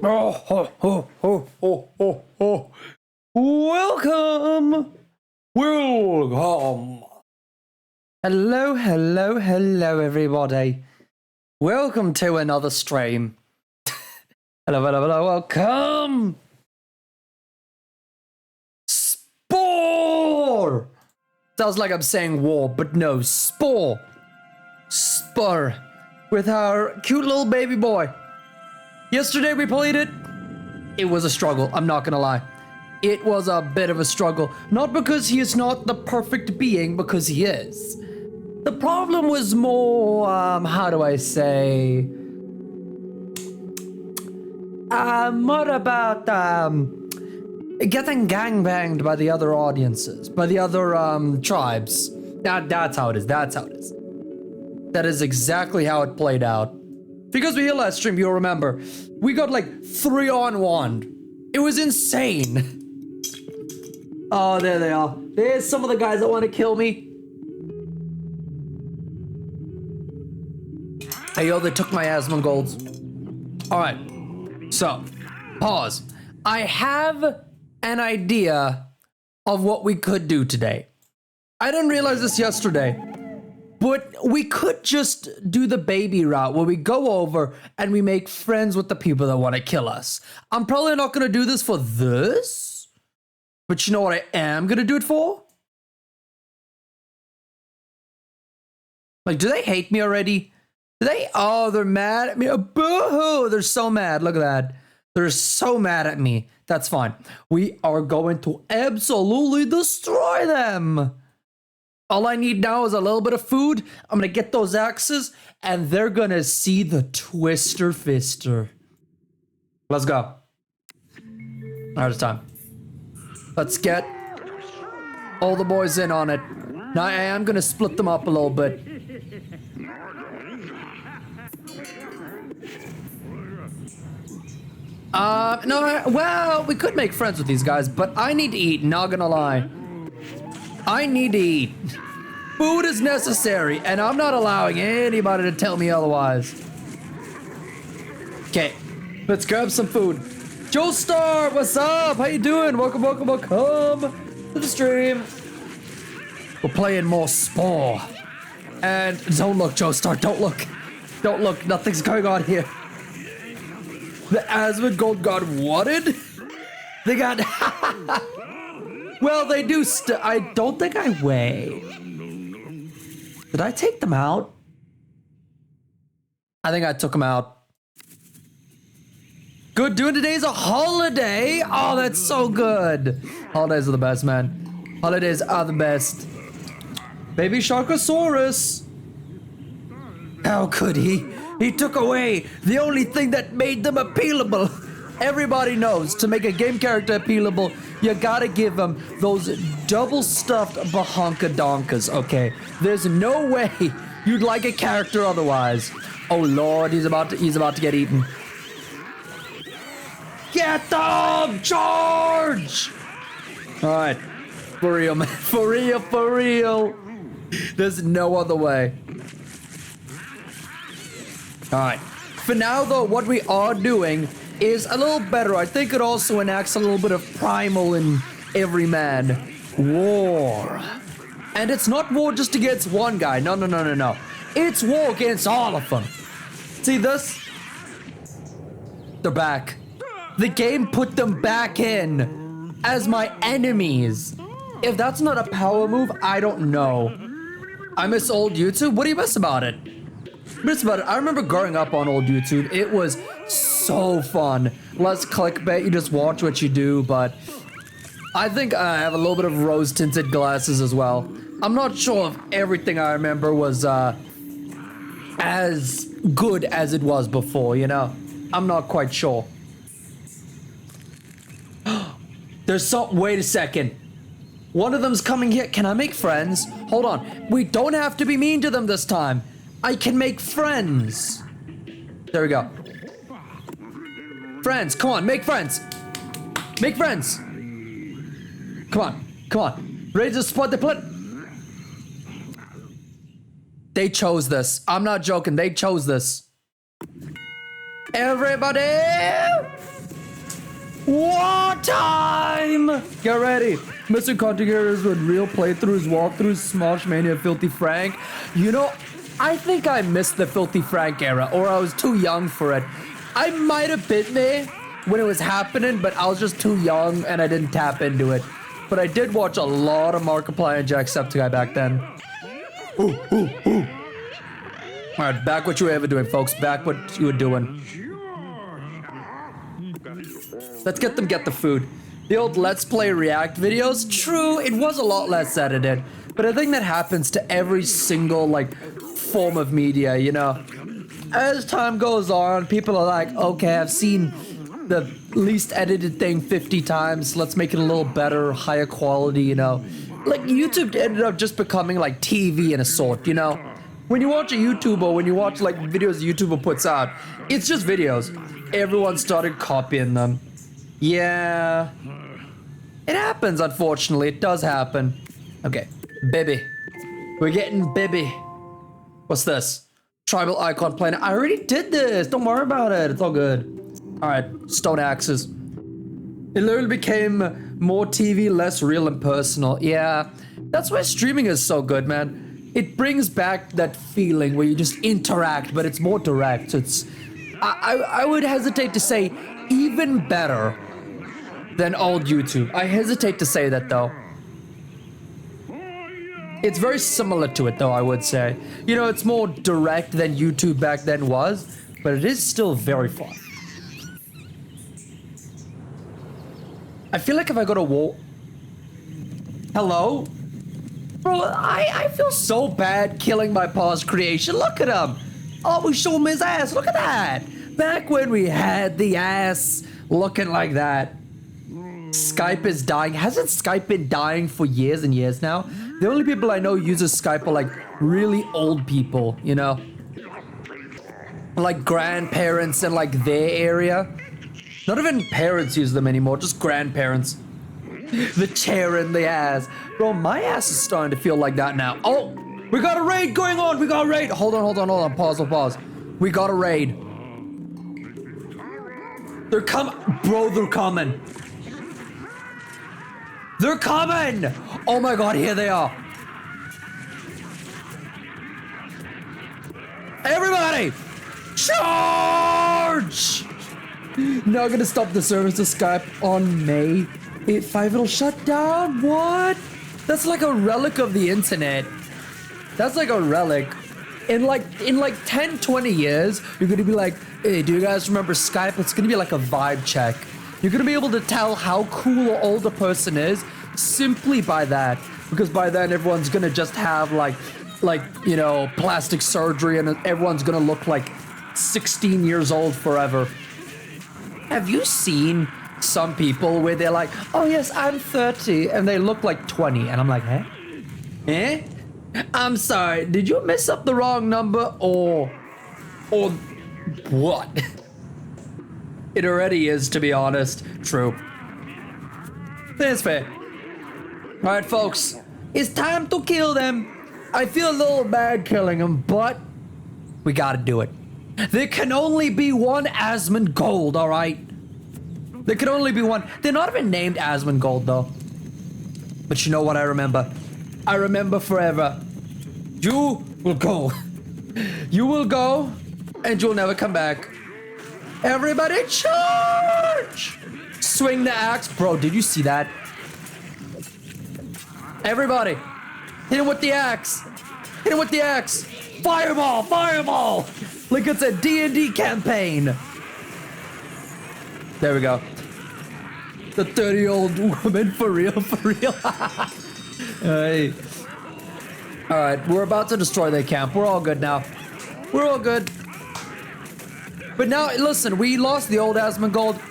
Oh, oh, oh, oh, oh, oh, oh. Welcome. Welcome. Hello, hello, hello, everybody. Welcome to another stream. Hello, hello, hello, welcome. Spore. Sounds like I'm saying war, but no, Spore. Spore. With our cute little baby boy. Yesterday we played it. It was a struggle, I'm not gonna lie. It was a bit of a struggle. Not because he is not the perfect being, because he is. The problem was more, how do I say? More about, getting gangbanged by the other audiences, by the other, tribes. That's how it is, that's how it is. That is exactly how it played out. Because we here last stream, you'll remember, we got like 3-on-1. It was insane. Oh, there they are. There's some of the guys that want to kill me. Hey, yo, they took my Asmon golds. All right, so, pause. I have an idea of what we could do today. I didn't realize this yesterday. But we could just do the baby route where we go over and we make friends with the people that want to kill us. I'm probably not going to do this for this. But you know what I am going to do it for? Like, do they hate me already? Do they? Oh, they're mad at me. Oh, boo-hoo. They're so mad. Look at that. They're so mad at me. That's fine. We are going to absolutely destroy them. All I need now is a little bit of food. I'm going to get those axes, and they're going to see the Twister Fister. Let's go. All right, it's time. Let's get all the boys in on it. Now, I am going to split them up a little bit. No, well, we could make friends with these guys, but I need to eat, not gonna lie. I need to eat. Food is necessary, and I'm not allowing anybody to tell me otherwise. Okay, let's grab some food. Joestar, what's up? How you doing? Welcome, welcome, welcome to the stream. We're playing more Spore. And don't look, Joestar, don't look. Don't look, nothing's going on here. The Asmongold got whatted? They got... Well, they do I don't think I weigh. Did I take them out? I think I took them out. Good, doing today's a holiday. Oh, that's so good. Holidays are the best, man. Holidays are the best. Baby Sharkosaurus. How could he? He took away the only thing that made them appealable. Everybody knows to make a game character appealable, you gotta give them those double stuffed bahonkadonkas, okay? There's no way you'd like a character otherwise. Oh Lord, he's about to get eaten. Get them! Charge! Alright. For real, man. For real, for real. There's no other way. Alright. For now, though, what we are doing is a little better. I think it also enacts a little bit of primal in every man. War. And it's not war just against one guy. No, no, no, no, no. It's war against all of them. See this? They're back. The game put them back in as my enemies. If that's not a power move, I don't know. I miss old YouTube. What do you miss about it? Miss about it. I remember growing up on old YouTube. It was so fun. Less clickbait. You just watch what you do, but I think I have a little bit of rose-tinted glasses as well. I'm not sure if everything I remember was as good as it was before, you know? I'm not quite sure. There's some... Wait a second. One of them's coming here. Can I make friends? Hold on. We don't have to be mean to them this time. I can make friends. There we go. Friends, come on, make friends. Make friends. Come on, come on. Ready to spot the plot? They chose this. I'm not joking, they chose this. Everybody! War time! Get ready. Mr. Content Creators with real playthroughs, walkthroughs, Smosh Mania, Filthy Frank. You know, I think I missed the Filthy Frank era, or I was too young for it. I might have bit me when it was happening, but I was just too young and I didn't tap into it. But I did watch a lot of Markiplier and Jacksepticeye back then. Ooh, ooh, ooh. Alright, back what you were ever doing, folks. Back what you were doing. Let's get the food. The old Let's Play React videos, true, it was a lot less edited. But I think that happens to every single, like, form of media, you know? As time goes on, people are like, okay, I've seen the least edited thing 50 times. Let's make it a little better, higher quality, you know? Like, YouTube ended up just becoming like TV in a sort, you know? When you watch a YouTuber, when you watch like videos a YouTuber puts out, it's just videos. Everyone started copying them. Yeah. It happens, unfortunately. It does happen. Okay. Baby. We're getting baby. What's this? Tribal icon planet. I already did this. Don't worry about it. It's all good. Alright. Stone axes. It literally became more TV, less real and personal. Yeah. That's why streaming is so good, man. It brings back that feeling where you just interact, but it's more direct. It's... I would hesitate to say even better than old YouTube. I hesitate to say that, though. It's very similar to it though, I would say. You know, it's more direct than YouTube back then was, but it is still very fun. I feel like if I go to war... Hello? Bro, I feel so bad killing my paw's creation. Look at him. Oh, we show him his ass. Look at that. Back when we had the ass looking like that. Skype is dying. Hasn't Skype been dying for years and years now? The only people I know uses Skype are like really old people, you know? Like grandparents in like their area. Not even parents use them anymore, just grandparents. The chair in the ass. Bro, my ass is starting to feel like that now. Oh, we got a raid going on. We got a raid. Hold on. Pause. We got a raid. They're coming. Bro, they're coming. They're coming. Oh my God, here they are. Everybody, charge! Now I'm gonna stop the service to Skype on May 8.5. It'll shut down. What? That's like a relic of the internet. That's like a relic. In like 10, 20 years, you're gonna be like, hey, do you guys remember Skype? It's gonna be like a vibe check. You're gonna be able to tell how cool or old a person is simply by that. Because by then everyone's gonna just have like, you know, plastic surgery and everyone's gonna look like 16 years old forever. Have you seen some people where they're like, oh yes, I'm 30, and they look like 20, and I'm like, eh? Eh? I'm sorry, did you mess up the wrong number, or what? It already is, to be honest. True. That's fair. Alright, folks, it's time to kill them. I feel a little bad killing them, but we gotta do it. There can only be one Asmongold, alright? There can only be one. They're not even named Asmongold, though. But you know what I remember? I remember forever. You will go. You will go, and you'll never come back. Everybody charge! Swing the axe. Bro, did you see that? Everybody, hit him with the axe. Hit him with the axe. Fireball, fireball. Like it's a D&D campaign. There we go. The 30-year-old woman, for real, for real. Hey. All right, we're about to destroy their camp. We're all good now. We're all good. But now, listen, we lost the old Asmongold.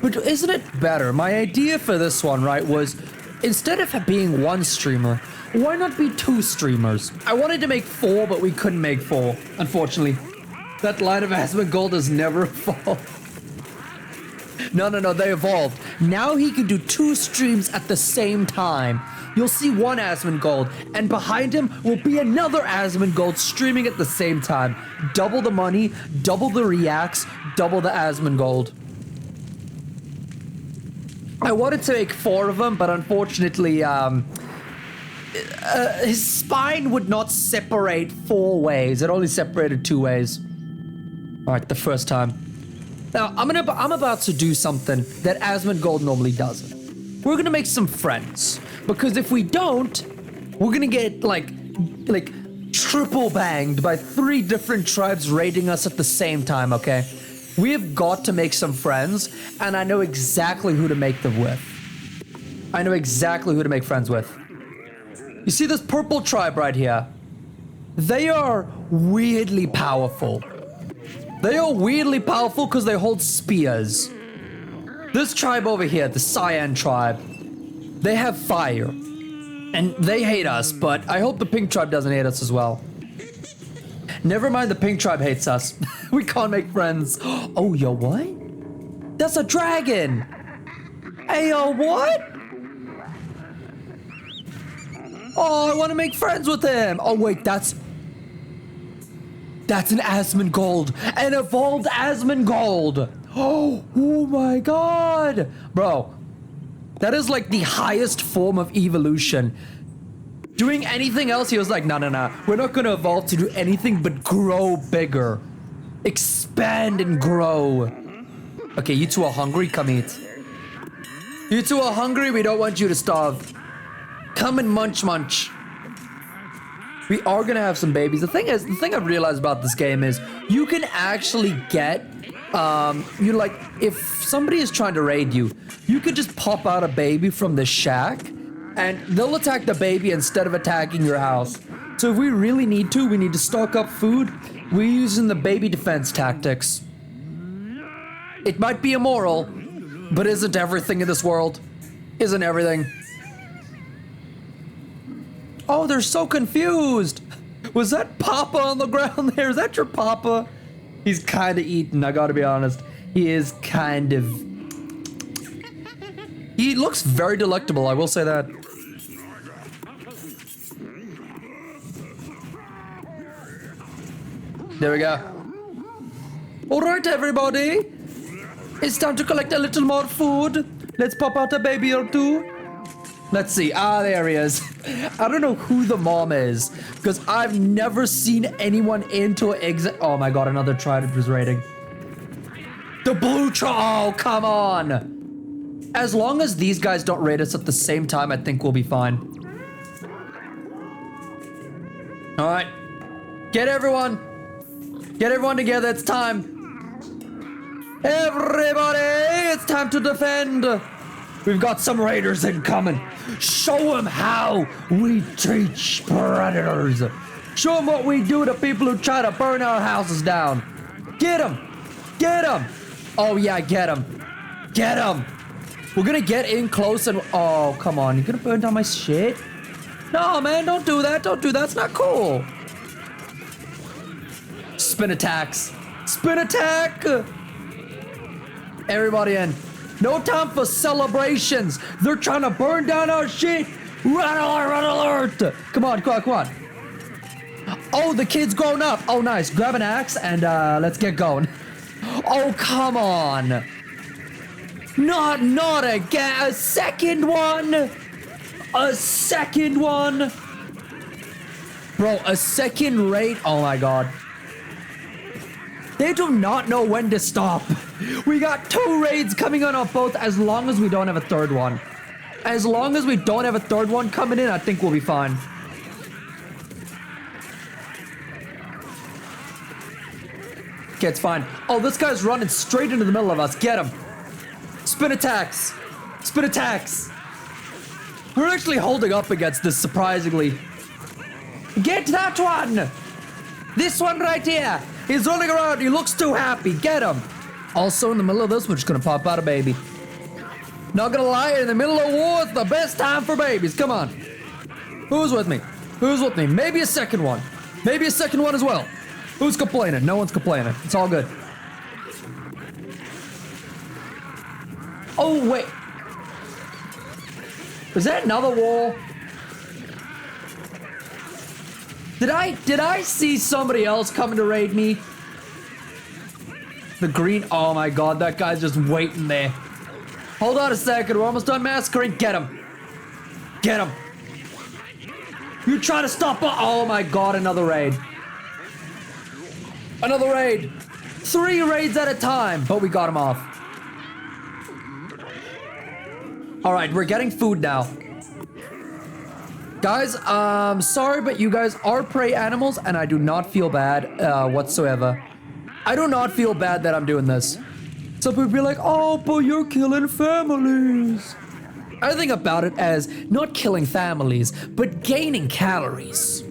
But isn't it better? My idea for this one, right, was instead of being one streamer, why not be two streamers? I wanted to make 4, but we couldn't make 4, unfortunately. That line of Asmongold has never evolved. No, they evolved. Now he can do 2 streams at the same time. You'll see one Asmongold, and behind him will be another Asmongold streaming at the same time. Double the money, double the reacts, double the Asmongold. I wanted to make 4 of them, but unfortunately, his spine would not separate 4 ways. It only separated 2 ways. All right, the first time. Now, I'm about to do something that Asmongold normally doesn't. We're gonna make some friends, because if we don't, we're gonna get like triple banged by 3 different tribes raiding us at the same time. Okay, we have got to make some friends, and I know exactly who to make them with. I know exactly who to make friends with. You see this purple tribe right here? They are weirdly powerful. They are weirdly powerful because they hold spears. This tribe over here, the Cyan tribe, they have fire. And they hate us, but I hope the pink tribe doesn't hate us as well. Never mind, the pink tribe hates us. We can't make friends. Oh, yo, what? That's a dragon. Hey, yo, what? Oh, I want to make friends with him. Oh, wait, that's an Asmongold. An evolved Asmongold. Oh my God. Bro, that is like the highest form of evolution. Doing anything else, he was like, no. We're not going to evolve to do anything but grow bigger. Expand and grow. Okay, you two are hungry. Come eat. You two are hungry. We don't want you to starve. Come and munch. We are gonna have some babies. The thing I've realized about this game is you can actually get, if somebody is trying to raid you, you could just pop out a baby from the shack and they'll attack the baby instead of attacking your house. So if we really need to, we need to stock up food, we're using the baby defense tactics. It might be immoral, but isn't everything in this world? Isn't everything? Oh, they're so confused. Was that Papa on the ground there? Is that your Papa? He's kind of eaten, I gotta be honest. He is kind of... He looks very delectable, I will say that. There we go. Alright, everybody. It's time to collect a little more food. Let's pop out a baby or two. Let's see. Ah, there he is. I don't know who the mom is, because I've never seen anyone into an exit. Oh my god, another Trident was raiding. The blue oh, come on. As long as these guys don't raid us at the same time, I think we'll be fine. All right. Get everyone together. It's time. Everybody, it's time to defend. We've got some raiders incoming. Show them how we teach predators. Show them what we do to people who try to burn our houses down. Get them. Get them. Oh, yeah, get them. Get them. We're going to get in close and... Oh, come on. You're going to burn down my shit? No, man, don't do that. Don't do that. It's not cool. Spin attacks. Spin attack. Everybody in. No time for celebrations. They're trying to burn down our shit. Red alert, red alert. Come on, come on, come on. Oh, the kid's grown up. Oh, nice. Grab an axe and let's get going. Oh, come on. Not again. A second one. A second one. Bro, a second raid. Oh my god. They do not know when to stop. We got 2 raids coming on our boat as long as we don't have a third one. As long as we don't have a third one coming in, I think we'll be fine. Okay, it's fine. Oh, this guy's running straight into the middle of us. Get him. Spin attacks. Spin attacks. We're actually holding up against this, surprisingly. Get that one. This one right here. He's running around. He looks too happy. Get him. Also, in the middle of this, we're just going to pop out a baby. Not going to lie, in the middle of war, it's the best time for babies. Come on. Who's with me? Who's with me? Maybe a second one. Maybe a second one as well. Who's complaining? No one's complaining. It's all good. Oh, wait. Is that another wall? Did I see somebody else coming to raid me? The green, oh my god, that guy's just waiting there. Hold on a second, we're almost done massacring. Get him. Get him. You trying to stop, oh my god, another raid. Another raid. 3 raids at a time, but we got him off. All right, we're getting food now. Guys, sorry, but you guys are prey animals, and I do not feel bad whatsoever. I do not feel bad that I'm doing this. Some people be like, oh, but you're killing families. I think about it as not killing families, but gaining calories.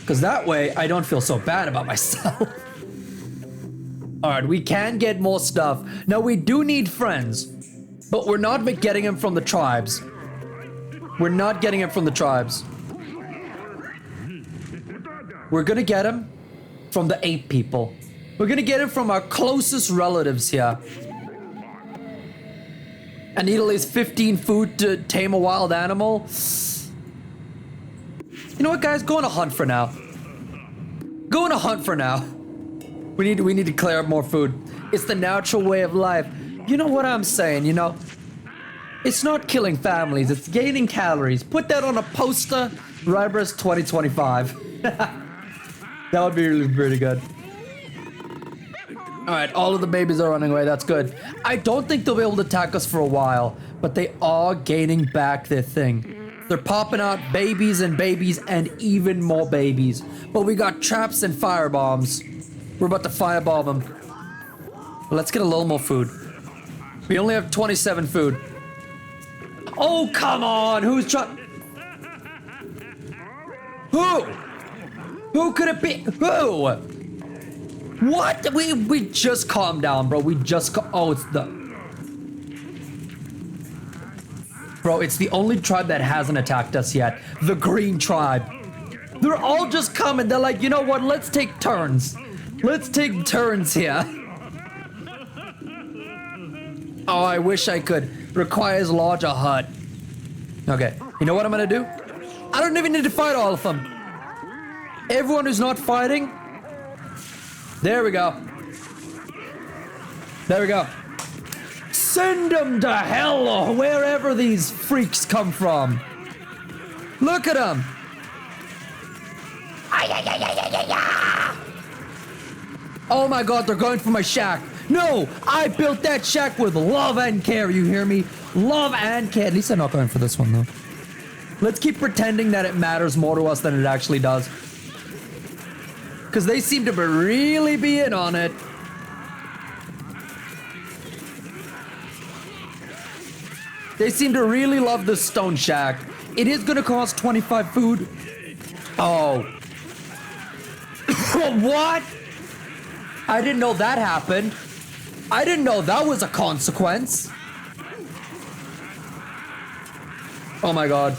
Because that way, I don't feel so bad about myself. All right, we can get more stuff. Now, we do need friends, but we're not getting them from the tribes. We're not getting it from the tribes. We're gonna get him from the ape people. We're gonna get him from our closest relatives here. I need at least 15 food to tame a wild animal. You know what, guys? Go on a hunt for now. Go on a hunt for now. We need to clear up more food. It's the natural way of life. You know what I'm saying, you know? It's not killing families, it's gaining calories. Put that on a poster, Ryberus 2025. That would be really pretty good. Alright, all of the babies are running away, that's good. I don't think they'll be able to attack us for a while, but they are gaining back their thing. They're popping out babies and even more babies. But we got traps and fire bombs. We're about to fireball them. Let's get a little more food. We only have 27 food. Oh, come on! Who's trying? Who? Who could it be? Who? What? We just calmed down, bro. We just oh, it's the... Bro, it's the only tribe that hasn't attacked us yet. The green tribe. They're all just coming. They're like, you know what? Let's take turns. Let's take turns here. Oh, I wish I could. Requires larger hut. Okay, you know what I'm gonna do? I don't even need to fight all of them. Everyone who's not fighting. There we go. There we go. Send them to hell or wherever these freaks come from. Look at them. Oh my god, they're going for my shack. No, I built that shack with love and care, you hear me? Love and care. At least they're not going for this one, though. Let's keep pretending that it matters more to us than it actually does. Because they seem to really be in on it. They seem to really love the stone shack. It is going to cost 25 food. Oh. What? I didn't know that happened. I didn't know that was a consequence. Oh my god.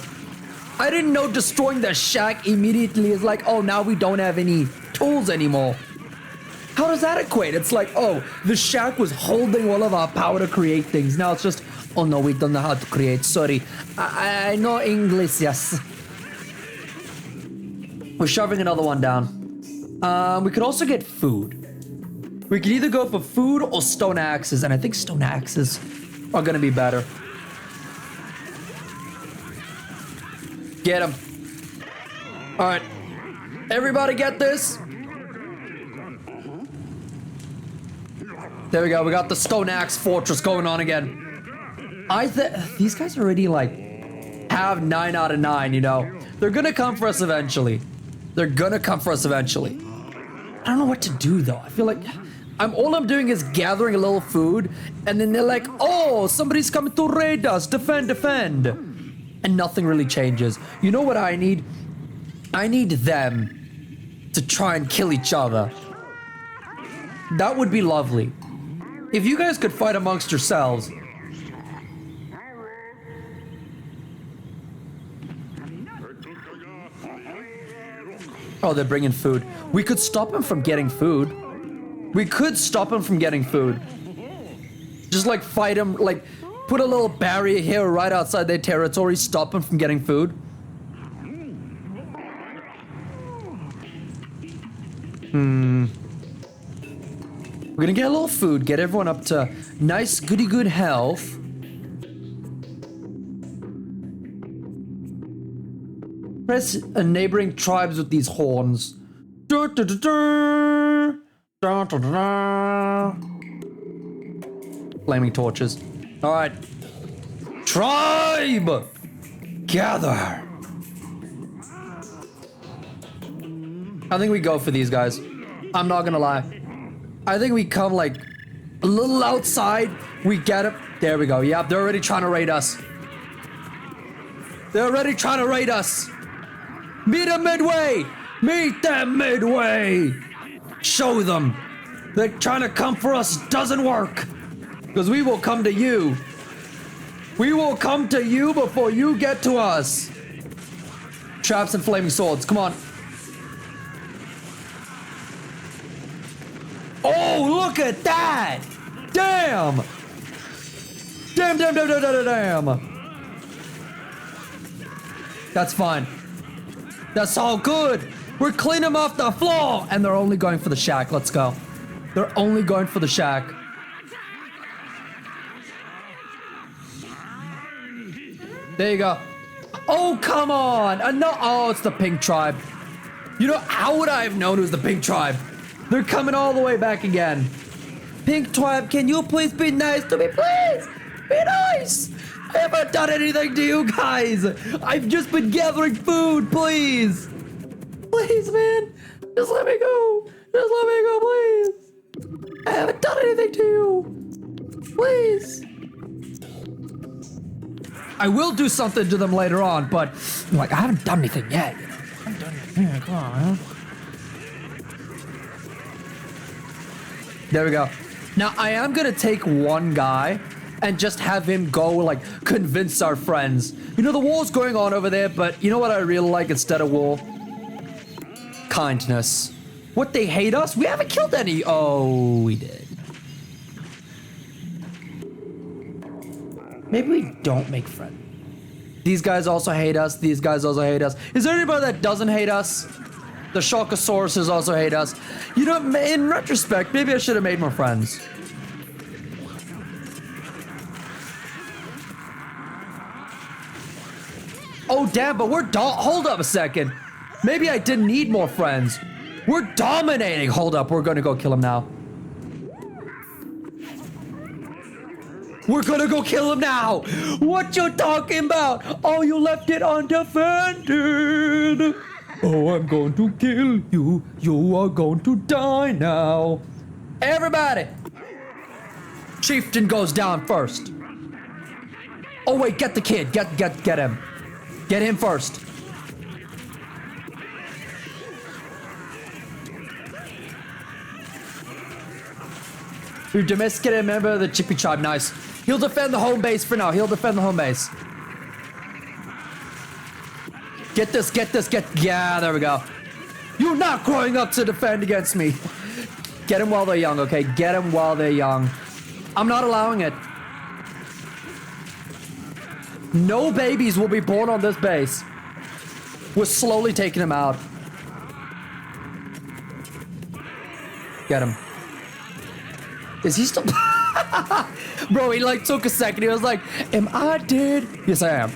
I didn't know destroying the shack immediately is like, oh, now we don't have any tools anymore. How does that equate? It's like, oh, the shack was holding all of our power to create things. Now it's just, oh no, we don't know how to create. Sorry. I know English, yes. We're shoving another one down. We could also get food. We could either go for food or stone axes, and I think stone axes are gonna be better. Get him. All right. Everybody get this? There we go. We got the stone axe fortress going on again. These guys already, like, have 9 out of 9, you know? They're gonna come for us eventually. They're gonna come for us eventually. I don't know what to do, though. I feel like... all I'm doing is gathering a little food, and then they're like, oh, somebody's coming to raid us, defend, defend. And nothing really changes. You know what I need? I need them to try and kill each other. That would be lovely. If you guys could fight amongst yourselves. Oh, they're bringing food. We could stop them from getting food. We could stop them from getting food. Just like fight them, like put a little barrier here right outside their territory, stop them from getting food. We're gonna get a little food, get everyone up to nice goody good health. Press neighboring tribes with these horns. Flaming torches. All right. Tribe! Gather! I think we go for these guys. I'm not gonna lie. I think we come like a little outside. We get it. There we go. Yep, they're already trying to raid us. They're already trying to raid us. Meet them midway! Meet them midway! Show them that trying to come for us doesn't work. Because we will come to you. We will come to you before you get to us. Traps and flaming swords. Come on. Oh, look at that! Damn! Damn, damn, damn, damn, damn, damn. That's fine. That's all good. We're cleaning them off the floor. And they're only going for the shack. Let's go. They're only going for the shack. There you go. Oh, come on. No. Oh, it's the pink tribe. You know, how would I have known it was the pink tribe? They're coming all the way back again. Pink tribe, can you please be nice to me, please? Be nice. I haven't done anything to you guys. I've just been gathering food, please. Please, man. Just let me go. Just let me go, please. I haven't done anything to you. Please. I will do something to them later on, but like I haven't done anything yet. I haven't done anything. Yeah, come on, man. There we go. Now I am gonna take one guy and just have him go like convince our friends. You know, the war's going on over there, but you know what I really like instead of war? Kindness. What, they hate us? We haven't killed any. Oh, we did. Maybe we don't make friends. These guys also hate us. These guys also hate us. Is there anybody that doesn't hate us? The Shulkosauruses also hate us. You know, in retrospect, maybe I should have made more friends. Oh, damn, but we're hold up a second. Maybe I didn't need more friends. We're dominating. Hold up, we're gonna go kill him now. We're gonna go kill him now. What you talking about? Oh, you left it undefended. Oh, I'm going to kill you. You are going to die now. Everybody. Chieftain goes down first. Oh, wait, get the kid. Get him. Get him first. You're domesticated member of the Chippy tribe. Nice. He'll defend the home base for now. He'll defend the home base. Get this. Yeah, there we go. You're not growing up to defend against me. Get him while they're young, okay? Get him while they're young. I'm not allowing it. No babies will be born on this base. We're slowly taking him out. Get him. Is he still... Bro, he like took a second. He was like, am I dead? Yes, I am.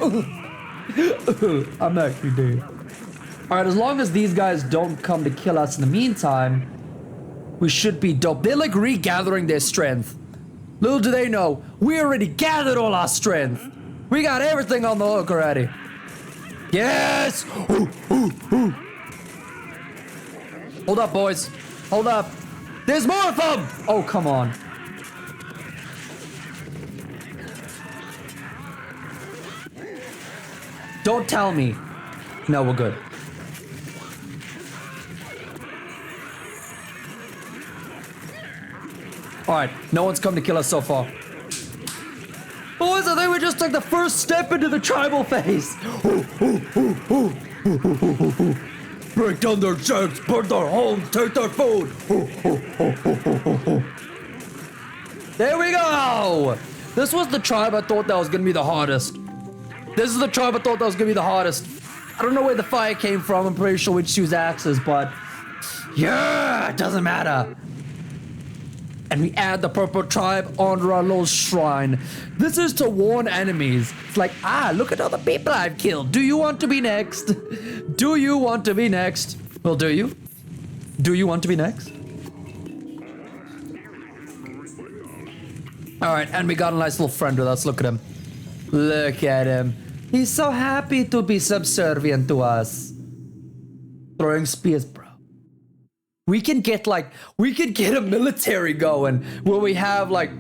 I'm actually dead. Alright, as long as these guys don't come to kill us in the meantime, we should be dope. They're like regathering their strength. Little do they know, we already gathered all our strength. We got everything on the hook already. Yes! Hold up, boys. Hold up. There's more of them! Oh, come on. Don't tell me. No, we're good. Alright, no one's come to kill us so far. Boys, I think we just took the first step into the tribal phase. Break down their shacks, burn their homes, take their food. There we go. This was the tribe I thought that was gonna be the hardest. This is the tribe I thought that was gonna be the hardest. I don't know where the fire came from. I'm pretty sure we'd choose axes, but yeah, it doesn't matter. And we add the purple tribe onto our little shrine. This is to warn enemies. It's like, look at all the people I've killed. Do you want to be next? Do you want to be next? Well, do you? Do you want to be next? All right, and we got a nice little friend with us. Look at him. Look at him. He's so happy to be subservient to us. Throwing spears, bro. We can get a military going where we have like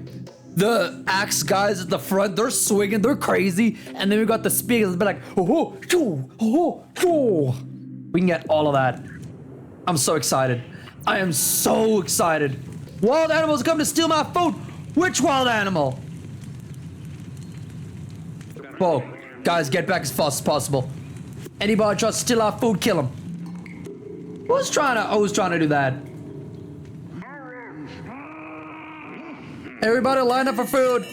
the axe guys at the front. They're swinging, they're crazy, and then we got the speakers that be like, oh, oh, oh, oh. We can get all of that. I'm so excited. I am so excited. Wild animals come to steal my food. Which wild animal? Whoa, guys, get back as fast as possible. Anybody try to steal our food, kill him. Who's trying to do that? Everybody line up for food.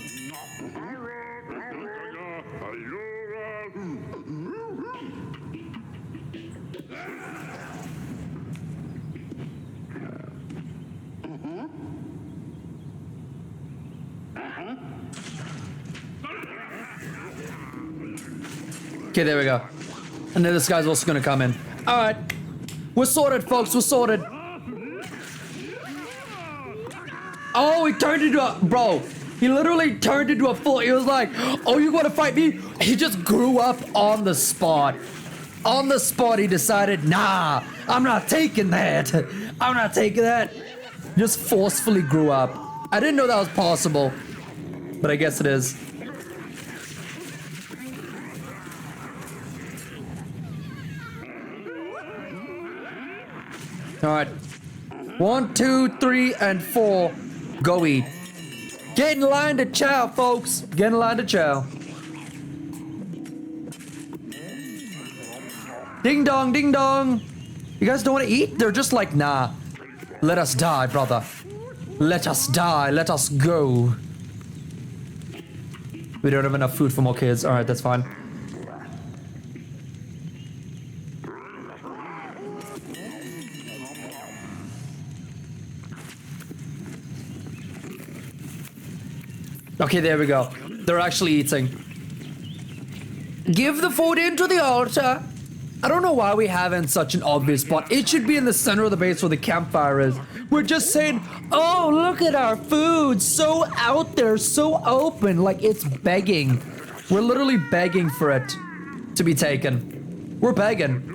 Okay, there we go. And then this guy's also gonna come in. All right. We're sorted, folks. We're sorted. Oh, he turned into a... Bro, He literally turned into a fool. He was like, oh, you want to fight me? He just grew up on the spot. On the spot, he decided, nah, I'm not taking that. I'm not taking that. Just forcefully grew up. I didn't know that was possible, but I guess it is. All right. 1, 2, 3, and 4. Go eat. Get in line to chow, folks. Get in line to chow. Ding dong, ding dong. You guys don't want to eat? They're just like, nah. Let us die, brother. Let us die. Let us go. We don't have enough food for more kids. All right, that's fine. Okay, there we go. They're actually eating. Give the food into the altar. I don't know why we have it in such an obvious spot. It should be in the center of the base where the campfire is. We're just saying, oh, look at our food. So out there, so open, like it's begging. We're literally begging for it to be taken. We're begging.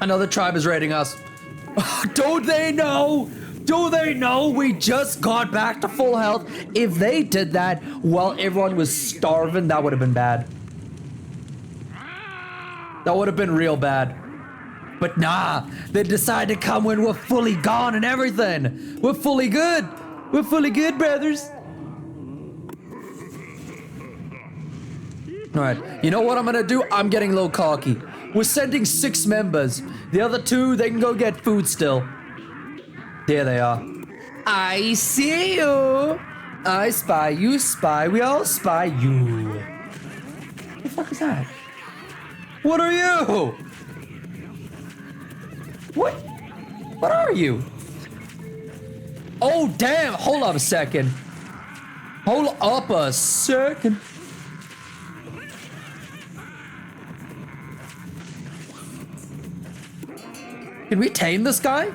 Another tribe is raiding us. Don't they know? Do they know we just got back to full health? If they did that while everyone was starving, that would have been bad. That would have been real bad. But nah, they decided to come when we're fully gone and everything. We're fully good. We're fully good, brothers. All right, you know what I'm gonna do? I'm getting a little cocky. We're sending 6 members. The other 2, they can go get food still. There they are. I see you. I spy, you spy, we all spy you. What the fuck is that? What are you? What are you? Oh, damn. Hold up a second. Hold up a second. Can we tame this guy?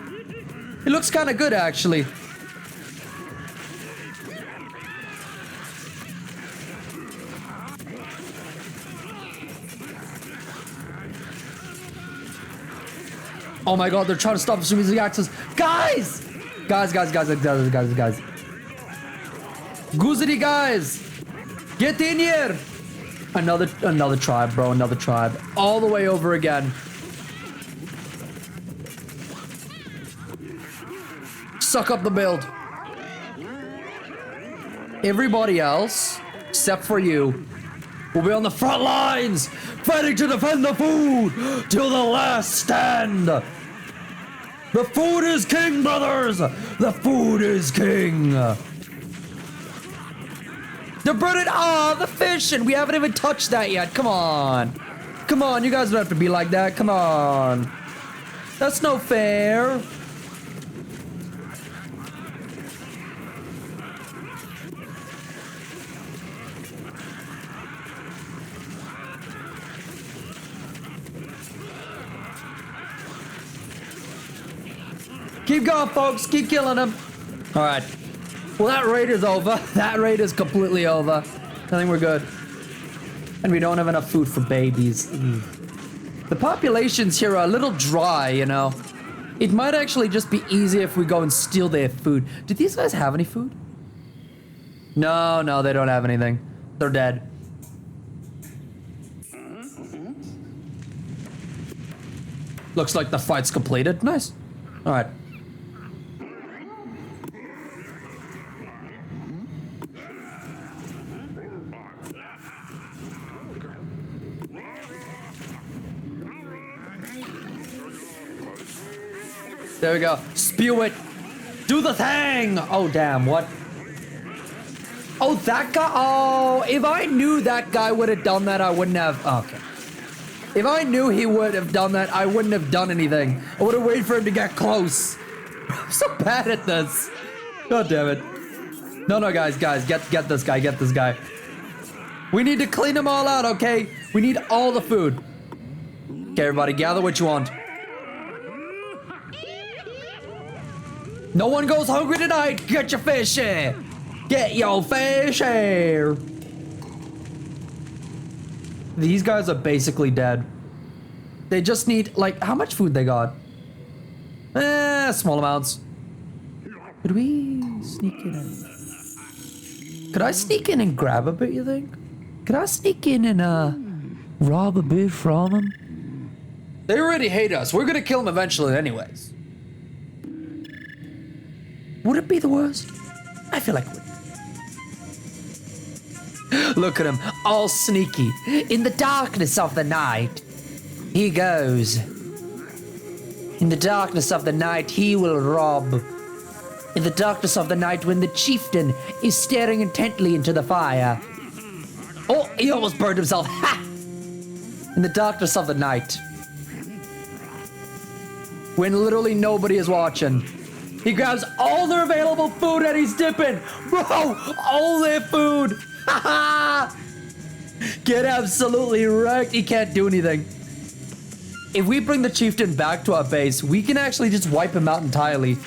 He looks kind of good, actually. Oh my god, they're trying to stop us from using access. Guys! Guys. Goozity guys! Get in here! Another tribe, bro. Another tribe. All the way over again. Suck up the build. Everybody else, except for you, will be on the front lines, fighting to defend the food till the last stand. The food is king, brothers. The food is king. They're burning the fish, and we haven't even touched that yet. Come on. Come on, you guys don't have to be like that. Come on. That's no fair. Keep going, folks. Keep killing them. All right. Well, that raid is over. That raid is completely over. I think we're good. And we don't have enough food for babies. The populations here are a little dry, you know. It might actually just be easier if we go and steal their food. Do these guys have any food? No, they don't have anything. They're dead. Looks like the fight's completed. Nice. All right. There we go. Spew it. Do the thing. Oh, damn. What? Oh, that guy. Oh, if I knew that guy would have done that, I wouldn't have. Oh, okay. If I knew he would have done that, I wouldn't have done anything. I would have waited for him to get close. I'm so bad at this. God damn it. No, guys. Get this guy. Get this guy. We need to clean them all out, okay? We need all the food. Okay, everybody, gather what you want. No one goes hungry tonight. Get your fish here. Get your fish here. These guys are basically dead. They just need, like, how much food they got? Small amounts. Could we sneak in? Could I sneak in and grab a bit, you think? Could I sneak in and, rob a bit from them? They already hate us. We're gonna kill them eventually anyways. Would it be the worst? I feel like it would. Look at him, all sneaky. In the darkness of the night, he goes. In the darkness of the night, he will rob. In the darkness of the night, when the chieftain is staring intently into the fire. Oh, he almost burned himself. Ha! In the darkness of the night, when literally nobody is watching, he grabs all their available food and he's dipping. Bro, all their food. Ha ha! Get absolutely wrecked. He can't do anything. If we bring the chieftain back to our base, we can actually just wipe him out entirely.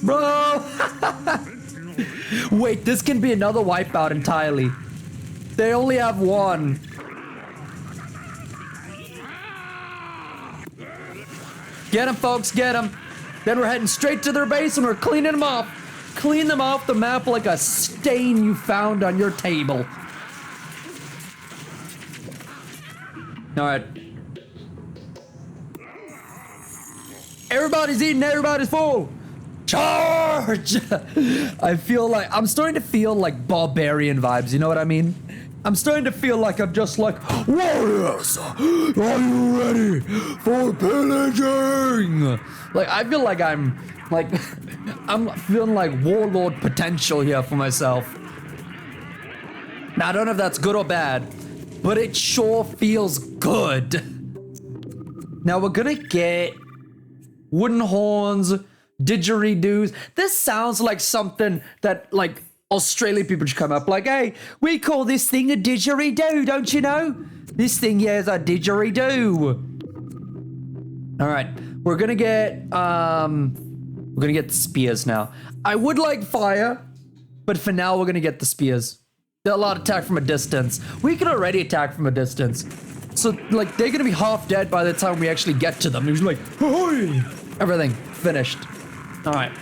Bro! Wait, this can be another wipeout entirely. They only have one. Get him, folks, get him. Then we're heading straight to their base and we're cleaning them off. Clean them off the map like a stain you found on your table. Alright. Everybody's eating, everybody's full. Charge! I feel like, I'm starting to feel like barbarian vibes, you know what I mean? I'm starting to feel like I'm just like, warriors, are you ready for pillaging? Like, I feel like I'm feeling like warlord potential here for myself. Now, I don't know if that's good or bad, but it sure feels good. Now, we're gonna get wooden horns, didgeridoos. This sounds like something that, like, Australian people should come up like, hey, we call this thing a didgeridoo, don't you know? This thing here is a didgeridoo. All right, we're gonna get the spears now. I would like fire, but for now we're gonna get the spears. They're a lot of attack from a distance. We can already attack from a distance. So, like, they're gonna be half dead by the time we actually get to them. It was like, ahoy! Everything finished. All right,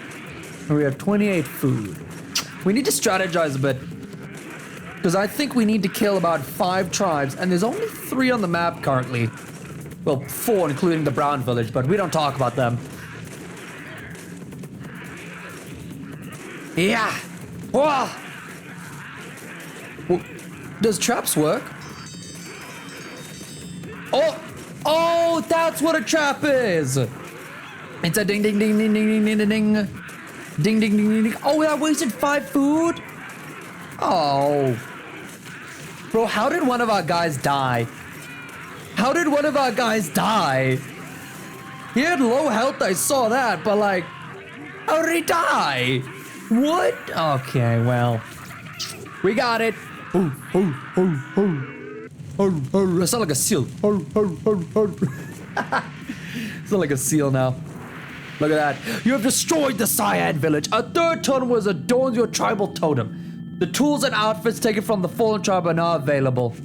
and we have 28 food. We need to strategize a bit, because I think we need to kill about 5 tribes, and there's only 3 on the map currently. Well, 4 including the Brown Village, but we don't talk about them. Yeah! Whoa! Well, does traps work? Oh! Oh, that's what a trap is! It's a ding ding ding ding ding ding ding ding. Ding ding ding ding ding. Oh, I wasted 5 food? Oh. Bro, how did one of our guys die? How did one of our guys die? He had low health, I saw that, but like, how did he die? What? Okay, well, we got it. Oh, oh, oh, oh. Oh, oh, I sound like a seal. Oh, oh, oh, oh. Sound like a seal now. Look at that. You have destroyed the Cyan village. A 3rd totem was adorns your tribal totem. The tools and outfits taken from the fallen tribe are now available.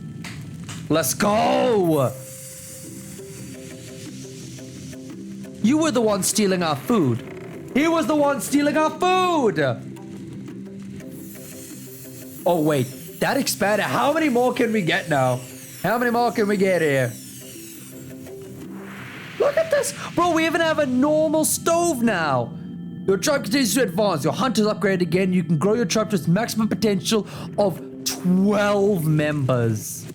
Let's go! You were the one stealing our food. He was the one stealing our food! Oh wait, that expanded. How many more can we get now? How many more can we get here? Look at this! Bro, we even have a normal stove now! Your tribe continues to advance. Your hunt is upgraded again. You can grow your tribe to its maximum potential of 12 members.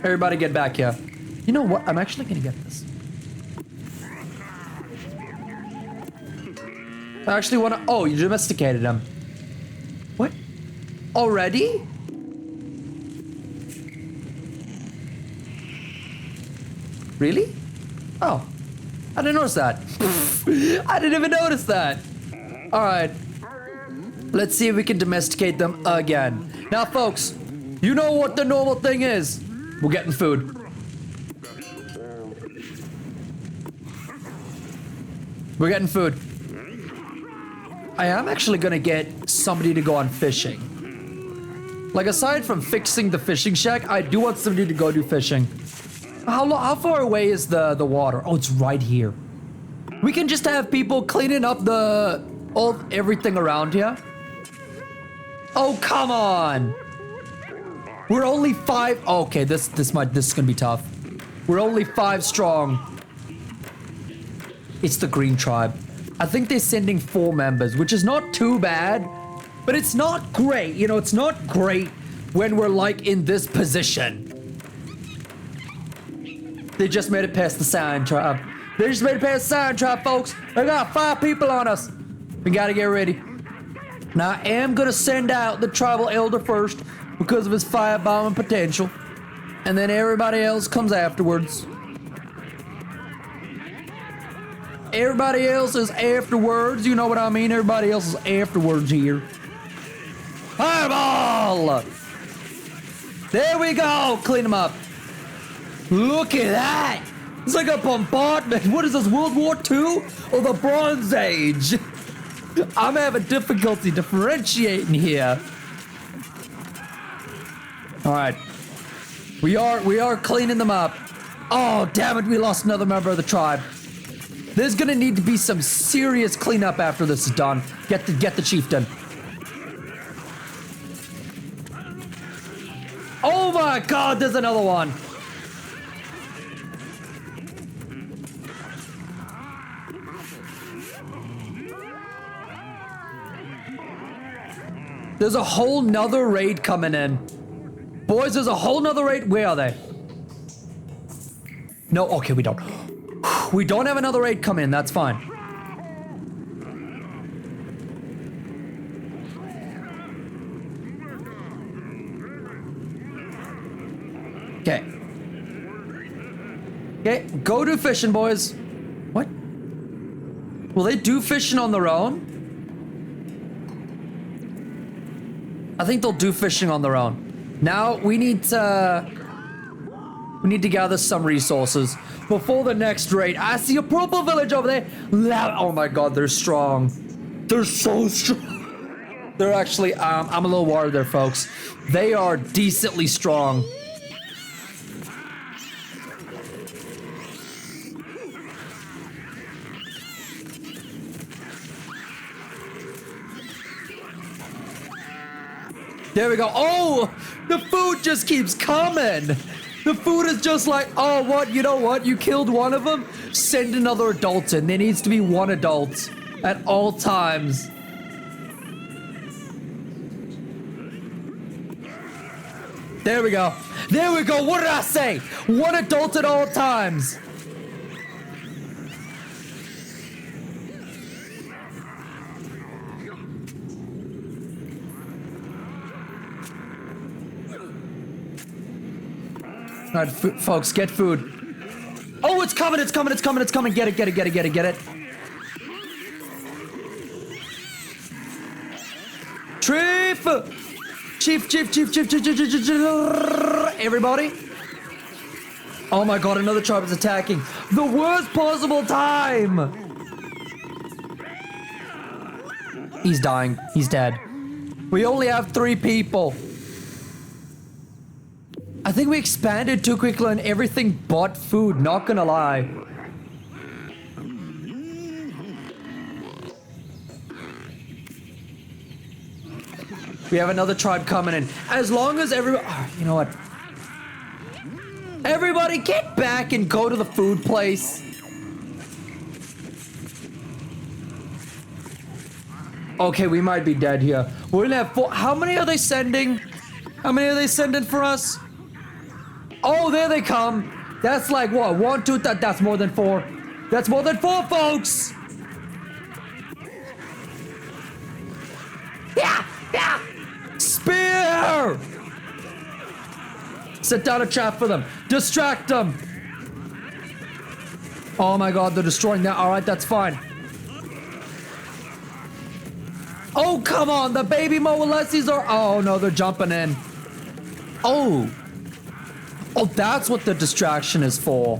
Everybody get back here. You know what? I'm actually gonna get this. I actually wanna... Oh, you domesticated him. What? Already? Really? Oh, I didn't notice that. I didn't even notice that. All right, let's see if we can domesticate them again. Now, folks, you know what the normal thing is. We're getting food. We're getting food. I am actually gonna get somebody to go on fishing. Like, aside from fixing the fishing shack, I do want somebody to go do fishing. How far away is the water? Oh, it's right here. We can just have people cleaning up everything around here. Oh, come on. We're only 5. Oh, okay, this is gonna be tough. We're only 5 strong. It's the green tribe. I think they're sending 4 members, which is not too bad, but it's not great. You know, it's not great when we're like in this position. They just made it past the Sand Tribe. They just made it past the Sand Tribe, folks. They got 5 people on us. We gotta get ready. Now, I am gonna send out the tribal elder first because of his firebombing potential. And then everybody else comes afterwards. Everybody else is afterwards. You know what I mean? Everybody else is afterwards here. Fireball! There we go. Clean them up. Look at that. It's like a bombardment. What is this, World War II or the Bronze Age? I'm having difficulty differentiating here. All right. We are cleaning them up. Oh, damn it. We lost another member of the tribe. There's gonna need to be some serious cleanup after this is done. Get the chieftain. Oh my god, there's another one. There's a whole nother raid coming in. Boys, there's a whole nother raid. Where are they? No, okay, we don't. We don't have another raid coming in, that's fine. Okay. Okay, go do fishing, boys. What? Will they do fishing on their own? I think they'll do fishing on their own. Now, we need to gather some resources before the next raid. I see a purple village over there. Oh my god, they're strong. They're so strong. They're actually, I'm a little worried there, folks. They are decently strong. There we go. Oh, the food just keeps coming. The food is just like, oh, what? You know what? You killed one of them? Send another adult in. There needs to be one adult at all times. There we go. There we go. What did I say? One adult at all times. All right, folks, get food. Oh, it's coming, it's coming, it's coming, it's coming. Get it, get it, get it, get it, get it. Chief. Everybody. Oh my god, another tribe is attacking. The worst possible time. He's dying. He's dead. We only have 3 people. I think we expanded too quickly on everything but food, not gonna lie. We have another tribe coming in. As long as everybody... Oh, you know what? Everybody get back and go to the food place. Okay, we might be dead here. We're gonna have 4... How many are they sending? How many are they sending for us? Oh, there they come. That's like what? 1, 2, that's more than 4. That's more than 4, folks. Yeah. Spear. Set down a trap for them. Distract them. Oh my god, they're destroying that. All right, that's fine. Oh, come on. The baby molesties are... Oh, no, they're jumping in. Oh, that's what the distraction is for.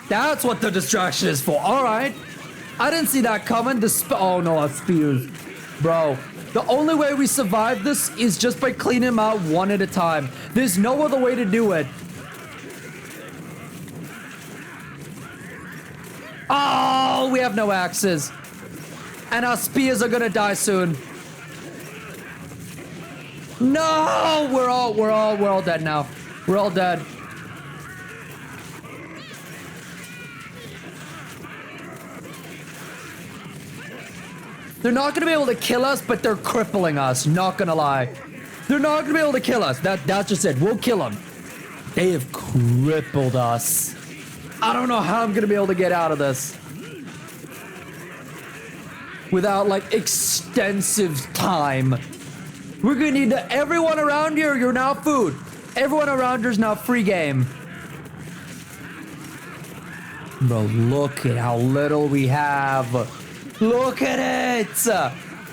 That's what the distraction is for. All right. I didn't see that coming. Oh no, our spears. Bro, the only way we survive this is just by cleaning them out one at a time. There's no other way to do it. Oh, we have no axes. And our spears are gonna die soon. No, we're all dead now. We're all dead. They're not gonna be able to kill us, but they're crippling us, not gonna lie. They're not gonna be able to kill us. That's just it. We'll kill them. They have crippled us. I don't know how I'm gonna be able to get out of this without like extensive time. We're gonna need to, everyone around here, you're now food. Everyone around here is now free game. Bro, look at how little we have. Look at it.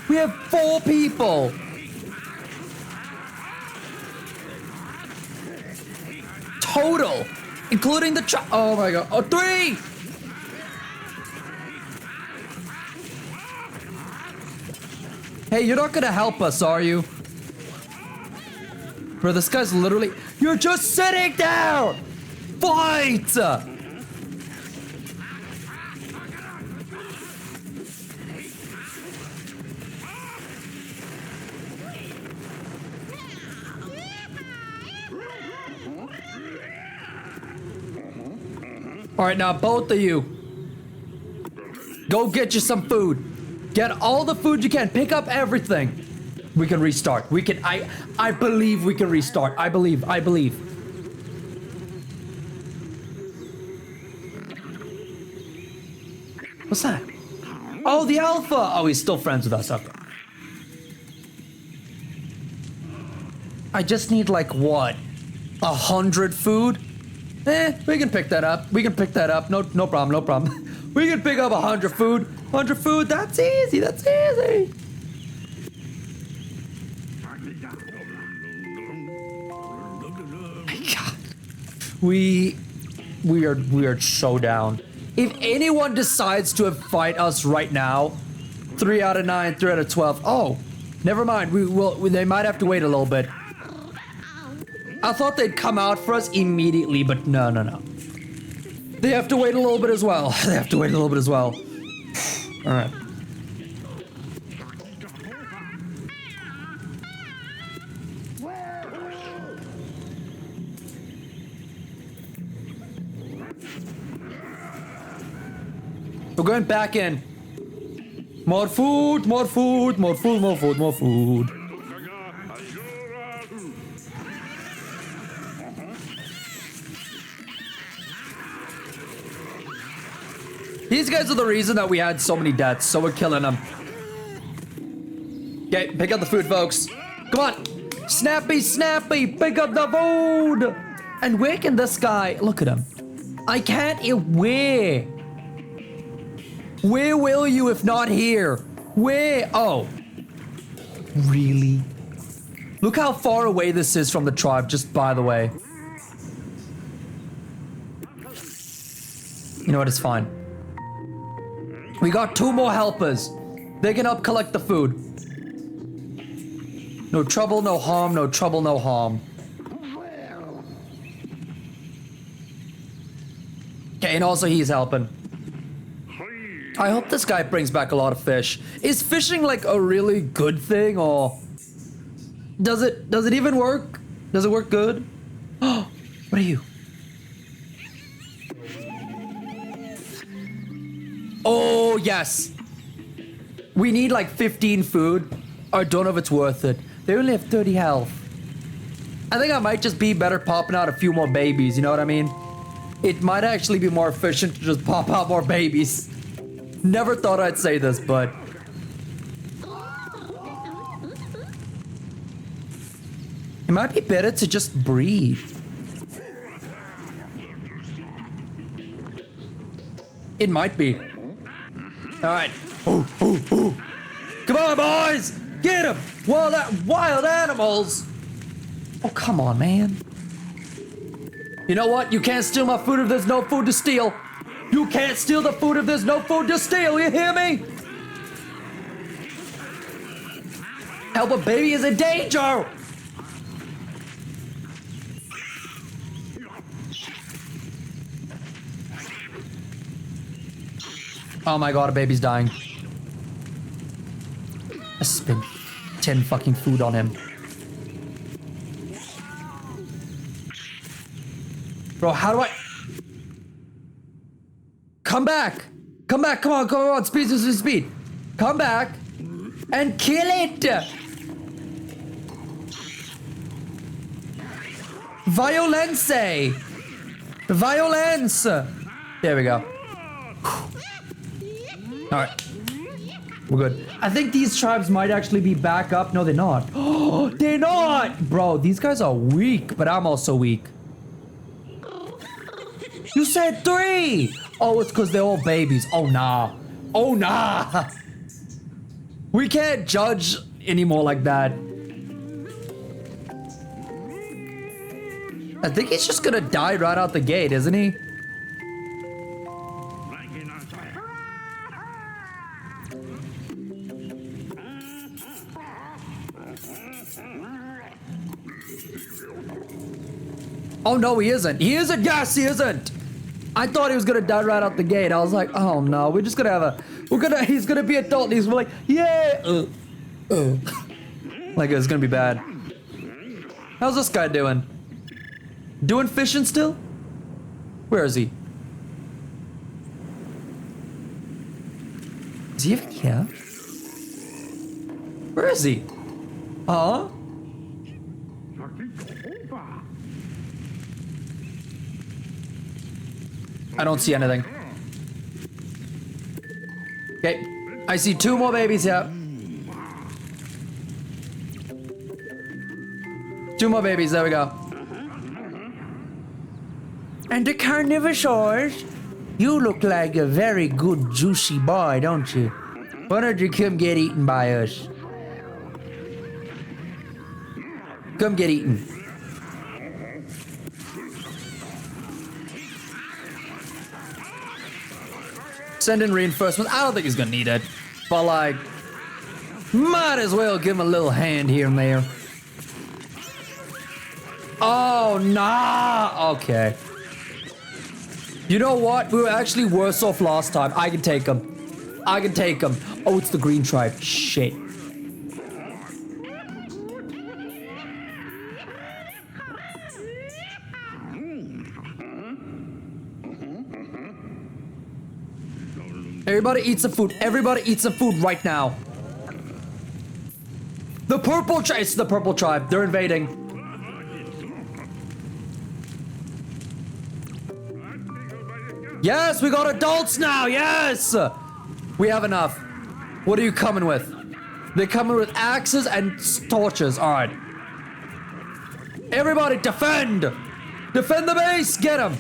We have 4 people. Total, including the oh my god, 3. Hey, you're not gonna help us, are you? Bro, this guy's literally... You're just sitting down! Fight! Alright, now both of you. Go get you some food. Get all the food you can. Pick up everything. We can restart. We can... I believe we can restart. I believe. What's that? Oh, the alpha! Oh, he's still friends with us. Okay. I just need like, what? 100 food? We can pick that up. No problem. We can pick up 100 food. 100 food, that's easy. God. We are so down. If anyone decides to fight us right now, 3 out of 9, 3 out of 12. Oh, never mind. They might have to wait a little bit. I thought they'd come out for us immediately, but no. They have to wait a little bit as well. All right. We're going back in. More food. These guys are the reason that we had so many deaths, so we're killing them. Okay, pick up the food, folks. Come on. Snappy, pick up the food. And where can this guy... Look at him. I can't... Where? Where will you if not here? Where? Oh. Really? Look how far away this is from the tribe, just by the way. You know what? It's fine. We got 2 more helpers. They can help collect the food. No trouble, no harm, no trouble, no harm. Okay, and also he's helping. I hope this guy brings back a lot of fish. Is fishing like a really good thing, or does it even work? Does it work good? Oh, what are you? Oh, yes. We need like 15 food. I don't know if it's worth it. They only have 30 health. I think I might just be better popping out a few more babies, you know what I mean? It might actually be more efficient to just pop out more babies. Never thought I'd say this, but... It might be better to just breed. It might be. Alright. Ooh. Come on, boys! Get them! Wild animals! Oh, come on, man. You know what? You can't steal my food if there's no food to steal. You can't steal the food if there's no food to steal, you hear me? Help a baby is in danger! Oh my god, a baby's dying. I spent 10 fucking food on him. Bro, how do I... Come back! Come back, come on, speed, speed, speed. Come back and kill it! Violence! Violence! There we go. Alright. We're good. I think these tribes might actually be back up. No, they're not. Oh, they're not! Bro, these guys are weak, but I'm also weak. You said 3! Oh, it's because they're all babies. Oh, nah. Oh, nah! We can't judge anymore like that. I think he's just gonna die right out the gate, isn't he? Oh no, he isn't. He isn't. Yes, he isn't. I thought he was gonna die right out the gate. I was like, oh no, we're just gonna have a. He's gonna be adult. And he's like, yeah. Like it's gonna be bad. How's this guy doing? Doing fishing still? Where is he? Is he even here? Where is he? Huh? I don't see anything. Okay, I see 2 more babies here. 2 more babies, there we go. And the carnivores, you look like a very good juicy boy, don't you? Why don't you come get eaten by us? Come get eaten. Send in reinforcements. I don't think he's gonna need it. But like, might as well give him a little hand here and there. Oh, nah. Okay. You know what? We were actually worse off last time. I can take him. I can take him. Oh, it's the green tribe. Shit. Everybody eat some food. Everybody eat some food right now. The purple tribe. It's the purple tribe. They're invading. Yes, we got adults now. Yes. We have enough. What are you coming with? They're coming with axes and torches. All right. Everybody defend. Defend the base. Get him.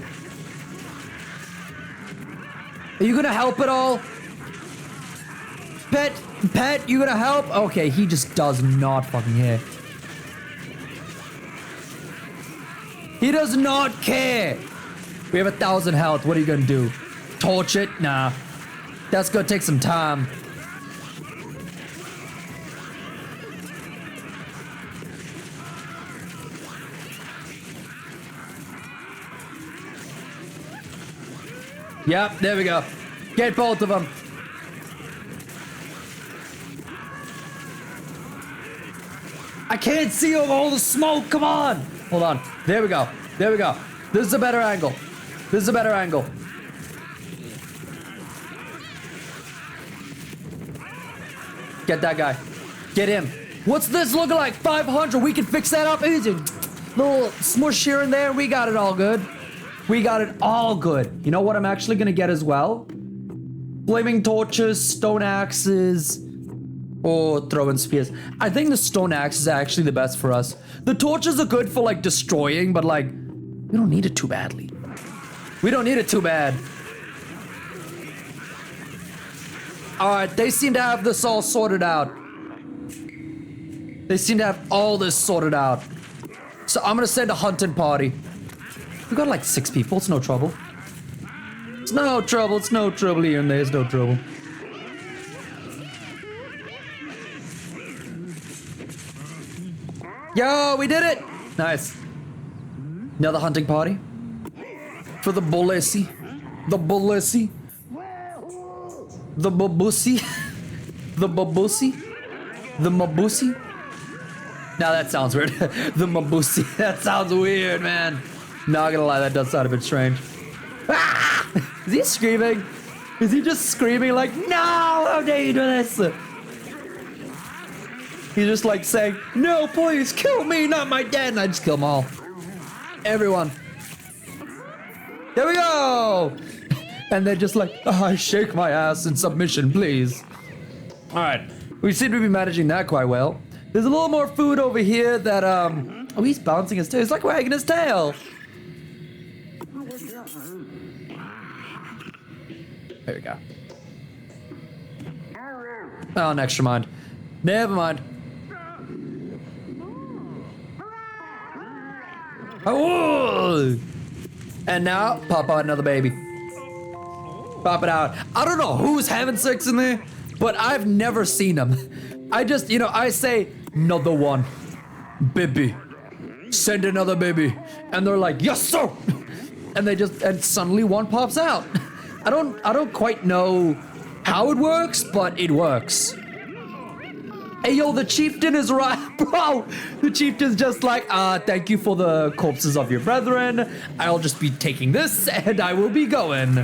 Are you gonna help at all? Pet, you gonna help? Okay, he just does not fucking care. He does not care. We have 1,000 health. What are you gonna do? Torch it? Nah. That's gonna take some time. Yep, there we go. Get both of them. I can't see over all the smoke. Come on. Hold on. There we go. There we go. This is a better angle. This is a better angle. Get that guy. Get him. What's this looking like? 500. We can fix that up easy. Little smush here and there. We got it all good. We got it all good. You know what I'm actually gonna get as well? Flaming torches, stone axes, or throwing spears. I think the stone axe is actually the best for us. The torches are good for like destroying, but like, we don't need it too badly. We don't need it too bad. Alright, they seem to have this all sorted out. They seem to have all this sorted out. So I'm gonna send a hunting party. We got like 6 people, it's no trouble. It's It's no trouble. It's no trouble here and there. It's no trouble. Yo, we did it! Nice. Another hunting party. For the Bolesi. The Bolesi. The Babusi. The Babusi. The Mabusi. Now that sounds weird. The Mabusi. That sounds weird, man. Not gonna lie, that does sound a bit strange. Ah! Is he screaming? Is he just screaming like, no, how dare you do this? He's just like saying, no, please kill me, not my dad. And I just kill them all. Everyone. There we go. And they're just like, oh, I shake my ass in submission, please. All right. We seem to be managing that quite well. There's a little more food over here that, oh, he's bouncing his tail. He's like wagging his tail. There we go. Oh, an extra mind. Never mind. Oh! And now, pop out another baby. Pop it out. I don't know who's having sex in there, but I've never seen them. I just, you know, I say, another one. Baby. Send another baby. And they're like, yes, sir! And they just, and suddenly one pops out. I don't quite know how it works, but it works. Hey, yo, the chieftain is right, bro. The chieftain's just like, thank you for the corpses of your brethren. I'll just be taking this and I will be going.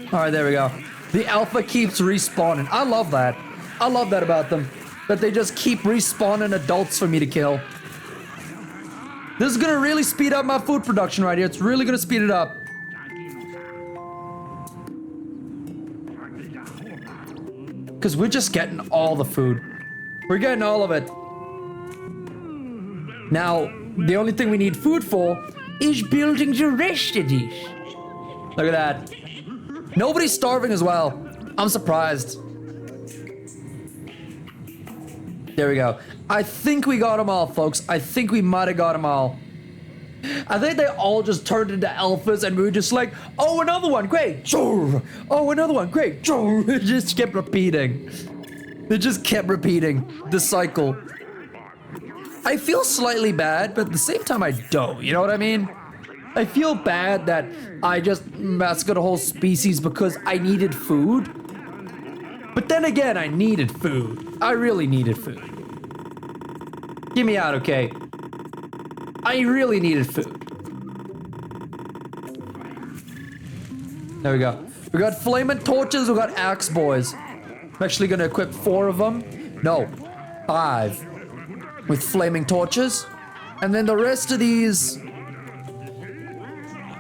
All right, there we go. The alpha keeps respawning. I love that. I love that about them. That they just keep respawning adults for me to kill. This is gonna really speed up my food production right here. It's really gonna speed it up. Because we're just getting all the food. We're getting all of it. Now, the only thing we need food for is building the rest of this. Look at that. Nobody's starving as well. I'm surprised. There we go. I think we got them all, folks. I think we might have got them all. I think they all just turned into alphas and we were just like, oh, another one, great. Oh, another one, great. It just kept repeating. It just kept repeating the cycle. I feel slightly bad, but at the same time I don't. You know what I mean? I feel bad that I just massacred a whole species because I needed food. But then again, I needed food. I really needed food. Get me out, okay? I really needed food. There we go. We got flaming torches, we got axe boys. I'm actually gonna equip 4 of them. No, 5. With flaming torches. And then the rest of these...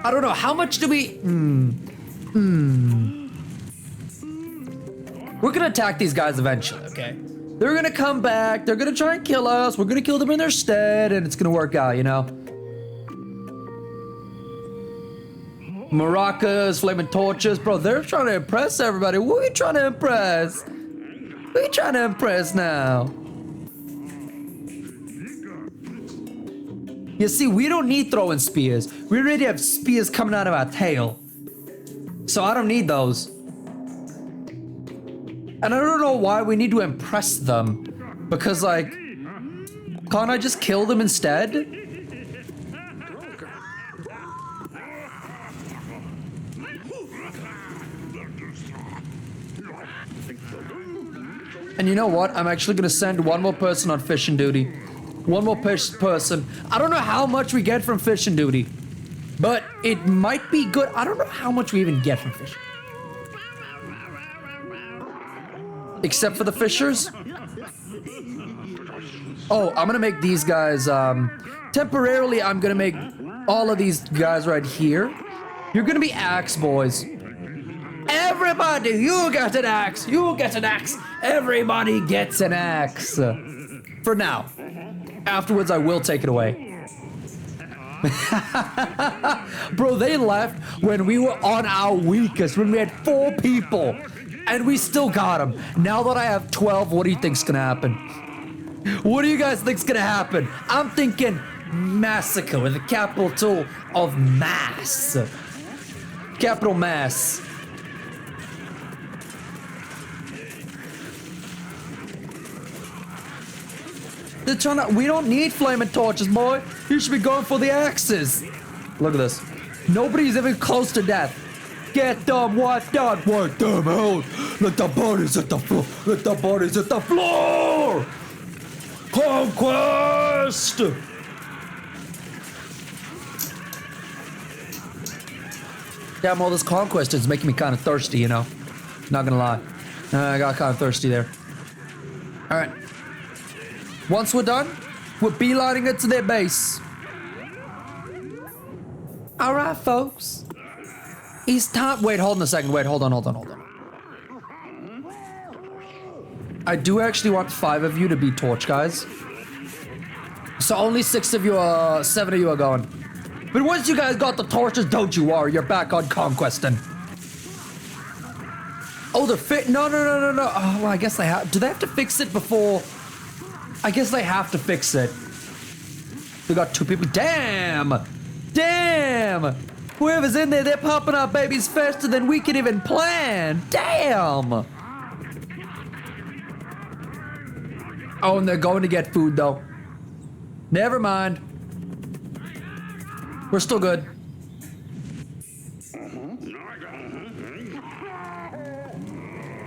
I don't know, how much do we... We're gonna attack these guys eventually, okay? They're gonna come back, they're gonna try and kill us, we're gonna kill them in their stead, and it's gonna work out, you know? Maracas, flaming torches, bro, they're trying to impress everybody. Who are you trying to impress? Who are you trying to impress now? You see, we don't need throwing spears. We already have spears coming out of our tail. So I don't need those. And I don't know why we need to impress them. Because, like, can't I just kill them instead? And you know what? I'm actually gonna send one more person on fishing duty. One more person. I don't know how much we get from fishing duty. But it might be good. I don't know how much we even get from fishing. Except for the fishers. Oh, I'm gonna make these guys, temporarily I'm gonna make all of these guys right here. You're gonna be axe boys. Everybody, you get an axe. You get an axe. Everybody gets an axe. For now. Afterwards, I will take it away. Bro, they left when we were on our weakest, when we had 4 people. And we still got them. Now that I have 12, what do you think's gonna happen? What do you guys think's gonna happen? I'm thinking massacre with a capital tool of mass. Capital mass. They're trying to, we don't need flaming torches, boy. You should be going for the axes. Look at this. Nobody's even close to death. Get them wiped out. Wipe them out. Let the bodies hit the floor. Let the bodies hit the floor. Conquest. Damn, all this conquest is making me kind of thirsty, you know. Not gonna lie. I got kind of thirsty there. All right. Once we're done, we're beelining it to their base. All right, folks. It's time. Wait, hold on a second. Wait, hold on. I do actually want 5 of you to be torch guys. So only 6 of you, 7 of you are going. But once you guys got the torches, don't you worry. You're back on conquesting. Oh, they're no. Oh, well, I guess they have. Do they have to fix it before? I guess they have to fix it. We got 2 people. Damn! Whoever's in there, they're popping out babies faster than we can even plan. Damn! Oh, and they're going to get food, though. Never mind. We're still good.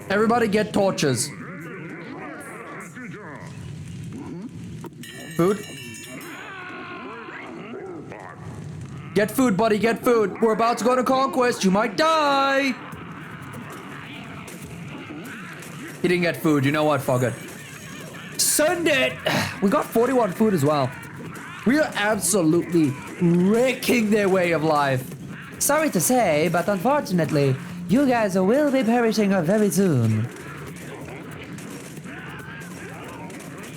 Everybody get torches. Food? Get food, buddy, get food. We're about to go to conquest. You might die. He didn't get food. You know what? Fuck it. Send it. We got 41 food as well. We are absolutely wrecking their way of life. Sorry to say, but unfortunately, you guys will be perishing very soon.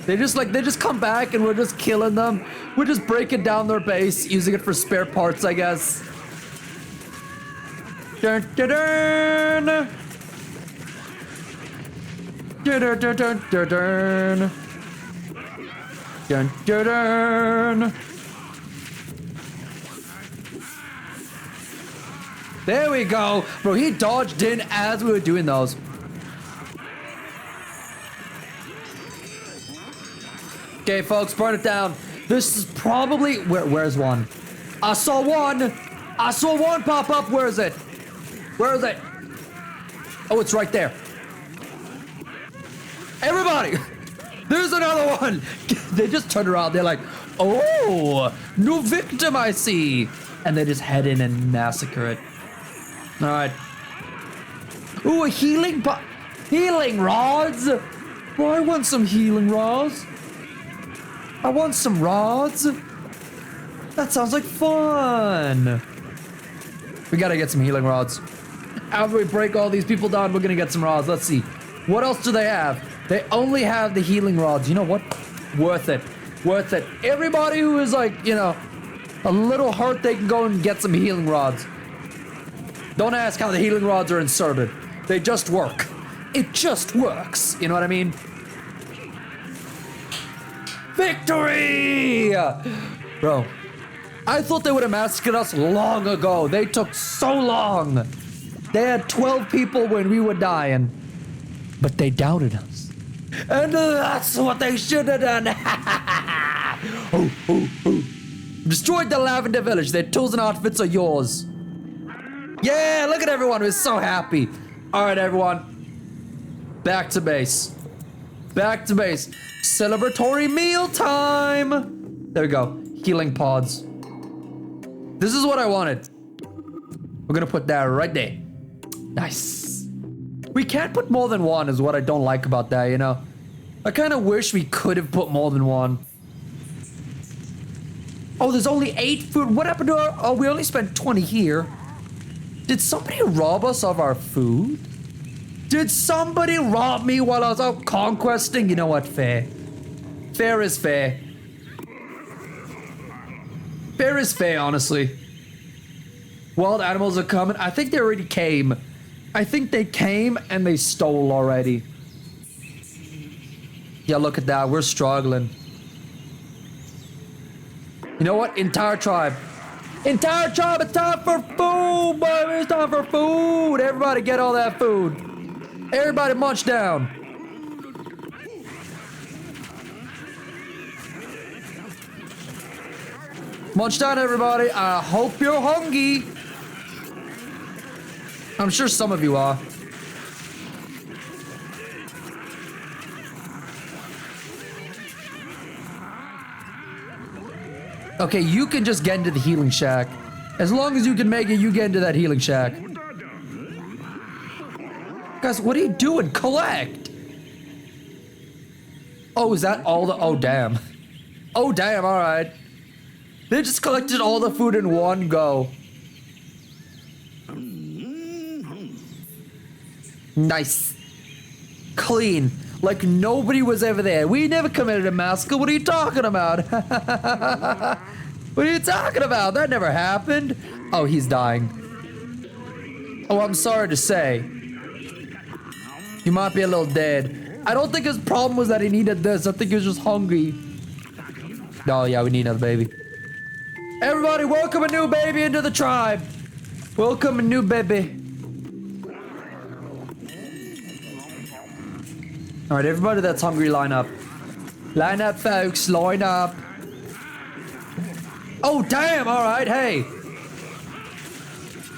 They just come back and we're just killing them. We're just breaking down their base, using it for spare parts, I guess. Dun, dun, dun. Dun, dun, dun, dun, dun, dun. Dun, dun, dun. There we go. Bro, he dodged in as we were doing those. Okay, folks, burn it down. This is probably... Where's one? I saw one pop up. Where is it? Oh, it's right there. Everybody! There's another one! They just turn around. They're like, oh, new victim I see. And they just head in and massacre it. All right. Ooh, a healing rods. Well, I want some healing rods. I want some rods. That sounds like fun. We gotta get some healing rods. After we break all these people down, we're gonna get some rods. Let's see. What else do they have? They only have the healing rods. You know what? Worth it. Everybody who is like, you know, a little hurt, they can go and get some healing rods. Don't ask how the healing rods are inserted. They just work. It just works. You know what I mean? Victory! Bro, I thought they would have massacred us long ago. They took so long. They had 12 people when we were dying. But they doubted us. And that's what they should have done. Destroyed the Lavender Village. Their tools and outfits are yours. Yeah, look at everyone who's so happy. All right, everyone. Back to base. Celebratory meal time. There we go. Healing pods. This is what I wanted. We're gonna put that right there. Nice. We can't put more than one is what I don't like about that, you know? I kind of wish we could have put more than one. Oh, there's only 8 food. What happened to our... Oh, we only spent 20 here. Did somebody rob us of our food? Did somebody rob me while I was out conquesting? You know what? Fair. Fair is fair. Fair is fair, honestly. Wild animals are coming. I think they already came. I think they came and they stole already. Yeah, look at that. We're struggling. You know what? Entire tribe, it's time for food, baby. It's time for food. Everybody get all that food. Everybody munch down. Munch down, everybody. I hope you're hungry. I'm sure some of you are. Okay, you can just get into the healing shack. As long as you can make it, you get into that healing shack. Guys, what are you doing? Collect! Oh, is that all the... Oh, damn. Oh, damn, alright. They just collected all the food in one go. Nice. Clean. Like nobody was ever there. We never committed a massacre. What are you talking about? What are you talking about? That never happened. Oh, he's dying. Oh, I'm sorry to say. He might be a little dead. I don't think his problem was that he needed this. I think he was just hungry. Oh, yeah, we need another baby. Everybody, welcome a new baby into the tribe. Welcome a new baby. All right, everybody that's hungry, line up. Line up, folks, line up. Oh, damn, all right, hey.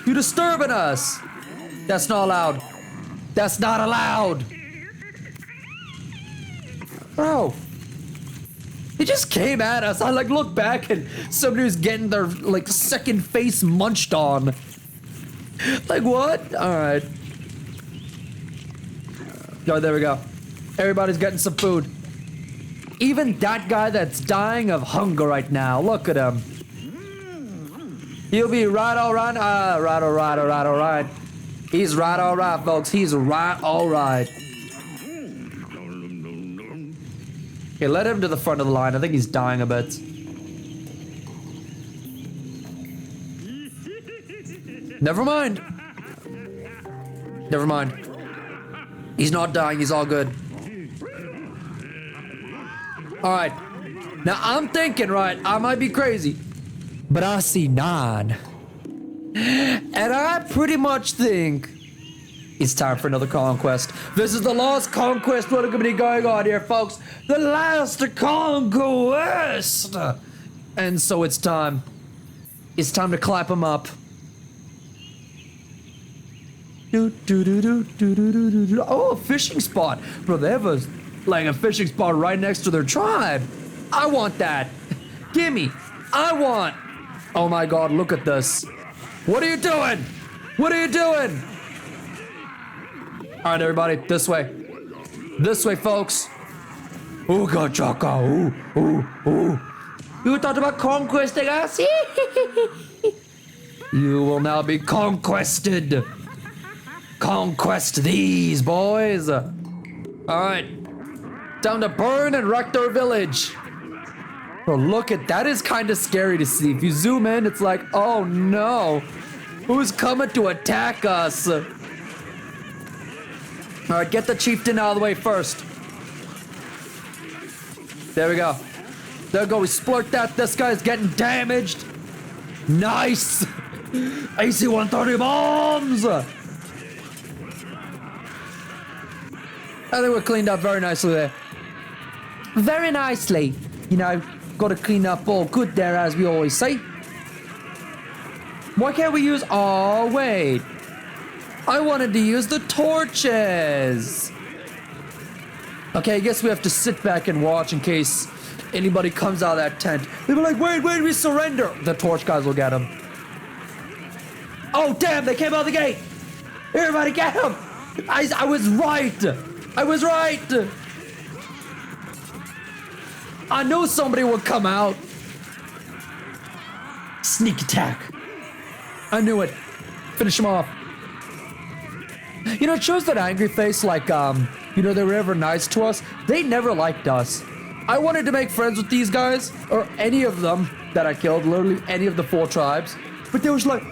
You're disturbing us. That's not allowed. That's not allowed. Bro. He just came at us. I like look back and somebody was getting their like second face munched on. Like what? All right. Oh, there we go. Everybody's getting some food. Even that guy that's dying of hunger right now. Look at him. He'll be right all right. Right all right, all right, all right. He's right all right, folks. He's right all right. Okay, let him to the front of the line. I think he's dying a bit. Never mind. Never mind. He's not dying. He's all good. All right. Now I'm thinking, right, I might be crazy, but I see 9. And I pretty much think it's time for another conquest. This is the last conquest we're going to be going on here, folks. The last conquest. And so it's time. It's time to clap them up. Oh, a fishing spot. Bro, they have a fishing spot right next to their tribe. I want that. Gimme. I want. Oh my god, look at this. What are you doing? What are you doing? All right, everybody, this way. This way, folks. Ooga chaka. Ooh, ooh, ooh. You thought about conquesting us? You will now be conquested. Conquest these, boys. All right. Time to burn and wreck their village. Bro, look at that. Is kind of scary to see. If you zoom in, it's like, oh no. Who's coming to attack us? All right, get the chieftain out of the way first. There we go. There we go. We splurt that. This guy's getting damaged. Nice. AC-130 bombs. I think we're cleaned up very nicely there. Very nicely. You know, got to clean up all good there, as we always say. Why can't we use... Oh, wait. I wanted to use the torches. Okay, I guess we have to sit back and watch in case anybody comes out of that tent. They'll be like, wait, we surrender. The torch guys will get them. Oh, damn, they came out the gate. Everybody get them. I was right. I was right. I knew somebody would come out. Sneak attack. I knew it. Finish him off. You know, it shows that angry face like, you know, they were ever nice to us. They never liked us. I wanted to make friends with these guys, or any of them that I killed, literally any of the 4 tribes. But they was like,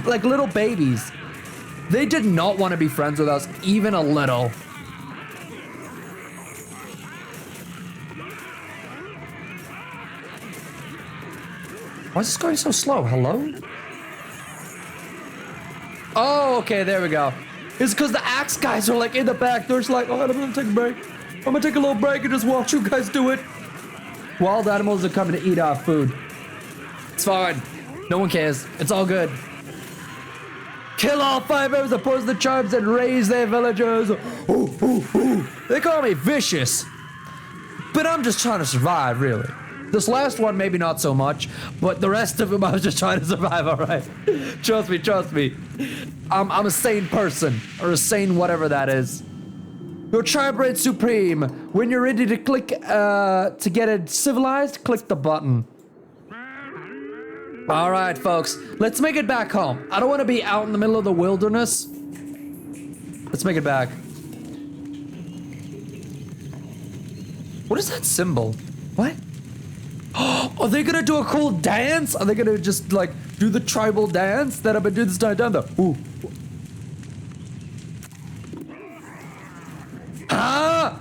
like little babies. They did not want to be friends with us, even a little. Why is this going so slow? Hello? Oh, okay, there we go. It's because the axe guys are like in the back. They're just like, oh, I'm gonna take a break. I'm gonna take a little break and just watch you guys do it. Wild animals are coming to eat our food. It's fine. No one cares. It's all good. Kill all 5 members of the tribes and raise their villagers. Ooh, ooh, ooh. They call me vicious. But I'm just trying to survive, really. This last one, maybe not so much, but the rest of them, I was just trying to survive, all right? Trust me, trust me. I'm a sane person, or a sane whatever that is. Your tribe reigns supreme. When you're ready to click, to get it civilized, click the button. All right, folks, let's make it back home. I don't want to be out in the middle of the wilderness. Let's make it back. What is that symbol? What? Are they gonna do a cool dance? Are they gonna just like do the tribal dance that I've been doing this entire time though? Ooh. Ah!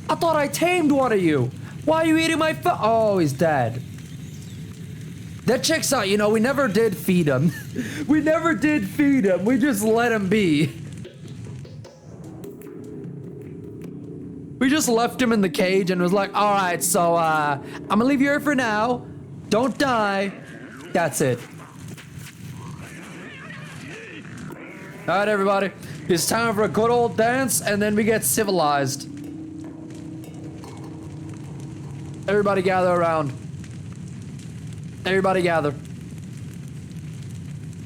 I thought I tamed one of you. Why are you eating my foot? Oh, he's dead. That checks out, you know, we never did feed him. We never did feed him. We just let him be. We just left him in the cage and was like, all right, so I'm gonna leave you here for now. Don't die. That's it. All right, everybody. It's time for a good old dance and then we get civilized. Everybody gather around. Everybody gather.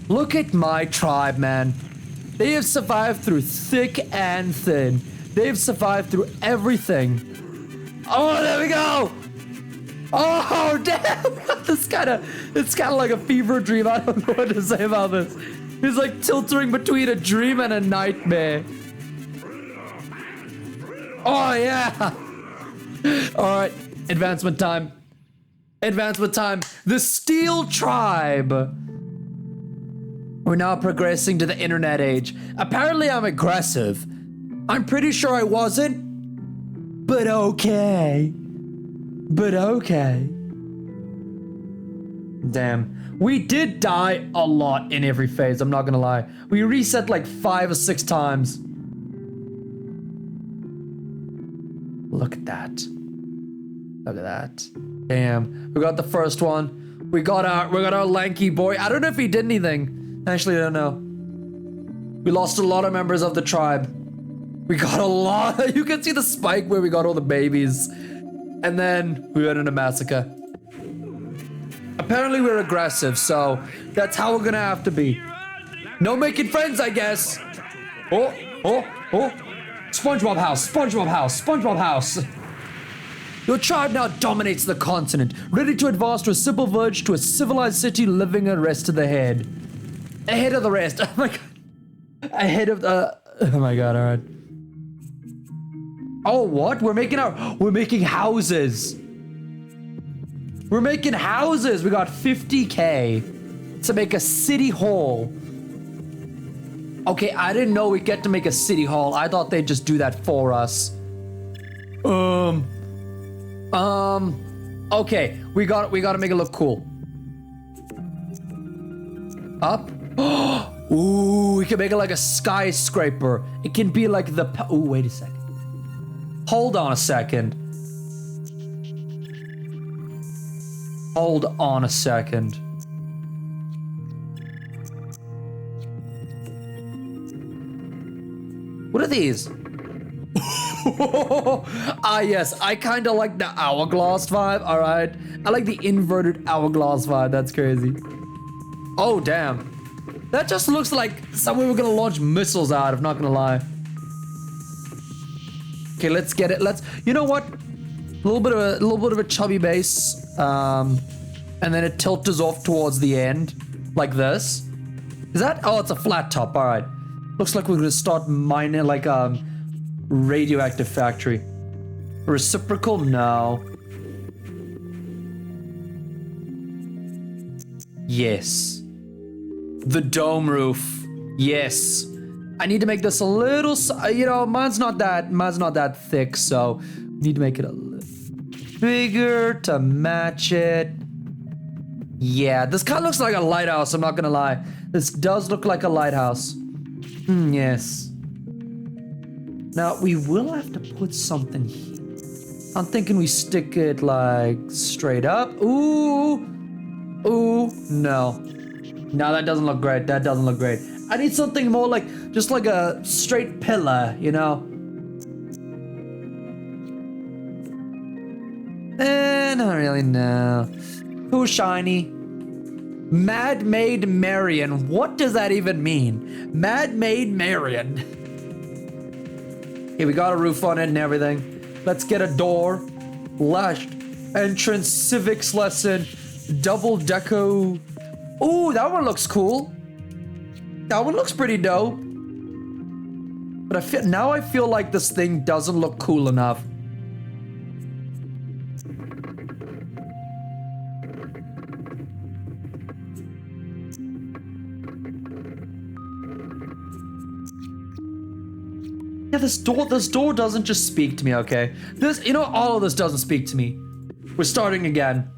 Look at my tribe, man. They have survived through thick and thin. They've survived through everything. Oh, there we go. Oh, damn. It's kind of like a fever dream. I don't know what to say about this. It's like tilting between a dream and a nightmare. Oh, yeah. All right, advancement time. Advancement time. The Steel Tribe. We're now progressing to the internet age. Apparently I'm aggressive. I'm pretty sure I wasn't. But okay. But okay. Damn. We did die a lot in every phase, I'm not gonna lie. We reset like 5 or 6 times. Look at that. Look at that. Damn. We got the first one. We got our lanky boy. I don't know if he did anything. Actually, I don't know. We lost a lot of members of the tribe. We got a lot. You can see the spike where we got all the babies. And then we went in a massacre. Apparently we're aggressive, so that's how we're gonna have to be. No making friends, I guess. Oh, oh, oh. SpongeBob house, SpongeBob house, SpongeBob house. Your tribe now dominates the continent, ready to advance to a simple village to a civilized city living a rest of the head. Ahead of the rest. Oh my god. Ahead of the... Oh my god, alright. Oh, what? We're making houses. We're making houses. We got 50K to make a city hall. Okay, I didn't know we get to make a city hall. I thought they'd just do that for us. Okay, we gotta make it look cool. Up. Ooh, we can make it like a skyscraper. It can be like the... Ooh, wait a second. Hold on a second. Hold on a second. What are these? Ah, yes, I kind of like the hourglass vibe, all right? I like the inverted hourglass vibe, that's crazy. Oh, damn. That just looks like somewhere we're gonna launch missiles out, I'm not gonna lie. Okay, let's get it, you know what? A little bit of a chubby base, and then it tilts us off towards the end, like this. Is that, oh, it's a flat top, all right. Looks like we're gonna start mining like radioactive factory. Reciprocal? No. Yes. The dome roof. Yes. I need to make this a little, you know, mine's not that thick, so need to make it a little bigger to match it. Yeah, this kind of looks like a lighthouse, I'm not gonna lie. This does look like a lighthouse. Yes. Now, we will have to put something here. I'm thinking we stick it, like, straight up. Ooh. Ooh. No. No, that doesn't look great. That doesn't look great. I need something more like, just like a straight pillar, you know? Not really, no. Too shiny. Mad Maid Marion. What does that even mean? Mad Maid Marion. Okay, we got a roof on it and everything. Let's get a door. Lashed. Entrance, civics lesson, double deco. Ooh, that one looks cool. That one looks pretty dope. But I feel like this thing doesn't look cool enough. Yeah, this door doesn't just speak to me, okay? All of this doesn't speak to me. We're starting again.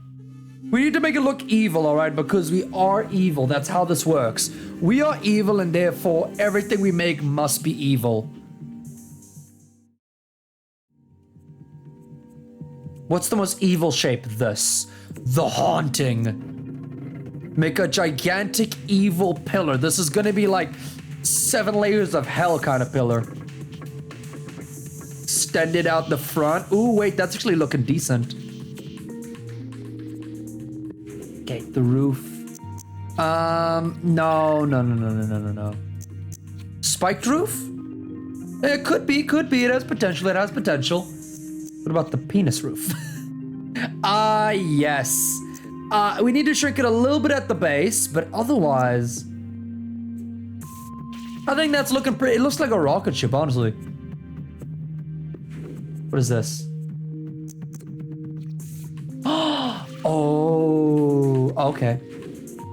We need to make it look evil, alright? Because we are evil. That's how this works. We are evil, and therefore, everything we make must be evil. What's the most evil shape? This. The Haunting. Make a gigantic evil pillar. This is gonna be like 7 layers of hell kind of pillar. Extend it out the front. Ooh, wait, that's actually looking decent. Okay, the roof. No. Spiked roof? It could be. It has potential. What about the penis roof? Yes. We need to shrink it a little bit at the base, but otherwise, I think that's looking pretty. It looks like a rocket ship, honestly. What is this? Oh, okay.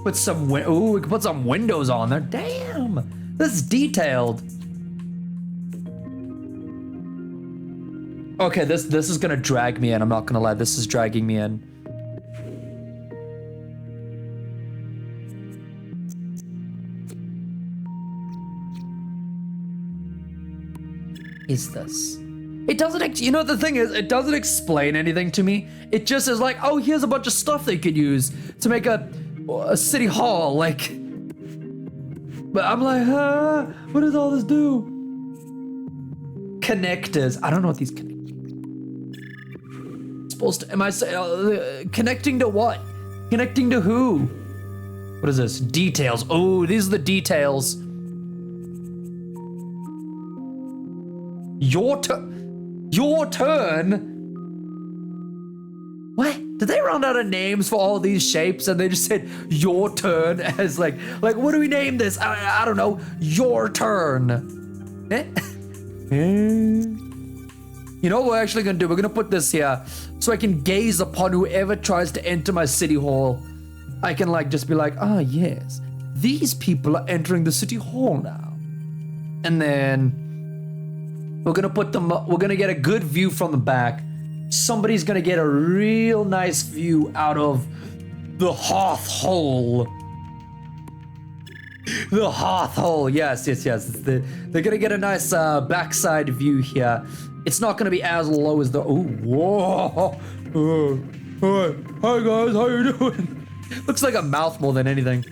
Put some we can put some windows on there. Damn, this is detailed. Okay, this is gonna drag me in. I'm not gonna lie, this is dragging me in. Is this? It doesn't, the thing is, it doesn't explain anything to me. It just is like, oh, here's a bunch of stuff they could use to make a city hall, like. But I'm like, what does all this do? Connectors. I don't know what these connectors. Supposed to, am I saying, connecting to what? Connecting to who? What is this? Details. Oh, these are the details. Your turn? What? Did they run out of names for all these shapes and they just said your turn as like what do we name this? I don't know. Your turn. Eh? You know what we're actually gonna do? We're gonna put this here so I can gaze upon whoever tries to enter my city hall. I can just be like, yes, these people are entering the city hall now. And then we're gonna put them up. We're gonna get a good view from the back. Somebody's gonna get a real nice view out of the hearth hole. The hearth hole, yes. They're gonna get a nice backside view here. It's not gonna be as low as the. Oh, whoa! Hi guys, how you doing? Looks like a mouth more than anything.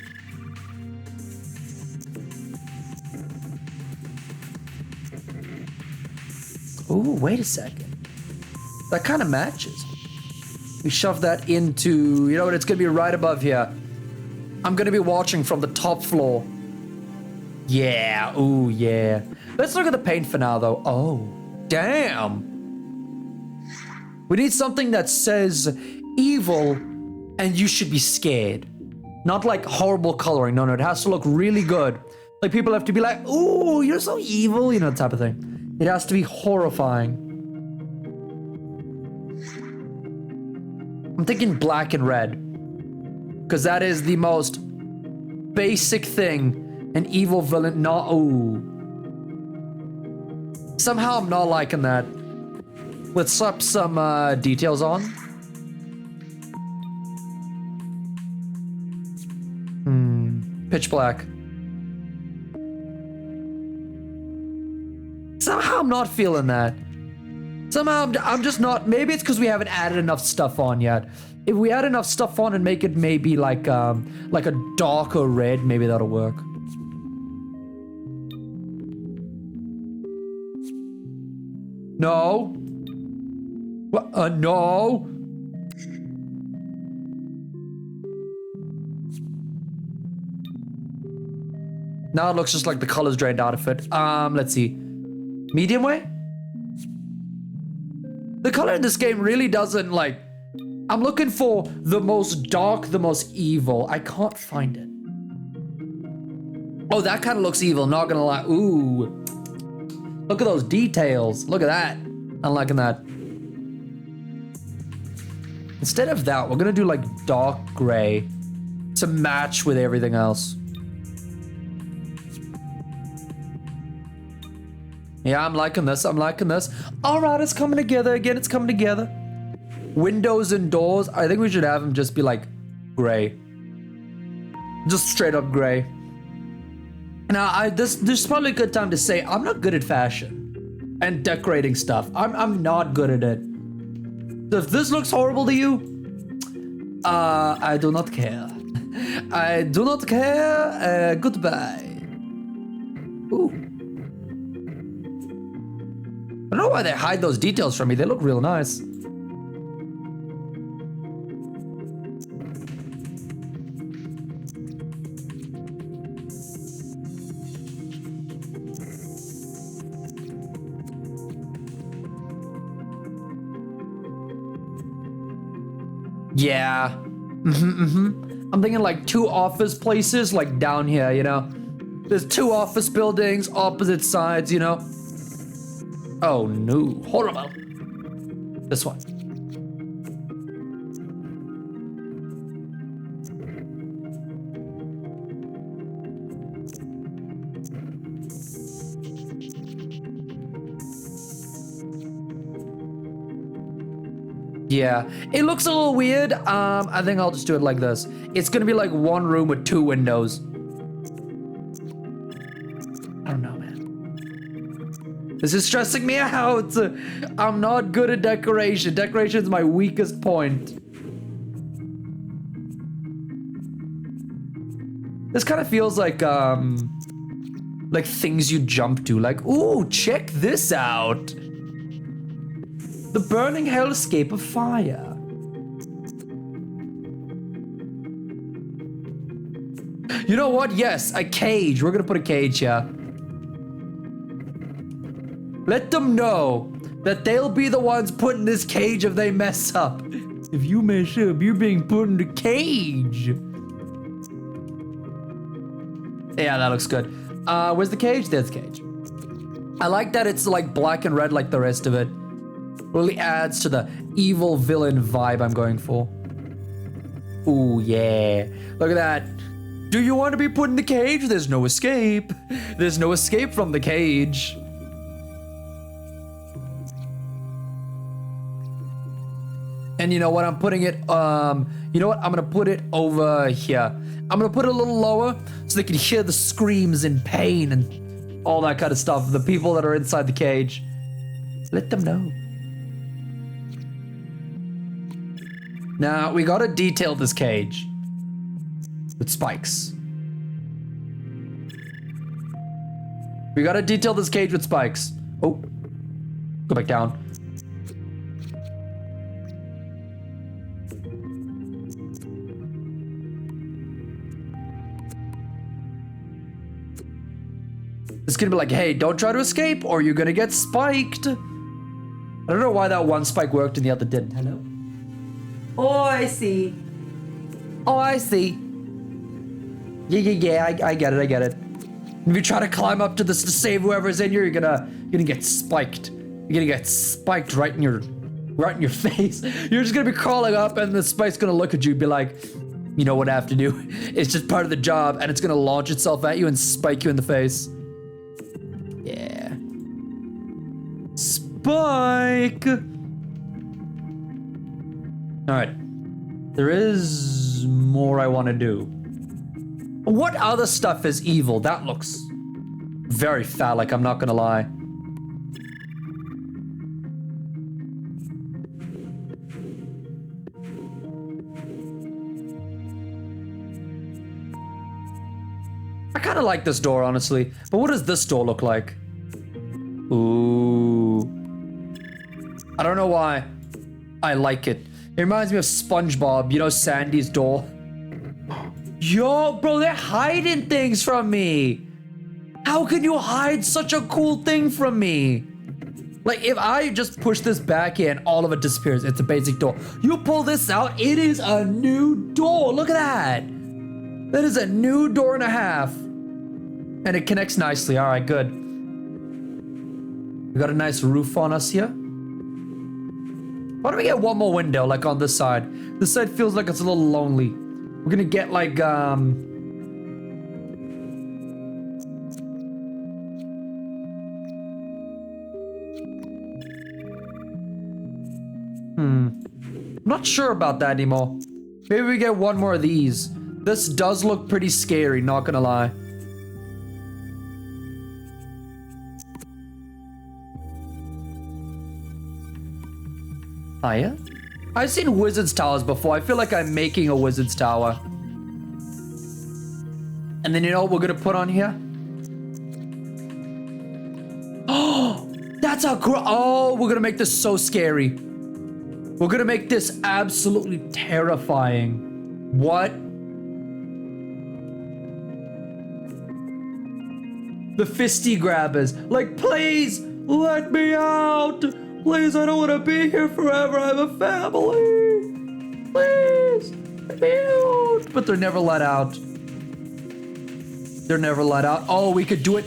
Oh, wait a second. That kind of matches. We shove that into, you know what, it's gonna be right above here. I'm gonna be watching from the top floor. Yeah, ooh, yeah. Let's look at the paint for now, though. Oh, damn. We need something that says evil and you should be scared. Not like horrible coloring. No, it has to look really good. Like people have to be like, ooh, you're so evil, you know, type of thing. It has to be horrifying. I'm thinking black and red. Because that is the most basic thing an evil villain not. Ooh. Somehow I'm not liking that. Let's slap some details on. pitch black. Somehow I'm not feeling that. Somehow I'm just not. Maybe it's because we haven't added enough stuff on yet. If we add enough stuff on and make it maybe like a darker red, maybe that'll work. No. What? No. Now it looks just like the colors drained out of it. Let's see. Medium way? The color in this game really doesn't like... I'm looking for the most dark, the most evil. I can't find it. Oh, that kind of looks evil, not gonna lie. Ooh. Look at those details. Look at that. I'm liking that. Instead of that, we're gonna do like dark gray to match with everything else. Yeah, I'm liking this. I'm liking this. All right, it's coming together again. It's coming together. Windows and doors. I think we should have them just be like gray. Just straight up gray. Now, this is probably a good time to say I'm not good at fashion and decorating stuff. I'm not good at it. So if this looks horrible to you, I do not care. I do not care. Goodbye. Ooh. I don't know why they hide those details from me. They look real nice. Yeah. I'm thinking like 2 office places like down here, you know? There's 2 office buildings, opposite sides, you know? Oh no, horrible. This one. Yeah, it looks a little weird. I think I'll just do it like this. It's gonna be like 1 room with 2 windows. I don't know, man. This is stressing me out. I'm not good at decoration. Decoration is my weakest point. This kind of feels like things you jump to. Like, ooh, check this out. The burning hellscape of fire. You know what? Yes, a cage. We're gonna put a cage here. Let them know that they'll be the ones put in this cage if they mess up. If you mess up, you're being put in the cage. Yeah, that looks good. Where's the cage? There's the cage. I like that it's like black and red like the rest of it. Really adds to the evil villain vibe I'm going for. Ooh, yeah. Look at that. Do you want to be put in the cage? There's no escape. There's no escape from the cage. And you know what? I'm putting it, you know what? I'm gonna put it over here. I'm gonna put it a little lower so they can hear the screams in pain and all that kind of stuff. The people that are inside the cage. Let them know. Now, we gotta detail this cage with spikes. We gotta detail this cage with spikes. Oh, go back down. It's gonna be like, hey, don't try to escape or you're gonna get spiked. I don't know why that one spike worked and the other didn't. Hello? Oh, I see. Oh, I see. Yeah, I get it. If you try to climb up to this to save whoever's in here, you're gonna get spiked. You're gonna get spiked right in your face. You're just gonna be crawling up and the spike's gonna look at you and be like, you know what I have to do? It's just part of the job, and it's gonna launch itself at you and spike you in the face. Yeah. Spike! Alright. There is more I want to do. What other stuff is evil? That looks very phallic, I'm not gonna lie. I kind of like this door, honestly. But what does this door look like? Ooh. I don't know why I like it. It reminds me of SpongeBob, you know, Sandy's door. Yo, bro, they're hiding things from me. How can you hide such a cool thing from me? Like, if I just push this back in, all of it disappears. It's a basic door. You pull this out, it is a new door. Look at that. That is a new door and a half. And it connects nicely. All right, good. We got a nice roof on us here. Why don't we get one more window, like on this side? This side feels like it's a little lonely. We're gonna get like, I'm not sure about that anymore. Maybe we get one more of these. This does look pretty scary, not gonna lie. Hiya? I've seen wizard's towers before. I feel like I'm making a wizard's tower. And then you know what we're gonna put on here? Oh, that's a oh, we're gonna make this so scary. We're gonna make this absolutely terrifying. What? The fisty grabbers. Like, please, let me out. Please, I don't want to be here forever. I have a family. Please, let me out. But they're never let out. They're never let out. Oh, we could do it.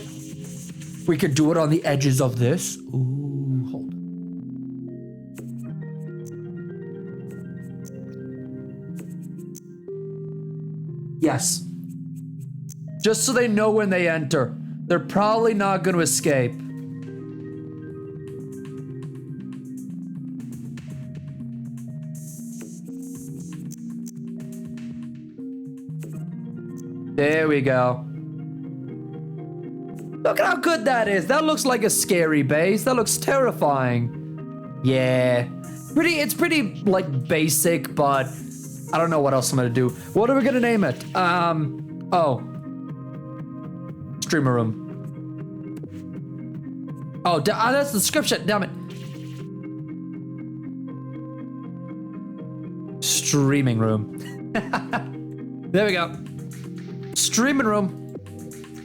We could do it on the edges of this. Ooh, hold on. Yes. Just so they know when they enter. They're probably not going to escape. There we go. Look at how good that is. That looks like a scary base. That looks terrifying. Yeah. It's pretty, like, basic, but I don't know what else I'm gonna do. What are we gonna name it? Oh. Streamer room. Oh, that's the description. Damn it. Streaming room. There we go. Streaming room.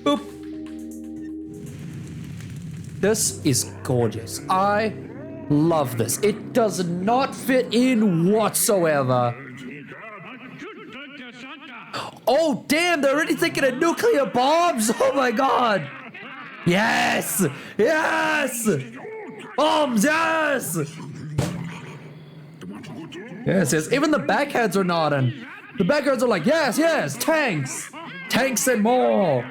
Boop. This is gorgeous. I love this. It does not fit in whatsoever. Oh, damn, they're already thinking of nuclear bombs. Oh my god. Yes. Yes. Bombs, yes. Yes, yes. Even the backheads are nodding. The backheads are like, yes, yes, tanks. Tanks and more.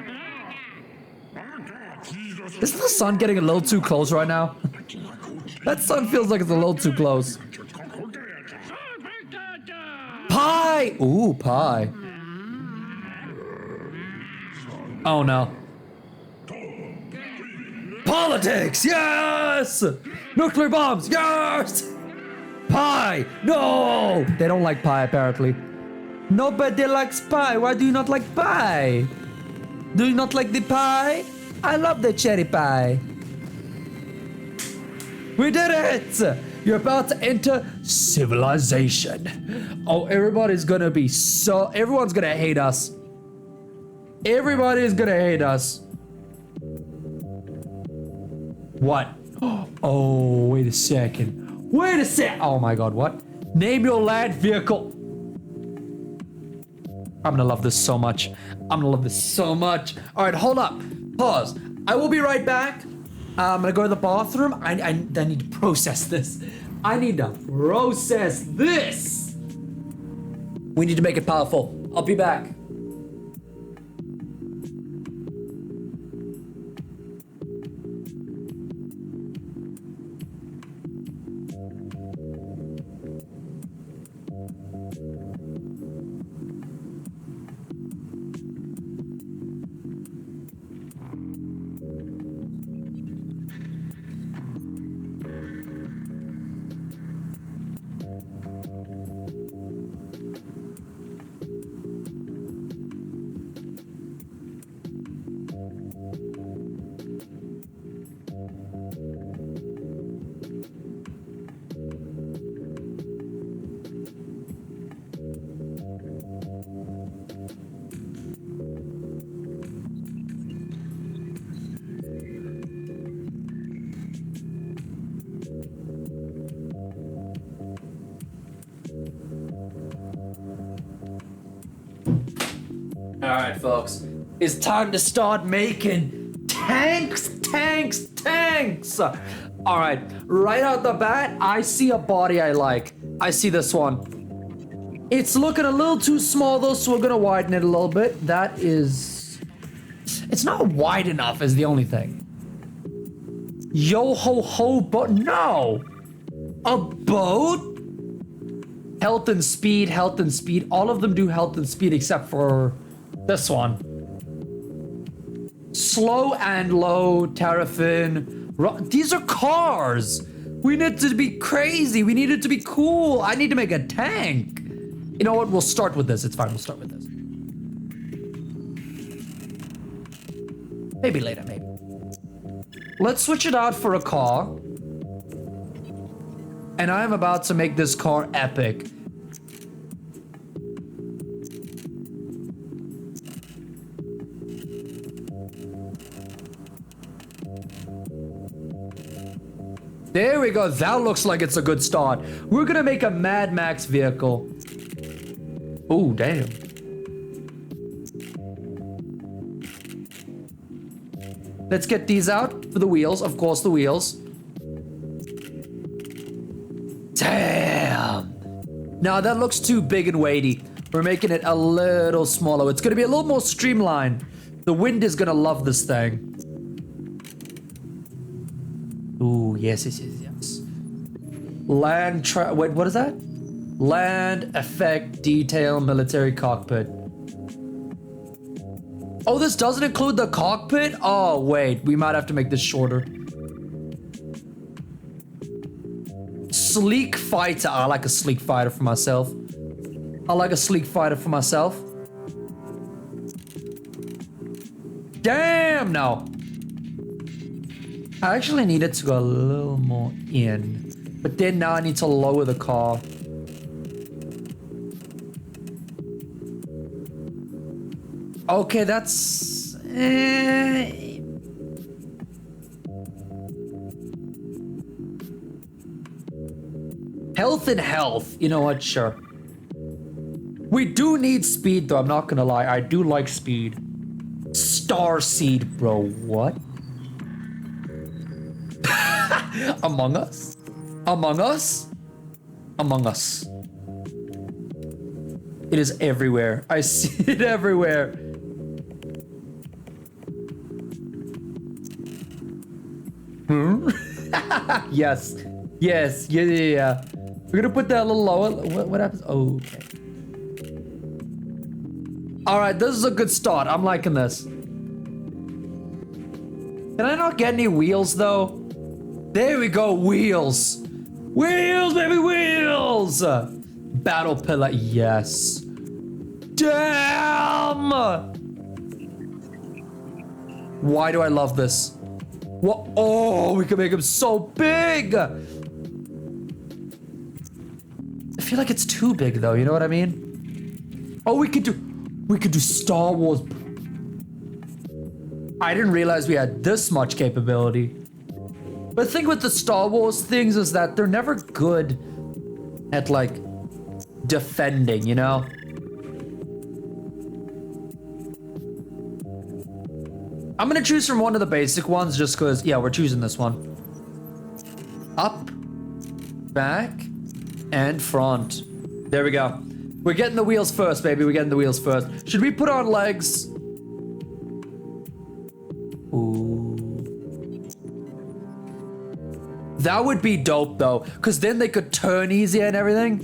Isn't the sun getting a little too close right now? That sun feels like it's a little too close. Pie! Ooh, pie. Oh no. Politics! Yes! Nuclear bombs! Yes! Pie! No! They don't like pie, apparently. Nobody likes pie. Why do you not like pie? Do you not like the pie? I love the cherry pie. We did it! You're about to enter civilization. Oh, everybody's gonna be so... Everyone's gonna hate us. Everybody's gonna hate us. What? Oh, wait a second. Wait a sec. Oh my god, what? Name your land vehicle. I'm gonna love this so much. I'm gonna love this so much. All right, hold up. Pause. I will be right back. I'm gonna go to the bathroom. I need to process this. I need to process this. We need to make it powerful. I'll be back. right, folks. It's time to start making tanks. All right, right out the bat, I see a body I like. I see this one. It's looking a little too small though, so we're gonna widen it a little bit. That is... It's not wide enough is the only thing. Yo ho ho, but no! A boat? Health and speed, health and speed. All of them do health and speed except for this one. Slow and low, Terrafin. These are cars. We need it to be crazy. We need it to be cool. I need to make a tank. You know what? We'll start with this. It's fine. We'll start with this. Maybe later, maybe. Let's switch it out for a car. And I'm about to make this car epic. There we go. That looks like it's a good start. We're gonna make a Mad Max vehicle. Oh, damn. Let's get these out for the wheels. Of course, the wheels. Damn. Now that looks too big and weighty. We're making it a little smaller. It's gonna be a little more streamlined. The wind is gonna love this thing. Ooh, yes. Wait, what is that? Land effect detail military cockpit. Oh, this doesn't include the cockpit? Oh, wait, we might have to make this shorter. Sleek fighter. I like a sleek fighter for myself. Damn, no. I actually need it to go a little more in. But then now I need to lower the car. Okay, that's... Health and health. You know what? Sure. We do need speed, though. I'm not gonna lie. I do like speed. Star seed, bro. What? Among Us? Among Us? Among Us. It is everywhere. I see it everywhere. Hmm? Yes. Yes. Yeah. We're gonna put that a little lower. What happens? Oh, okay. All right, this is a good start. I'm liking this. Can I not get any wheels though? There we go, wheels. Wheels, baby, wheels. Battle pillar, yes. Damn! Why do I love this? What? Oh, we can make him so big. I feel like it's too big though, you know what I mean? Oh, we could do Star Wars. I didn't realize we had this much capability. But the thing with the Star Wars things is that they're never good at like defending, you know? I'm gonna choose from one of the basic ones just because, yeah, we're choosing this one. Up, back, and front. There we go. We're getting the wheels first, baby. We're getting the wheels first. Should we put on legs? Ooh. That would be dope though, because then they could turn easier and everything.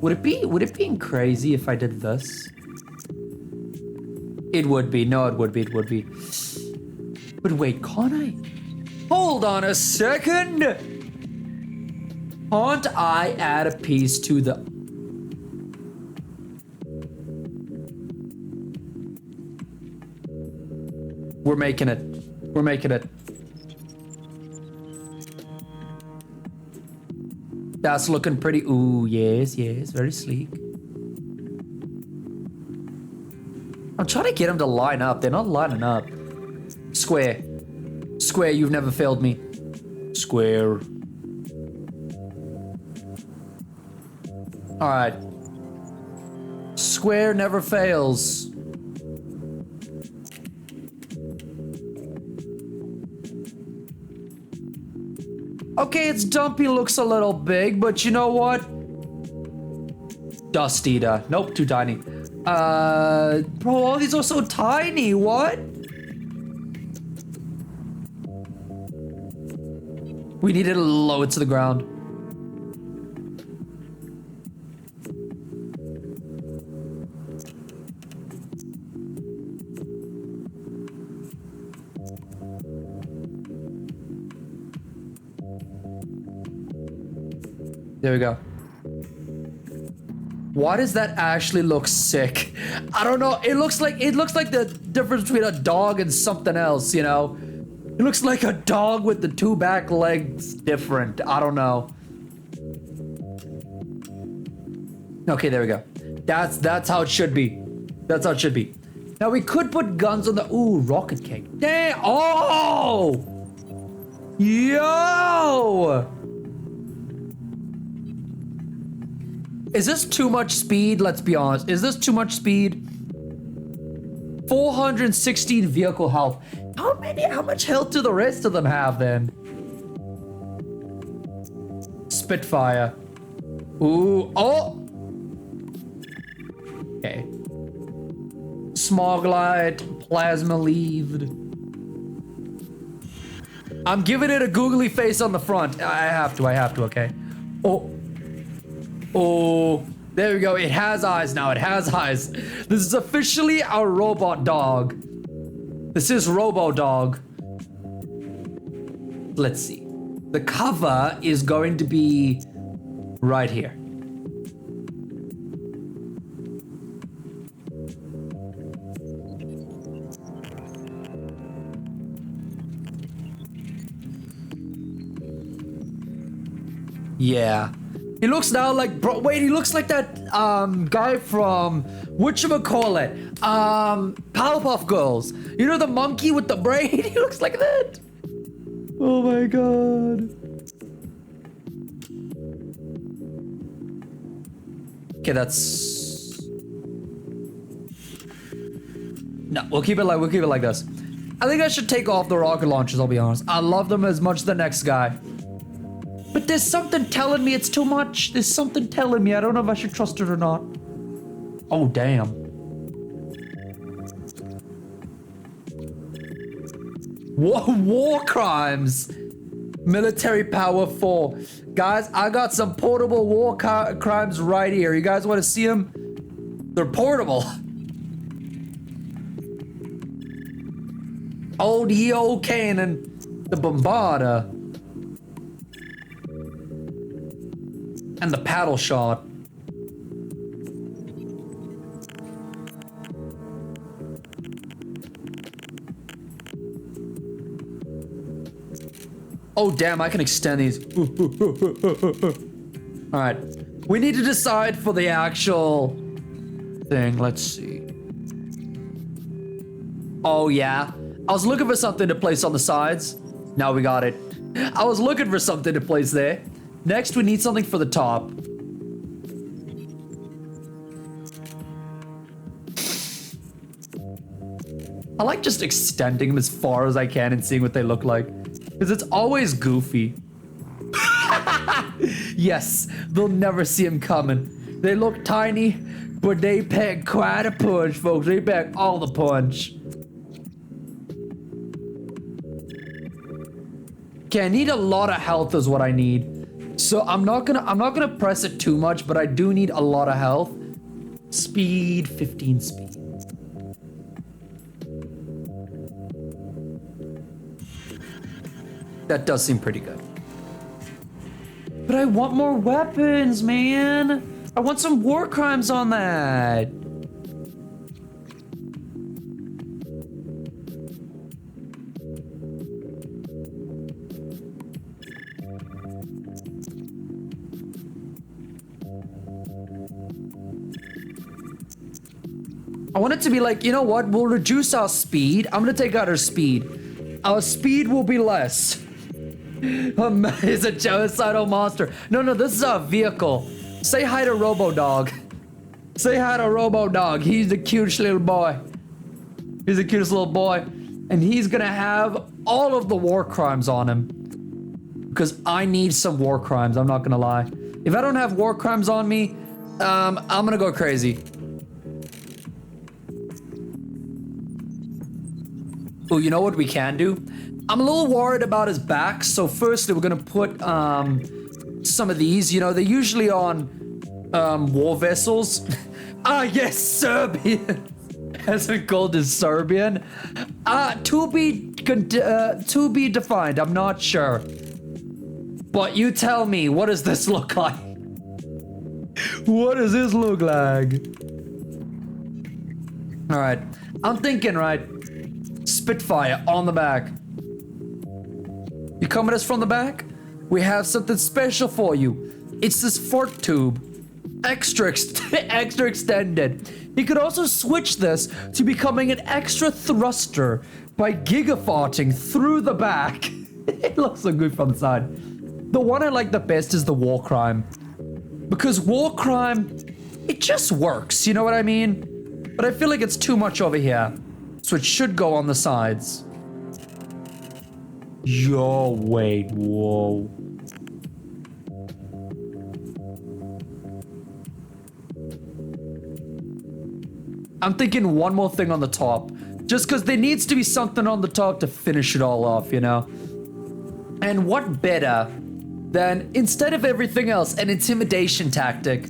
Would it be crazy if I did this? It would be. No, it would be. But wait, can't I? Hold on a second. Can't I add a piece to the... We're making it. We're making it. That's looking pretty. Ooh, yes, very sleek. I'm trying to get them to line up. They're not lining up. Square. Square, you've never failed me. Square. All right. square never fails. Okay, its dumpy looks a little big, but you know what? Dust eater. Nope, too tiny. Bro, all these are so tiny. What? We need it low to the ground. There we go. Why does that actually look sick? I don't know. It looks like the difference between a dog and something else, you know? It looks like a dog with the two back legs different. I don't know. Okay, there we go. That's how it should be. That's how it should be. Now we could put guns on the rocket cake. Damn! Oh! Yo! Is this too much speed? Let's be honest. Is this too much speed? 416 vehicle health. How much health do the rest of them have then? Spitfire. Ooh, oh! Okay. Smog light, plasma leaved. I'm giving it a googly face on the front. I have to, okay. Oh. Oh, there we go. It has eyes now. It has eyes. This is officially a robot dog. This is Robo Dog. Let's see. The cover is going to be right here. Yeah. He looks now like, bro, wait, he looks like that guy from whatchamacallit, Powerpuff Girls. You know the monkey with the brain? He looks like that. Oh my god. Okay, that's... No, we'll keep it like this. I think I should take off the rocket launchers, I'll be honest. I love them as much as the next guy. But there's something telling me it's too much. There's something telling me. I don't know if I should trust it or not. Oh, damn. War crimes. Military power 4. Guys, I got some portable war crimes right here. You guys want to see them? They're portable. Old E.O. Cannon. The Bombarda. And the paddle shot. Oh damn, I can extend these. Alright. We need to decide for the actual thing. Let's see. Oh yeah. I was looking for something to place on the sides. Now we got it. I was looking for something to place there. Next, we need something for the top. I like just extending them as far as I can and seeing what they look like. Because it's always goofy. Yes, they'll never see them coming. They look tiny, but they pack quite a punch, folks. They pack all the punch. Okay, I need a lot of health is what I need. So I'm not gonna press it too much, but I do need a lot of health. Speed, 15 speed. That does seem pretty good. But I want more weapons, man. I want some war crimes on that. I want it to be like, you know what? We'll reduce our speed. I'm gonna take out our speed. Our speed will be less. It's a genocidal monster. No, this is a vehicle. Say hi to Robo Dog. Say hi to Robo Dog. He's the cutest little boy. He's the cutest little boy. And he's gonna have all of the war crimes on him. Because I need some war crimes, I'm not gonna lie. If I don't have war crimes on me, I'm gonna go crazy. Oh, you know what we can do? I'm a little worried about his back, so firstly we're gonna put some of these, you know, they're usually on war vessels. Ah yes, Serbian. As it called as Serbian. To be defined, I'm not sure. But you tell me, what does this look like? What does this look like? Alright, I'm thinking, right? Spitfire on the back. You come at us from the back? We have something special for you. It's this fart tube. Extra extended. He could also switch this to becoming an extra thruster by gigafarting through the back. It looks so good from the side. The one I like the best is the war crime. Because war crime, it just works, you know what I mean? But I feel like it's too much over here. So it should go on the sides. Yo, wait, whoa. I'm thinking one more thing on the top. Just because there needs to be something on the top to finish it all off, you know? And what better than, instead of everything else, an intimidation tactic?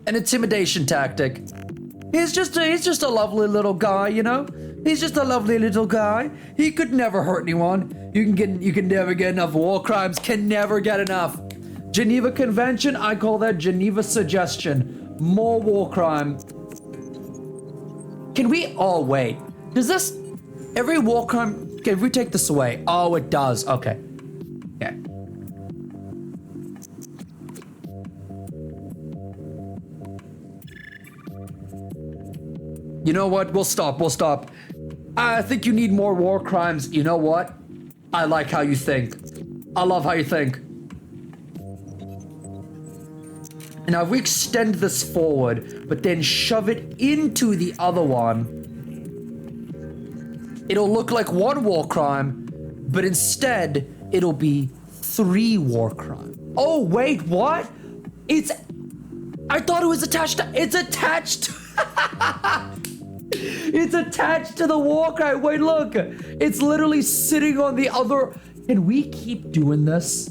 An intimidation tactic. He's just a lovely little guy, you know? He's just a lovely little guy. He could never hurt anyone. You can never get enough war crimes. Can never get enough. Geneva Convention, I call that Geneva Suggestion. More war crime. Can we, oh wait. Does this, every war crime, can we take this away? Oh, it does, okay. Okay. You know what, we'll stop. I think you need more war crimes. You know what? I like how you think. I love how you think. Now, if we extend this forward, but then shove it into the other one, it'll look like one war crime, but instead, it'll be 3 war crimes. Oh, wait, what? I thought it was attached to, it's attached. It's attached to the war crime. Wait, look. It's literally sitting on the other. Can we keep doing this?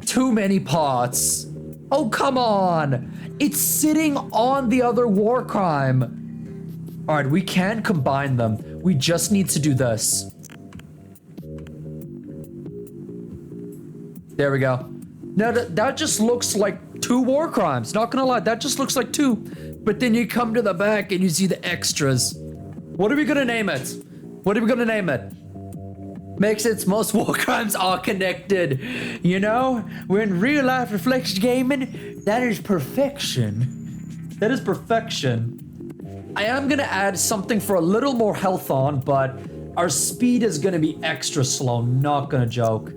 Too many parts. Oh, come on. It's sitting on the other war crime. All right, we can combine them. We just need to do this. There we go. Now that just looks like 2 war crimes. Not gonna lie, that just looks like 2. But then you come to the back and you see the extras. What are we gonna name it? What are we gonna name it? Makes sense, most war crimes are connected. You know, we're in real life reflection gaming. That is perfection. That is perfection. I am gonna add something for a little more health on, but our speed is gonna be extra slow, not gonna joke.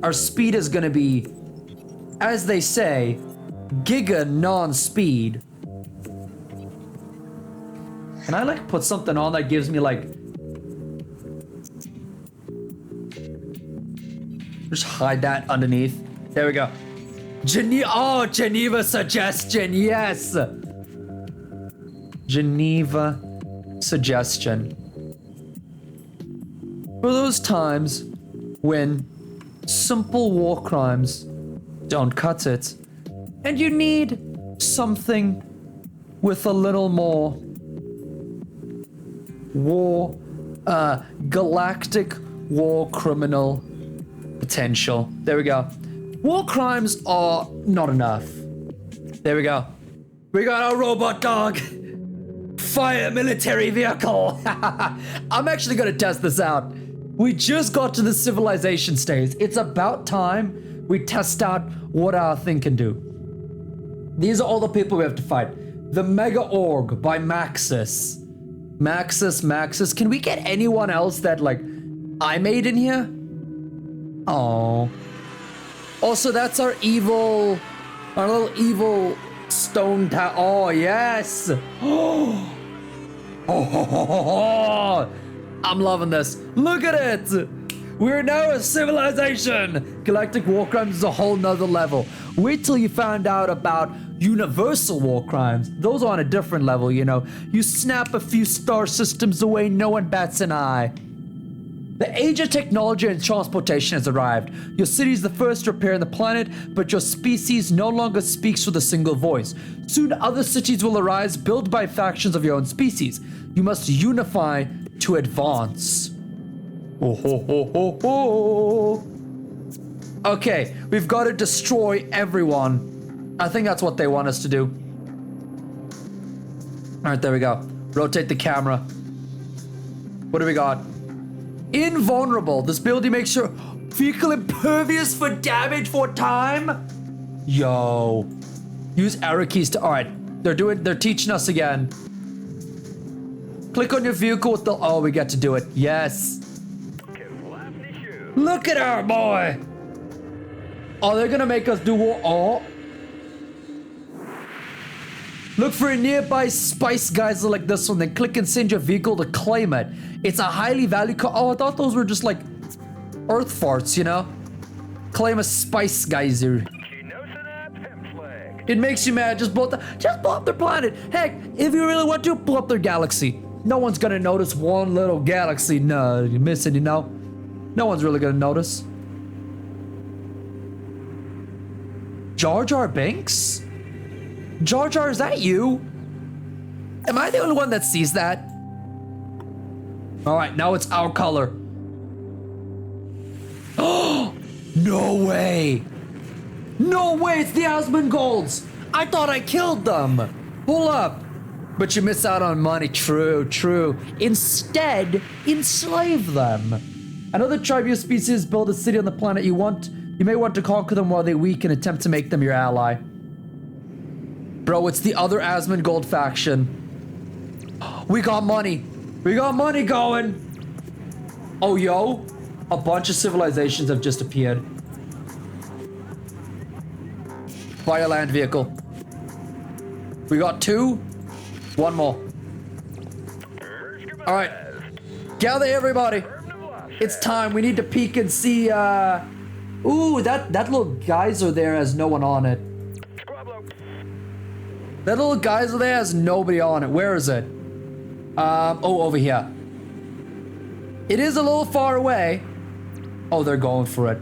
Our speed is gonna be, as they say, giga non-speed. Can I like put something on that gives me like, just hide that underneath. There we go. Geneva Suggestion, yes. Geneva Suggestion. For those times when simple war crimes don't cut it, and you need something with a little more galactic war criminal potential. There we go. War crimes are not enough. There we go. We got our robot dog. Fire military vehicle. I'm actually gonna test this out. We just got to the civilization stage. It's about time we test out what our thing can do. These are all the people we have to fight. The Mega Org by Maxis. Maxis. Can we get anyone else that like I made in here? Oh. Also, that's our evil, our little evil stone tower. Oh, yes. Oh, I'm loving this. Look at it. We're now a civilization. Galactic war crimes is a whole nother level. Wait till you find out about universal war crimes. Those are on a different level, you know. You snap a few star systems away, no one bats an eye. The age of technology and transportation has arrived. Your city is the first to appear on the planet, but your species no longer speaks with a single voice. Soon other cities will arise, built by factions of your own species. You must unify to advance. Oh, ho, ho, ho, ho. Okay, we've got to destroy everyone. I think that's what they want us to do. All right, there we go. Rotate the camera. What do we got? Invulnerable. This building makes your vehicle impervious for damage for time. Yo. Use arrow keys to. All right. They're teaching us again. Click on your vehicle with the. Oh, we get to do it. Yes. Look at our boy. Oh, they're gonna make us do war. Oh. Look for a nearby spice geyser like this one, then click and send your vehicle to claim it. It's a highly valued oh, I thought those were just like earth farts, you know? Claim a spice geyser. It makes you mad, just blow up their planet. Heck, if you really want to, blow up their galaxy. No one's gonna notice one little galaxy. No, you're missing, you know? No one's really gonna notice. Jar Jar Binks? Jar Jar, is that you? Am I the only one that sees that? All right, now it's our color. Oh, no way. No way, it's the Asmongols. I thought I killed them. Hold up. But you miss out on money. True, true. Instead, enslave them. Another tribe your species build a city on the planet you want. You may want to conquer them while they weak and attempt to make them your ally. Bro, it's the other Asmongold faction. We got money. We got money going. Oh, yo. A bunch of civilizations have just appeared. Buy a land vehicle. We got 2. 1 more. All right. Gather everybody. It's time. We need to peek and see. Ooh, that little geyser there has no one on it. That little geyser there has nobody on it. Where is it? Oh, over here. It is a little far away. Oh, they're going for it.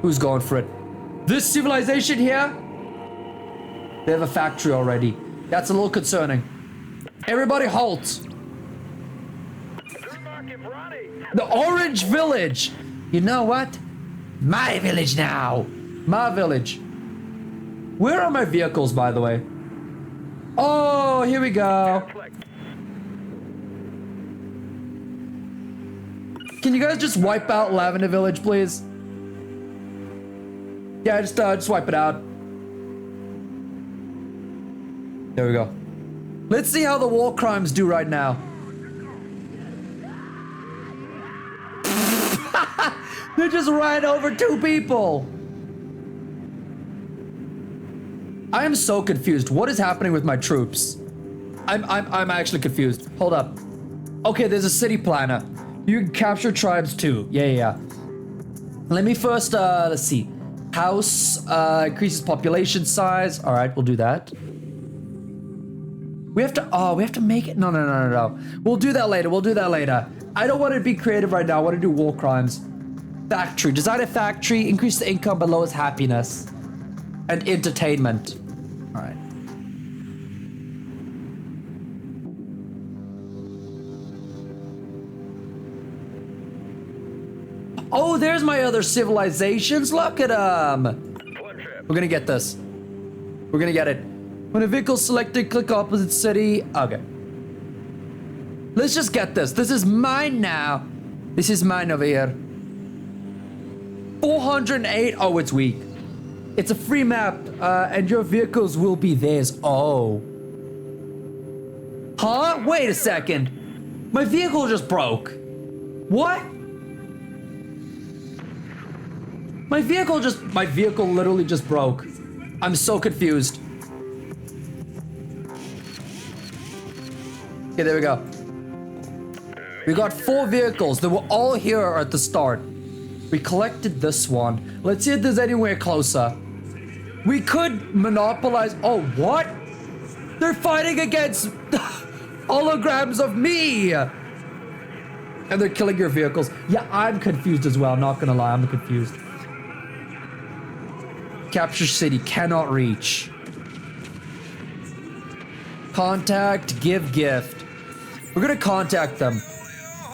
Who's going for it? This civilization here? They have a factory already. That's a little concerning. Everybody halt. The Orange Village. You know what? My village now. My village. Where are my vehicles, by the way? Oh, here we go. Can you guys just wipe out Lavender Village, please? Yeah, just wipe it out. There we go. Let's see how the war crimes do right now. They just ran over 2 people. I am so confused. What is happening with my troops? I'm actually confused. Hold up. Okay, there's a city planner. You can capture tribes too. Yeah. Let me first, let's see. House, increases population size. All right, we'll do that. We have to make it. No. We'll do that later. I don't want to be creative right now. I want to do war crimes. Factory. Design a factory. Increase the income but lowers happiness. And entertainment. All right. Oh, there's my other civilizations. Look at them. We're gonna get this. We're gonna get it. When a vehicle's selected, click opposite city. Okay. Let's just get this. This is mine now. This is mine over here. 408. Oh, it's weak. It's a free map, and your vehicles will be theirs. Oh. Huh? Wait a second. My vehicle just broke. What? My vehicle literally just broke. I'm so confused. Okay, there we go. We got 4 vehicles. They were all here at the start. We collected this one. Let's see if there's anywhere closer. We could monopolize. Oh, what? They're fighting against holograms of me. And they're killing your vehicles. Yeah, I'm confused as well. Not gonna lie, I'm confused. Capture city, cannot reach. Contact, give gift. We're gonna contact them.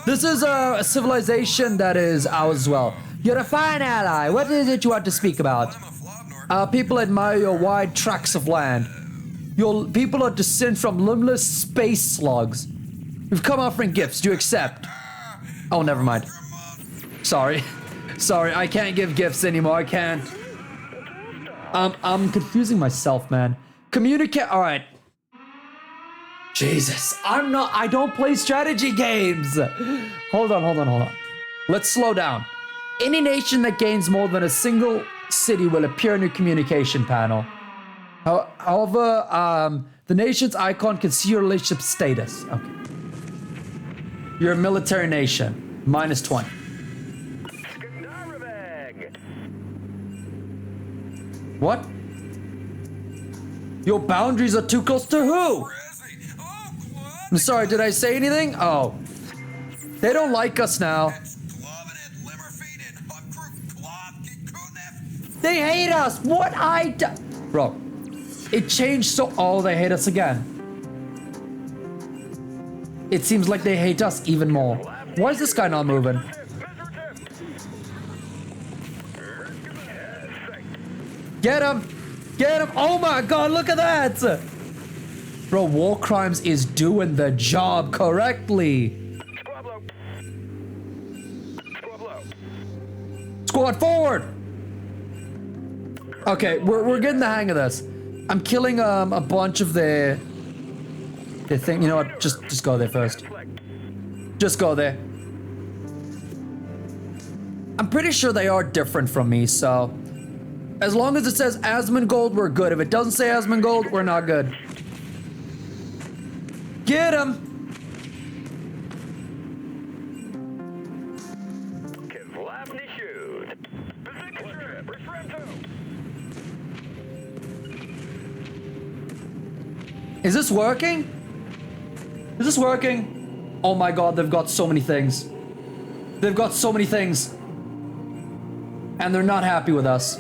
This is a civilization that is ours as well. You're a fine ally. What is it you want to speak about? People admire your wide tracts of land. Your people are descent from limitless space slugs. We've come offering gifts. Do you accept? Oh, never mind. Sorry. Sorry, I can't give gifts anymore. I can't. I'm confusing myself, man. Communicate. All right. Jesus, I don't play strategy games. Hold on. Let's slow down. Any nation that gains more than a single city will appear in your communication panel. However, the nation's icon can see your relationship status. Okay. You're a military nation. -20. What? Your boundaries are too close to who? I'm sorry, did I say anything? Oh. They don't like us now. They hate us! What Bro, it changed so... Oh, they hate us again. It seems like they hate us even more. Why is this guy not moving? Get him! Get him! Oh my god, look at that! Bro, war crimes is doing the job correctly. Squad forward! Okay, we're getting the hang of this. I'm killing a bunch of their thing. You know what? Just go there first. Just go there. I'm pretty sure they are different from me, so as long as it says Asmongold, we're good. If it doesn't say Asmongold, we're not good. Get him! Is this working? Is this working? Oh my god, they've got so many things. They've got so many things. And they're not happy with us.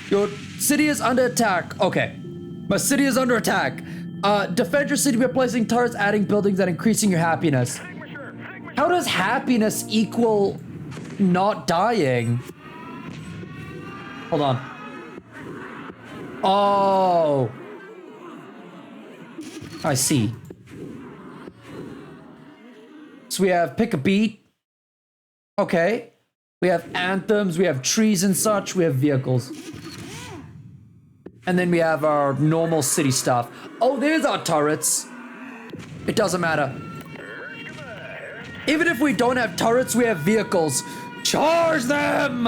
Your city is under attack. Okay. My city is under attack. Defend your city by placing turrets, adding buildings, and increasing your happiness. How does happiness equal not dying? Hold on. Oh. I see. So we have pick a beat. Okay. We have anthems, we have trees and such, we have vehicles. And then we have our normal city stuff. Oh, there's our turrets. It doesn't matter. Even if we don't have turrets, we have vehicles. Charge them!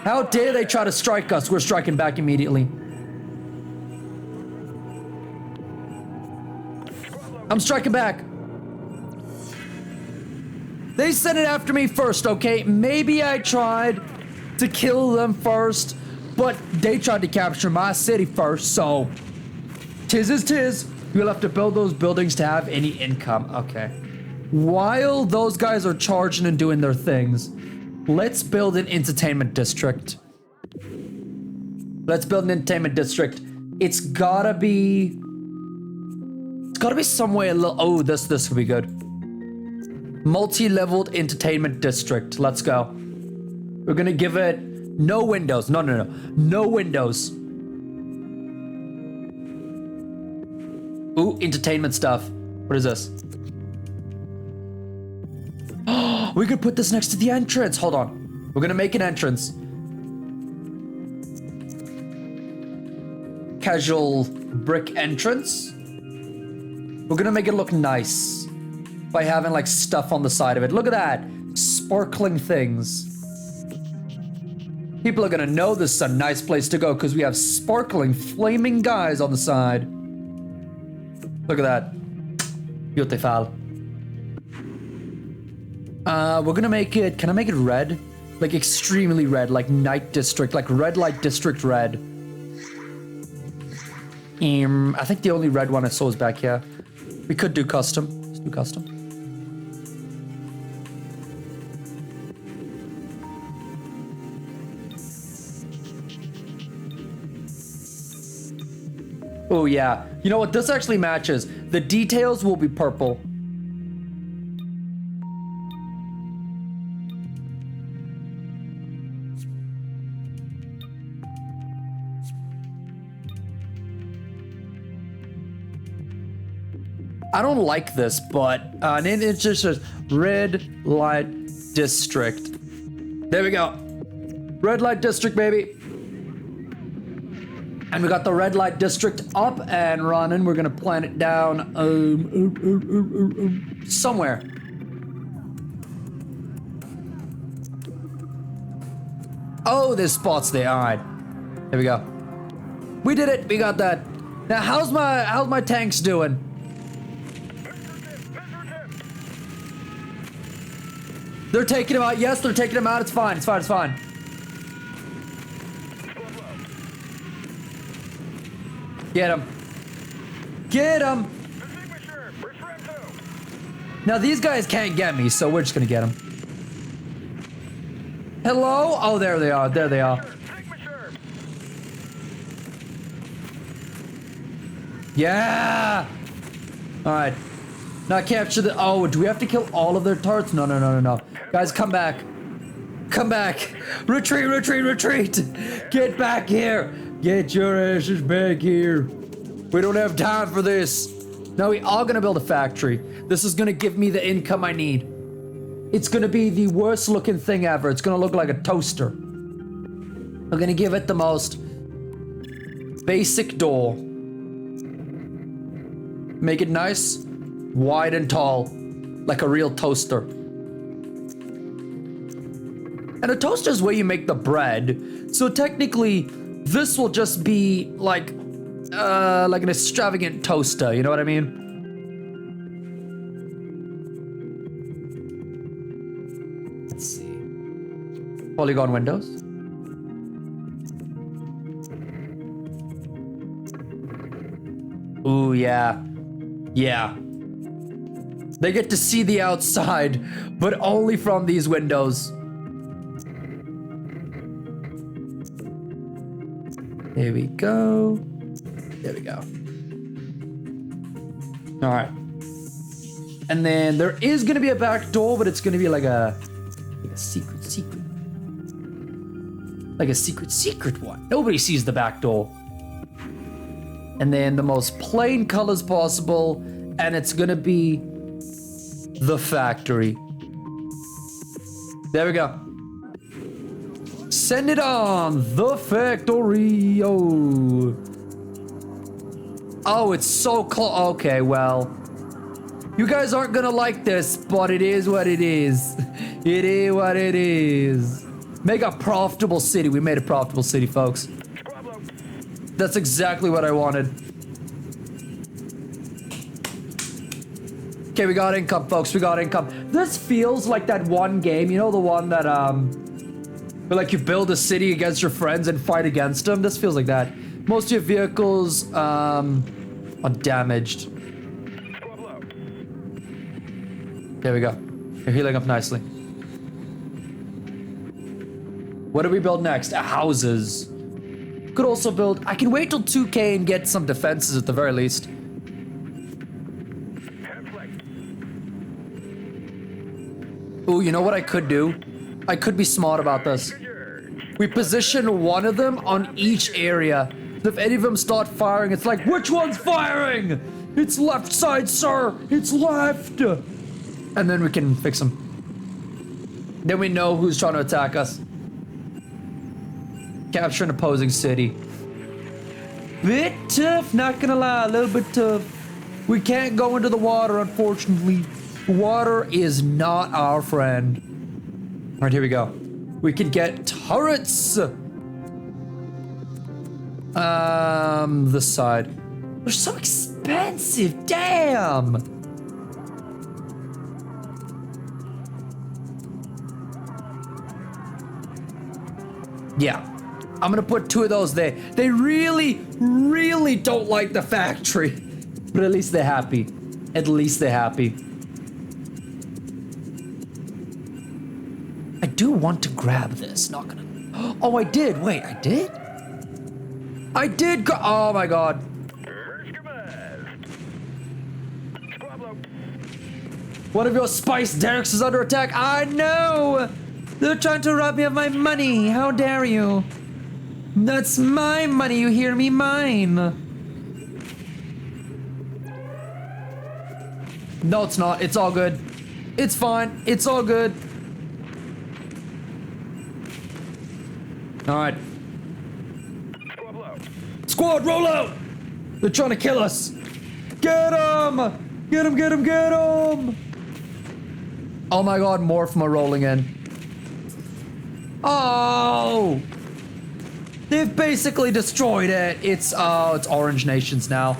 How dare they try to strike us? We're striking back immediately. I'm striking back. They sent it after me first, okay? Maybe I tried to kill them first, but they tried to capture my city first, so tis is tis. You'll have to build those buildings to have any income. Okay. While those guys are charging and doing their things, let's build an entertainment district. Let's build an entertainment district. It's gotta be somewhere a little... Oh, this could be good. Multi-leveled entertainment district. Let's go. We're gonna give it no windows. No. No windows. Ooh, entertainment stuff. What is this? Oh, we could put this next to the entrance. Hold on. We're gonna make an entrance. Casual brick entrance. We're gonna make it look nice by having like stuff on the side of it. Look at that. sparkling things. People are gonna know this is a nice place to go because we have sparkling, flaming guys on the side. Look at that. Beautiful. We're gonna make it, can I make it red? Like extremely red, like night district, like red light district red. I think the only red one I saw is back here. We could do custom. Let's do custom. Oh yeah. You know what? This actually matches. The details will be purple. I don't like this, but it's just a red light district. There we go. Red light district, baby. And we got the red light district up and running. We're gonna plant it down somewhere. Oh, there's spots there. All right, there we go. We did it. We got that. Now, how's my tanks doing? They're taking him out. Yes, they're taking him out. It's fine. It's fine. It's fine. Get him. Get him. Now, these guys can't get me, so we're just going to get them. Hello? Oh, there they are. There they are. Yeah. All right. Now capture the... Oh, do we have to kill all of their turrets? No, no, no, no, no. Guys, come back. Come back. Retreat, retreat, retreat. Get back here. Get your asses back here. We don't have time for this. Now we are gonna build a factory. This is gonna give me the income I need. It's gonna be the worst looking thing ever. It's gonna look like a toaster. I'm gonna give it the most basic door. Make it nice, wide and tall, like a real toaster. And a toaster is where you make the bread. So technically, this will just be like an extravagant toaster. You know what I mean? Let's see. Polygon windows. Ooh, yeah. Yeah. They get to see the outside, but only from these windows. There we go. There we go. All right. And then there is going to be a back door, but it's going to be like a secret. Like a secret one. Nobody sees the back door. And then the most plain colors possible, and it's going to be the factory. There we go. Send it on, the factory. Oh, it's so close. Okay, well, you guys aren't gonna like this, but it is what it is. It is what it is. Make a profitable city. We made a profitable city, folks. That's exactly what I wanted. Okay, we got income, folks. We got income. This feels like that one game, you know, the one that where like you build a city against your friends and fight against them. This feels like that. Most of your vehicles are damaged. There we go. You're healing up nicely. What do we build next? Houses. Could also build... I can wait till 2K and get some defenses at the very least. Ooh, you know what I could do? I could be smart about this. We position one of them on each area. So if any of them start firing, it's like, which one's firing? It's left side, sir. It's left. And then we can fix them. Then we know who's trying to attack us. Capture an opposing city. Bit tough, not gonna lie, a little bit tough. We can't go into the water, unfortunately. Water is not our friend. Alright, here we go. We can get turrets! This side. They're so expensive, damn! Yeah, I'm gonna put 2 of those there. They really, really don't like the factory. But at least they're happy. At least they're happy. I do want to grab this, not gonna... Oh, I did, wait, I did? I did go... Oh my god. One of your spice derricks is under attack. I know! They're trying to rob me of my money. How dare you? That's my money, you hear me? Mine. No, it's not. It's all good. It's fine. It's all good. Alright. Squad, roll out! They're trying to kill us. Get him! Get him, get him, get him! Oh my god, more from a rolling in. Oh! They've basically destroyed it. It's Orange Nations now.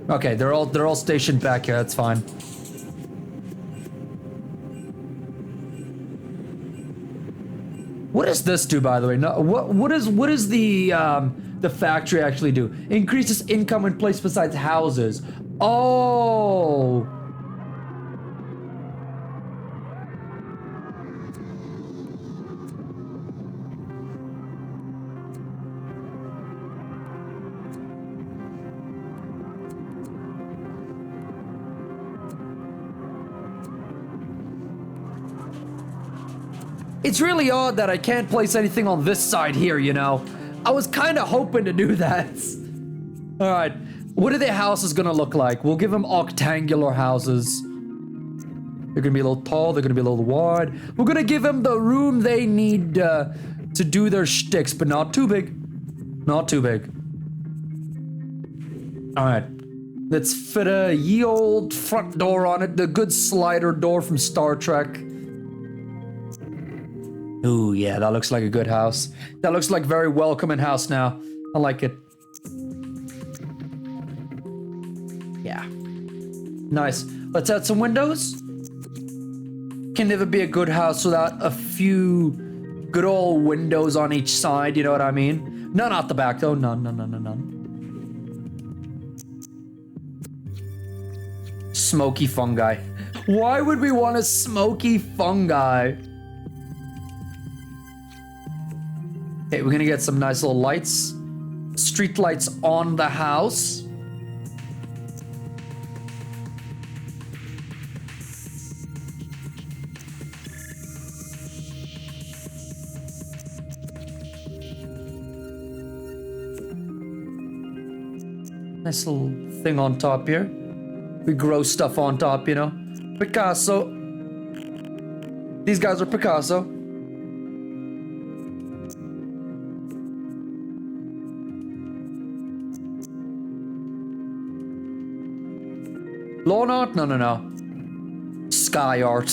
Okay, they're all stationed back here. That's fine. What does this do, by the way? No, what is the factory actually do? Increases income when placed besides houses. Oh. It's really odd that I can't place anything on this side here, you know? I was kind of hoping to do that. All right, what are their houses gonna look like? We'll give them octangular houses. They're gonna be a little tall, they're gonna be a little wide. We're gonna give them the room they need to do their shticks, but not too big. Not too big. All right, let's fit a ye old front door on it, the good slider door from Star Trek. Ooh, yeah, that looks like a good house. That looks like a very welcoming house now. I like it. Yeah. Nice. Let's add some windows. Can never be a good house without a few good old windows on each side, you know what I mean? None out the back, though. None. Smoky fungi. Why would we want a smoky fungi? Okay, we're gonna get some nice little lights. Street lights on the house. Nice little thing on top here. We grow stuff on top, you know. Picasso. These guys are Picasso. Lawn art? No. Sky art.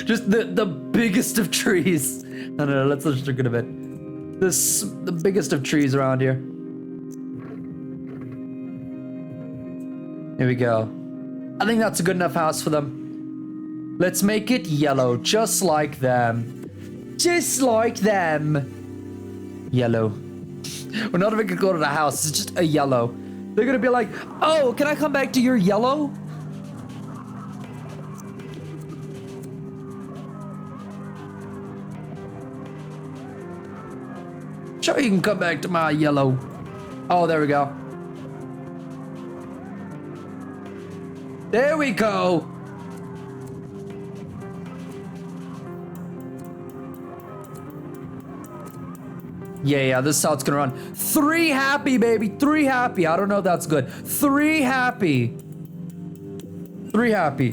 Just the biggest of trees. No, let's just look at a bit. The biggest of trees around here. Here we go. I think that's a good enough house for them. Let's make it yellow, just like them. Just like them. Yellow. We're not even gonna go to the house, it's just a yellow. They're gonna be like, oh, can I come back to your yellow? Sure, you can come back to my yellow. Oh, there we go. There we go. Yeah, this is how it's gonna run. 3 happy, baby. 3 happy. I don't know if that's good. 3 happy. 3 happy.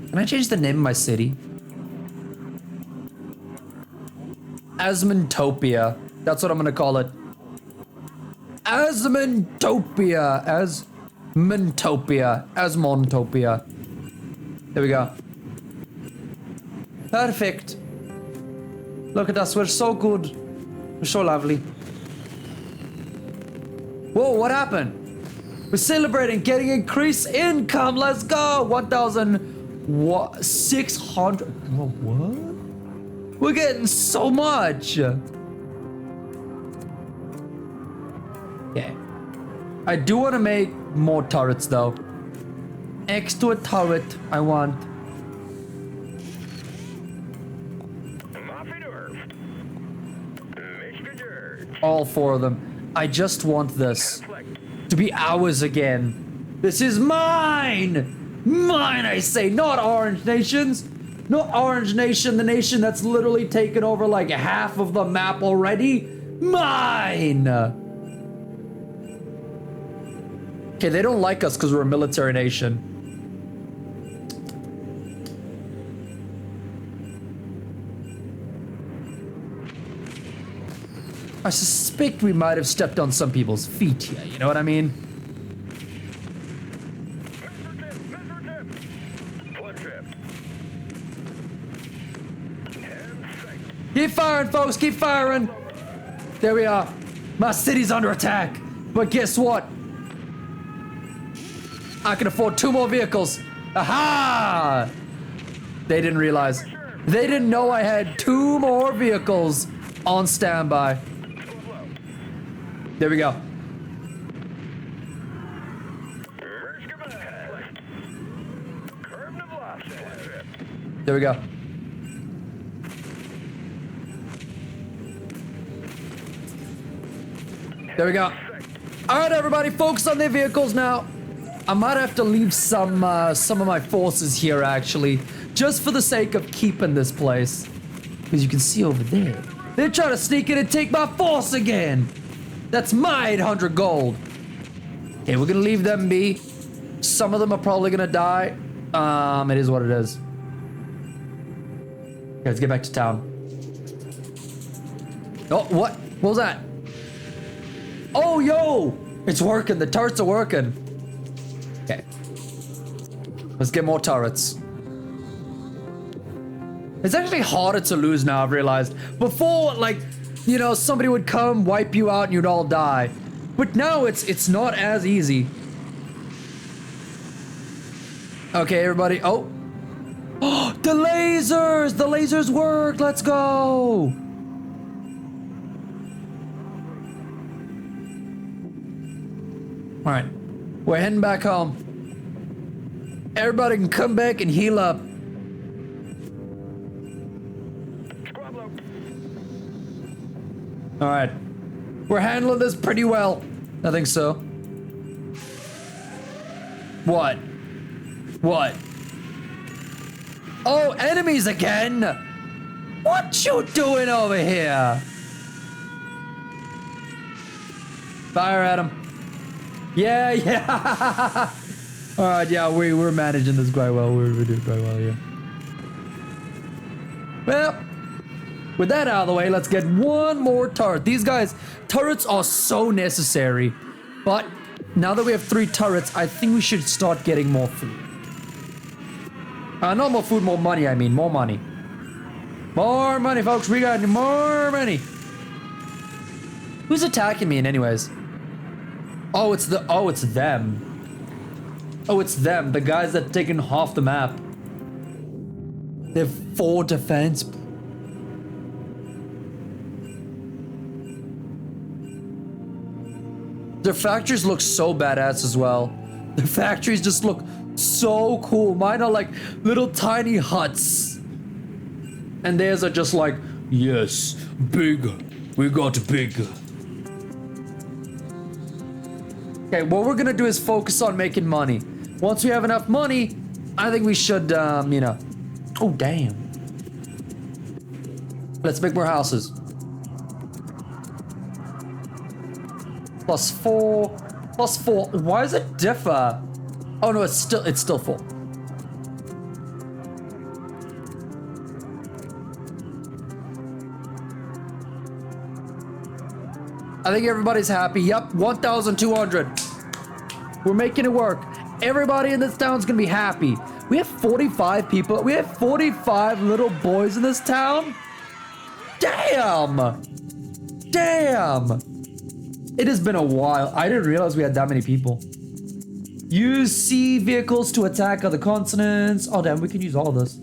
Can I change the name of my city? Asmantopia. That's what I'm gonna call it. Asmantopia. Mintopia as Montopia. There we go. Perfect. Look at us, we're so good. We're so lovely. Whoa, what happened? We're celebrating getting increased income. Let's go. 1,600. What? We're getting so much. Okay. I do want to make more turrets though. Next to a turret, I want. All 4 of them. I just want this to be ours again. This is mine! Mine, I say, not Orange Nation's. Not Orange Nation, the nation that's literally taken over like half of the map already. Mine! Okay, they don't like us because we're a military nation. I suspect we might have stepped on some people's feet here, you know what I mean? Keep firing, folks, keep firing! There we are. My city's under attack. But guess what? I can afford 2 more vehicles. Aha! They didn't realize. They didn't know I had 2 more vehicles on standby. There we go. There we go. There we go. All right, everybody, focus on their vehicles now. I might have to leave some of my forces here, actually, just for the sake of keeping this place. Because you can see over there, they're trying to sneak in and take my force again. That's my 800 gold. Okay, we're gonna leave them be. Some of them are probably gonna die. It is what it is. Okay, let's get back to town. Oh, what? What was that? Oh, yo! It's working. The turrets are working. Okay. Let's get more turrets. It's actually harder to lose now, I've realized. Before, like, you know, somebody would come, wipe you out, and you'd all die. But now it's not as easy. Okay, everybody. Oh. Oh, the lasers! The lasers work! Let's go! Alright. We're heading back home. Everybody can come back and heal up. Alright. We're handling this pretty well. I think so. What? What? Oh, enemies again! What you doing over here? Fire at him. Yeah, yeah. Alright, yeah, we're managing this quite well. We're doing quite well, yeah. Well, with that out of the way, let's get 1 more turret. These guys, turrets are so necessary. But now that we have 3 turrets, I think we should start getting more food. Not more food, more money, I mean. More money. More money, folks. We got more money. Who's attacking me anyways? Oh, it's them. Oh, it's them. The guys that have taken half the map. They have 4 defense. Their factories look so badass as well. Their factories just look so cool. Mine are like little tiny huts. And theirs are just like, yes, bigger. We got bigger. Okay, what we're gonna do is focus on making money. Once we have enough money, I think we should, you know. Oh, damn. Let's make more houses. +4. +4. Why does it differ? Oh no, it's still full. I think everybody's happy. Yep, 1,200. We're making it work. Everybody in this town's gonna be happy. We have 45 people. We have 45 little boys in this town. Damn! Damn! It has been a while. I didn't realize we had that many people. Use sea vehicles to attack other continents. Oh damn, we can use all of this.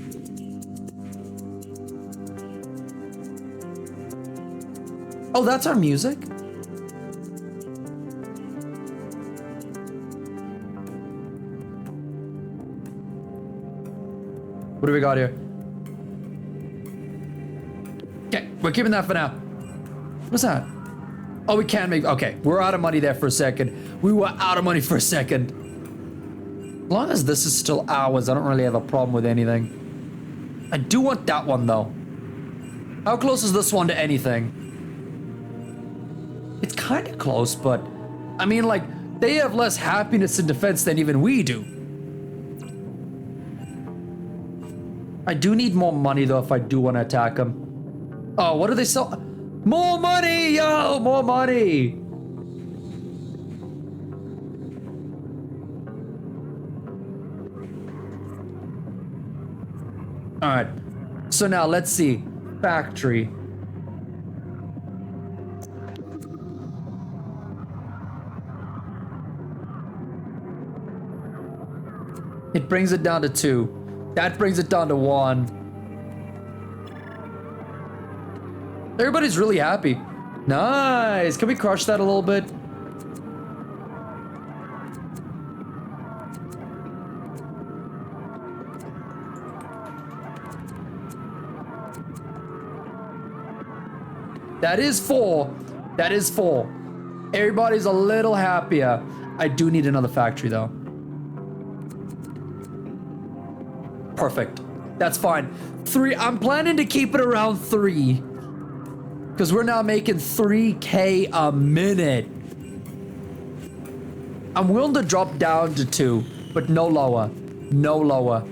Oh, that's our music? What do we got here? Okay, we're keeping that for now. What's that? Oh, we can't make... Okay, we're out of money there for a second. We were out of money for a second. As long as this is still ours, I don't really have a problem with anything. I do want that one, though. How close is this one to anything? It's kind of close, but... I mean, like, they have less happiness and defense than even we do. I do need more money, though, if I do want to attack them. Oh, what do they sell? More money, yo! More money! Alright. So now, let's see. Factory. It brings it down to 2. That brings it down to 1. Everybody's really happy. Nice. Can we crush that a little bit? That is 4. That is 4. Everybody's a little happier. I do need another factory though. Perfect. That's fine. 3. I'm planning to keep it around 3. Because we're now making 3K a minute. I'm willing to drop down to 2, but no lower. No lower.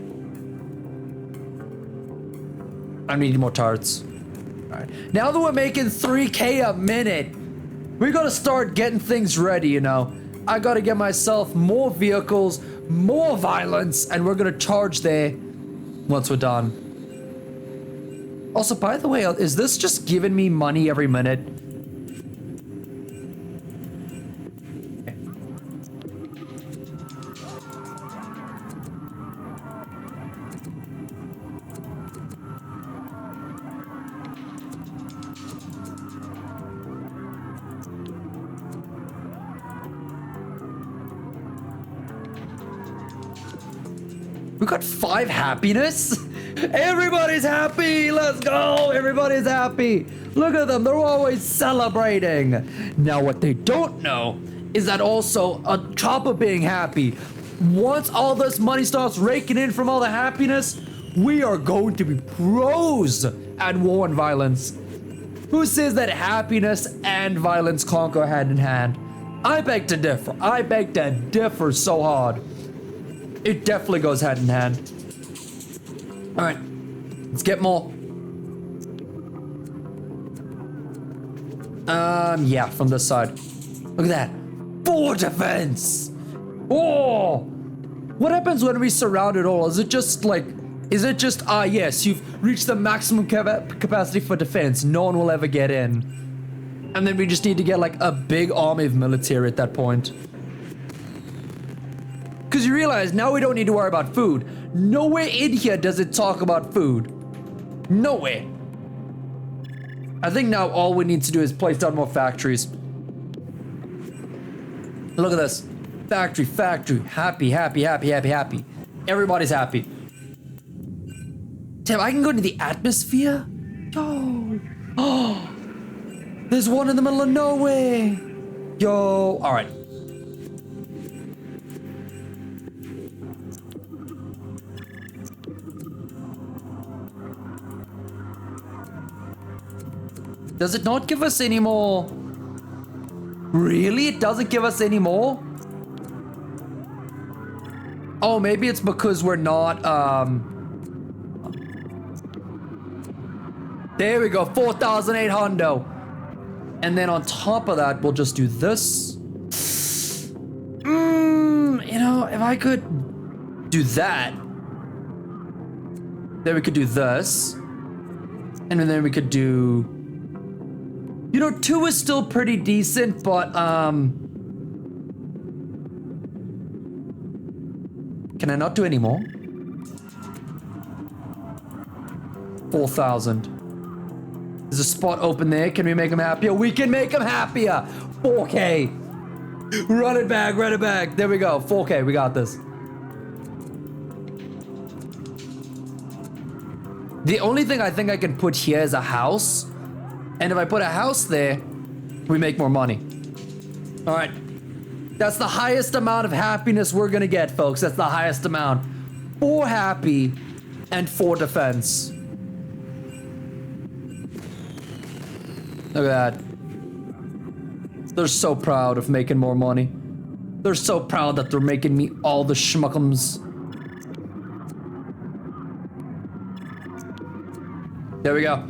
I need more turrets. Alright. Now that we're making 3K a minute, we gotta start getting things ready, you know. I gotta get myself more vehicles, more violence, and we're gonna charge there once we're done. Also, by the way, is this just giving me money every minute? We got 5 happiness? Everybody's happy! Let's go! Everybody's happy! Look at them, they're always celebrating! Now what they don't know is that also on top of being happy, once all this money starts raking in from all the happiness, we are going to be pros at war and violence. Who says that happiness and violence can't go hand in hand? I beg to differ. I beg to differ so hard. It definitely goes hand in hand. Alright, let's get more. Yeah, from this side. Look at that. 4 defense! Oh! What happens when we surround it all? Is it just, yes, you've reached the maximum capacity for defense. No one will ever get in. And then we just need to get, like, a big army of military at that point. Because you realize now we don't need to worry about food. Nowhere in here does it talk about food. Nowhere. I think now all we need to do is place down more factories. Look at this. Factory, factory. Happy, happy, happy, happy, happy. Everybody's happy. Damn, I can go into the atmosphere? Yo. Oh. There's one in the middle of nowhere. Yo. All right. Does it not give us any more? Really? It doesn't give us any more? Oh, maybe it's because we're not, There we go, 4,800. And then on top of that, we'll just do this. I could do that. Then we could do this. And then we could do... You know, 2 is still pretty decent, but, Can I not do any more? 4,000. There's a spot open there. Can we make him happier? We can make him happier! 4K! Run it back, run it back. There we go. 4K, we got this. The only thing I think I can put here is a house. And if I put a house there, we make more money. All right. That's the highest amount of happiness we're gonna get, folks. That's the highest amount. 4 happy and 4 defense. Look at that. They're so proud of making more money. They're so proud that they're making me all the schmuckums. There we go.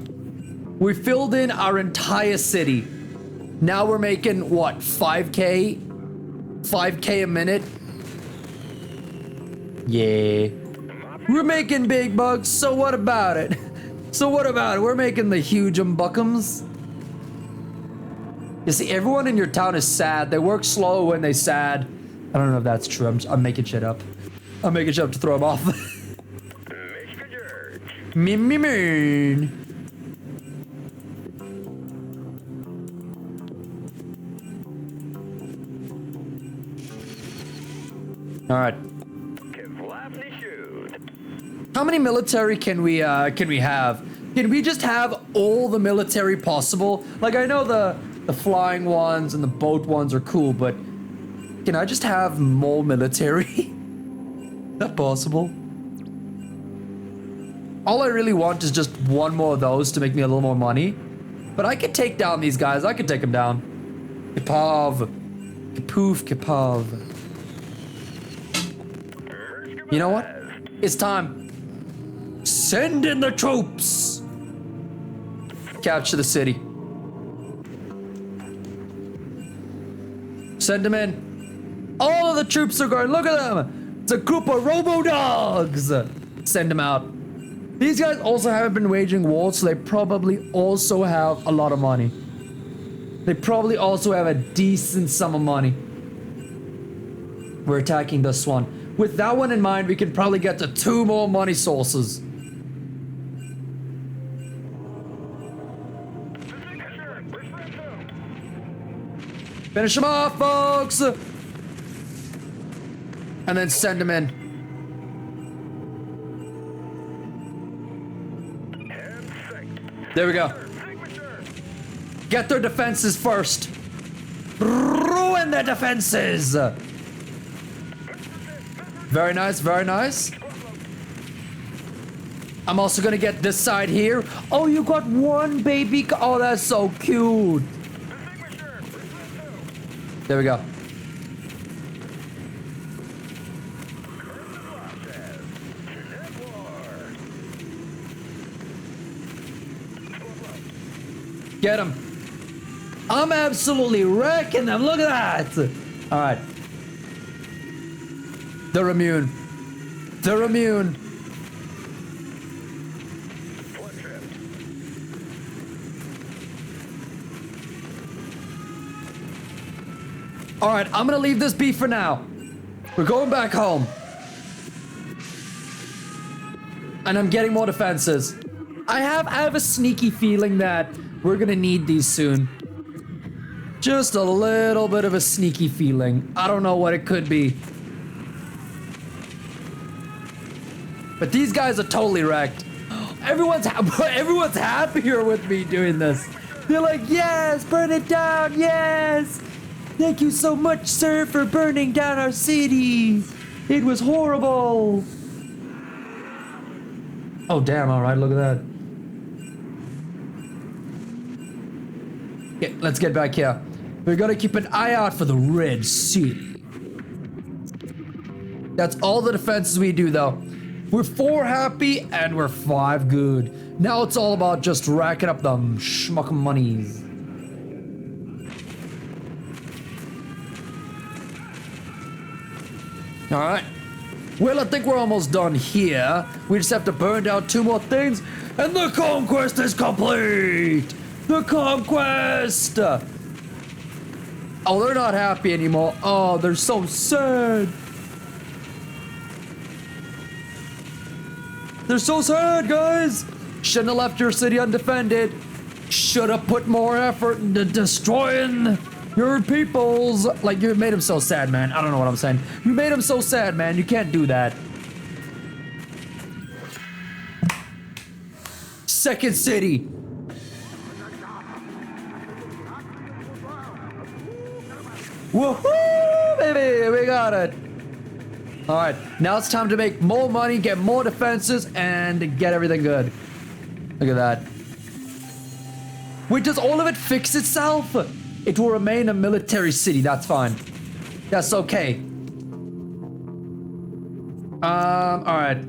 We filled in our entire city. Now we're making, what, 5K? 5K a minute? Yeah. We're making big bucks, so what about it? So what about it? We're making the huge buckums. You see, everyone in your town is sad. They work slow when they sad. I don't know if that's true. I'm making shit up. I'm making shit up to throw them off. Me. All right. How many military can we have? Can we just have all the military possible? Like, I know the flying ones and the boat ones are cool, but can I just have more military? Is that possible? All I really want is just one more of those to make me a little more money. But I could take down these guys. I could take them down. Kapav. Kapoof, kapav. You know what? It's time. Send in the troops. Capture the city. Send them in. All of the troops are going. Look at them. It's a group of robo-dogs. Send them out. These guys also haven't been waging war, so they probably also have a lot of money. They probably also have a decent sum of money. We're attacking this one. With that one in mind, we can probably get to 2 more money sources. Finish them off, folks! And then send them in. There we go. Get their defenses first. Ruin their defenses! Very nice, very nice. I'm also gonna get this side here. Oh, you got one baby. Oh, that's so cute. There we go. Get him. I'm absolutely wrecking them. Look at that. All right. They're immune. They're immune. All right, I'm gonna leave this be for now. We're going back home. And I'm getting more defenses. I have a sneaky feeling that we're gonna need these soon. Just a little bit of a sneaky feeling. I don't know what it could be. But these guys are totally wrecked. Everyone's happier with me doing this. They're like, yes, burn it down, yes. Thank you so much, sir, for burning down our city. It was horrible. Oh, damn, all right, look at that. Okay, let's get back here. We're gonna keep an eye out for the Red City. That's all the defenses we do, though. We're 4 happy and we're 5 good. Now it's all about just racking up the schmuck monies. All right. Well, I think we're almost done here. We just have to burn down 2 more things, and the conquest is complete! The conquest! Oh, they're not happy anymore. Oh, they're so sad. They're so sad, guys. Shouldn't have left your city undefended. Should have put more effort into destroying your peoples. Like, you made them so sad, man. I don't know what I'm saying. You made them so sad, man. You can't do that. Second city. Woohoo, baby. We got it. All right, now it's time to make more money, get more defenses, and get everything good. Look at that. Wait, does all of it fix itself? It will remain a military city. That's fine. That's okay. All right.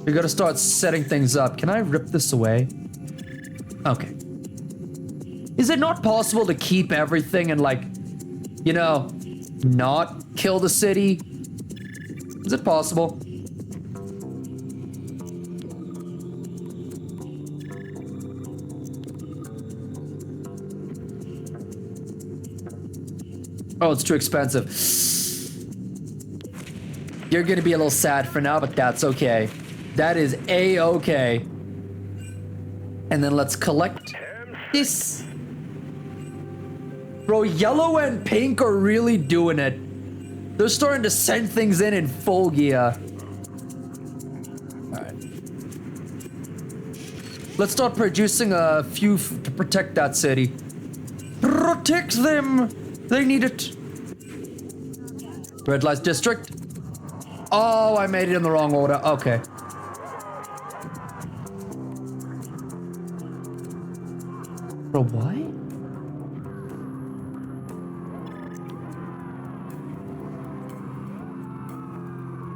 We gotta start setting things up. Can I rip this away? Okay. Is it not possible to keep everything and, like, you know, not kill the city? Is it possible? Oh, it's too expensive. You're gonna be a little sad for now, but that's okay. That is a-okay. And then let's collect this. Bro, yellow and pink are really doing it. They're starting to send things in full gear. Alright. Let's start producing a few to protect that city. Protect them! They need it. Red Light District. Oh, I made it in the wrong order. Okay. Bro, what?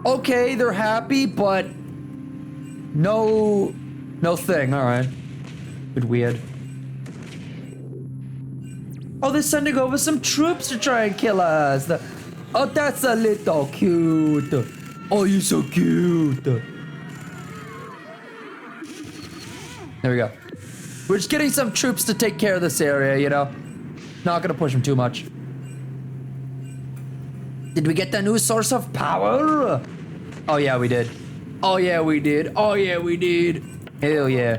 Okay, they're happy, but no thing. All right. Bit weird. Oh, they're sending over some troops to try and kill us. Oh, that's a little cute. Oh, you're so cute. There we go. We're just getting some troops to take care of this area, you know? Not gonna push them too much. Did we get the new source of power? Oh yeah, we did. Oh yeah, we did. Oh yeah, we did. Hell yeah.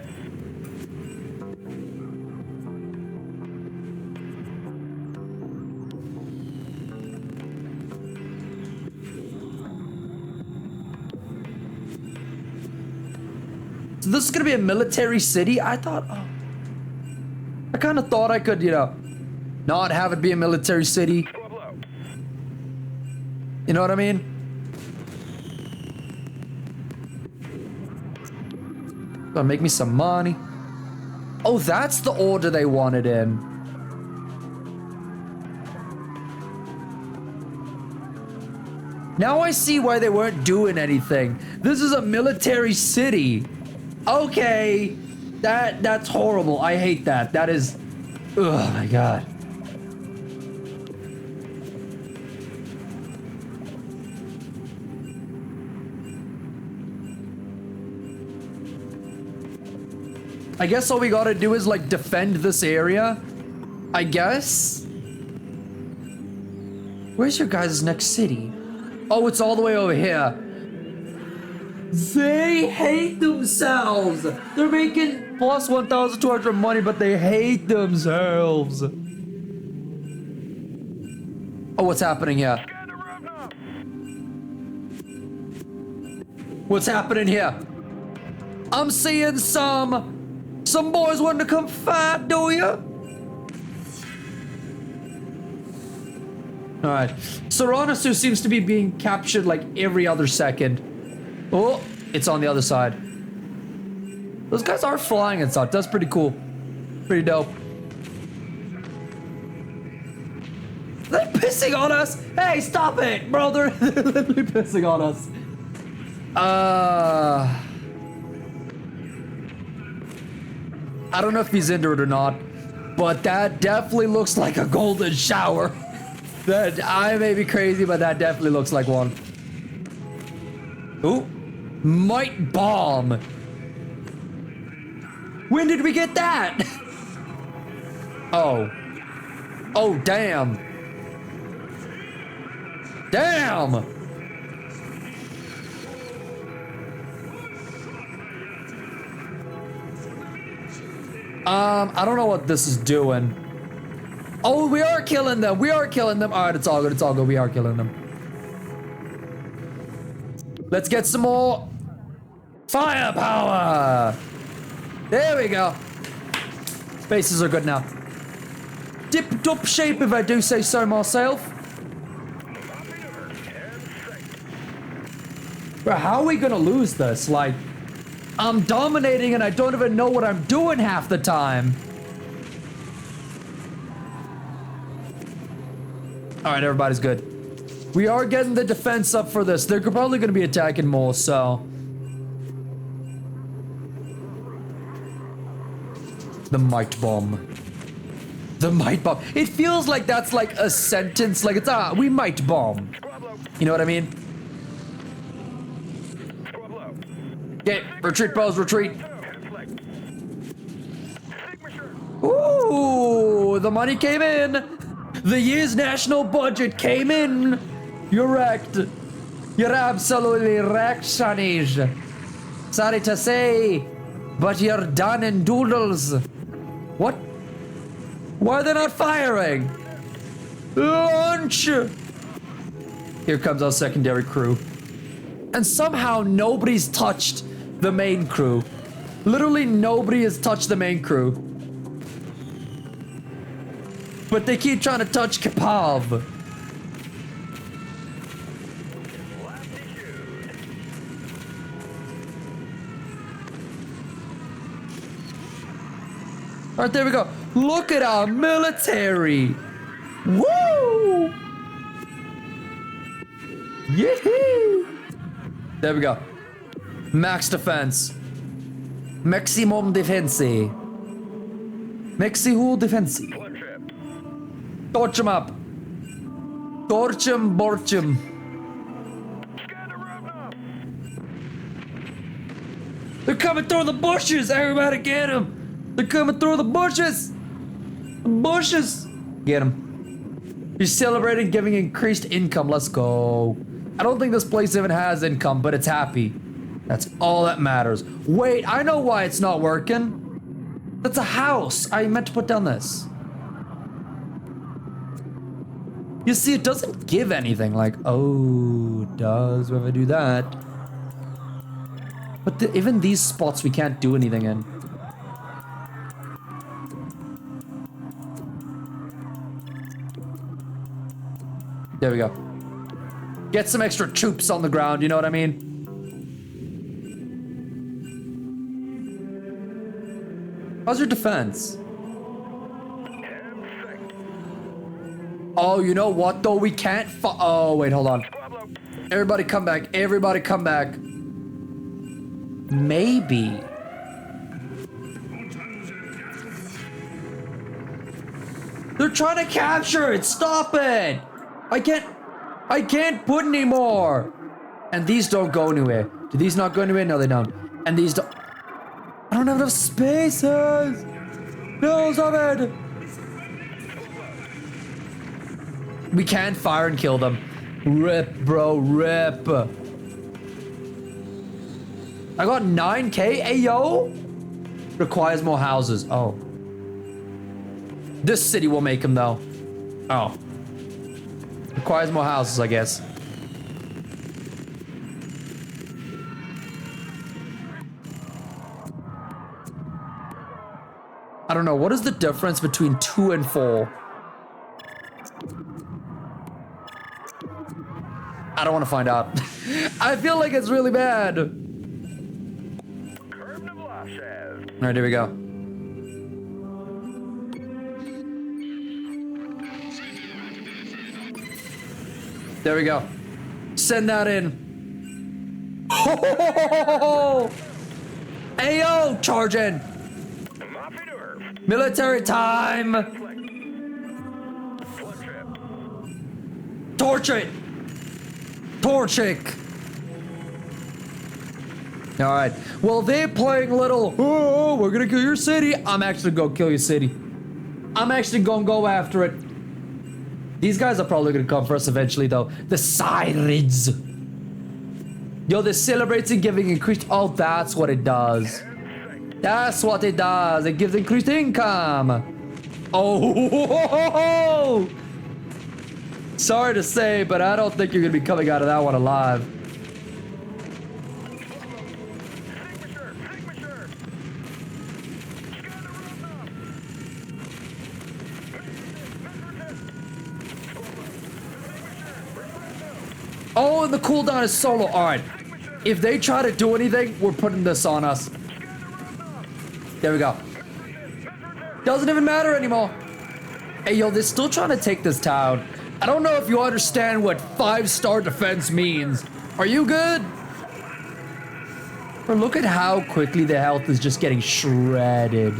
So this is gonna be a military city? I thought, oh. I kind of thought I could, you know, not have it be a military city. You know what I mean? Gonna make me some money. Oh, that's the order they wanted in. Now I see why they weren't doing anything. This is a military city. Okay. That's horrible. I hate that. That is... Oh my god. I guess all we gotta do is, like, defend this area. I guess? Where's your guys' next city? Oh, it's all the way over here. They hate themselves. They're making plus 1,200 money, but they hate themselves. Oh, what's happening here? What's happening here? I'm seeing some boys wanting to come fight, do ya? Alright. Seranasu seems to be being captured like every other second. Oh, it's on the other side. Those guys are flying and stuff. That's pretty cool. Pretty dope. They're pissing on us! Hey, stop it! Bro, they're literally pissing on us. I don't know if he's into it or not, but that definitely looks like a golden shower. That I may be crazy, but that definitely looks like one. Ooh. Might bomb. When did we get that? Oh. Oh, damn. Damn. I don't know what this is doing. Oh, we are killing them. We are killing them. All right, it's all good. It's all good. We are killing them. Let's get some more firepower. There we go. Bases are good now. Tip-top shape, if I do say so myself. Bro, how are we gonna lose this? Like, I'm dominating and I don't even know what I'm doing half the time. All right, everybody's good. We are getting the defense up for this. They're probably gonna be attacking more, so. The might bomb. The might bomb. It feels like that's like a sentence, like it's, we might bomb. You know what I mean? Okay, retreat, bros, retreat. Ooh, the money came in. The year's national budget came in. You're wrecked. You're absolutely wrecked, Shanish. Sorry to say, but you're done in doodles. What? Why are they not firing? Launch! Here comes our secondary crew. And somehow nobody's touched the main crew. Literally nobody has touched the main crew. But they keep trying to touch Kapav. Alright, there we go. Look at our military. Woo! Yee-hoo! There we go. Max defense. Maximum defense. Maximum defense. Torch him up. Torch him, borch him. They're coming through the bushes. Everybody get him. They're coming through the bushes. The bushes. Get him. He's celebrating giving increased income. Let's go. I don't think this place even has income, but it's happy. That's all that matters. Wait, I know why it's not working. That's a house. I meant to put down this. You see, it doesn't give anything. Like, oh, it does if I do that. But even these spots we can't do anything in. There we go. Get some extra troops on the ground, you know what I mean? How's your defense? Oh, you know what though? We can't oh, wait, hold on. Everybody come back. Everybody come back. Maybe. They're trying to capture it. Stop it. I can't put any more. And these don't go anywhere. Do these not go anywhere? No, they don't. And these don't. I don't have enough spaces. No, stop it. We can't fire and kill them. Rip, bro, rip. I got 9K. Ayo. Requires more houses. Oh. This city will make them though. Oh. Requires more houses, I guess. I don't know. What is the difference between 2 and 4? I don't want to find out. I feel like it's really bad. Alright, here we go. There we go. Send that in. Oh! Ayo! Charge in! Military time! Torch it! Torch it! All right. Well, they're playing little, oh, we're gonna kill your city. I'm actually gonna kill your city. I'm actually gonna go after it. These guys are probably gonna come for us eventually, though. The Sirens. Yo, they're celebrating giving increased. Oh, that's what it does. That's what it does. It gives increased income. Oh. Sorry to say, but I don't think you're gonna be coming out of that one alive. Oh, and the cooldown is solo. All right. If they try to do anything, we're putting this on us. There we go. Doesn't even matter anymore. Hey, yo, they're still trying to take this town. I don't know if you understand what 5-star defense means. Are you good? But look at how quickly their health is just getting shredded.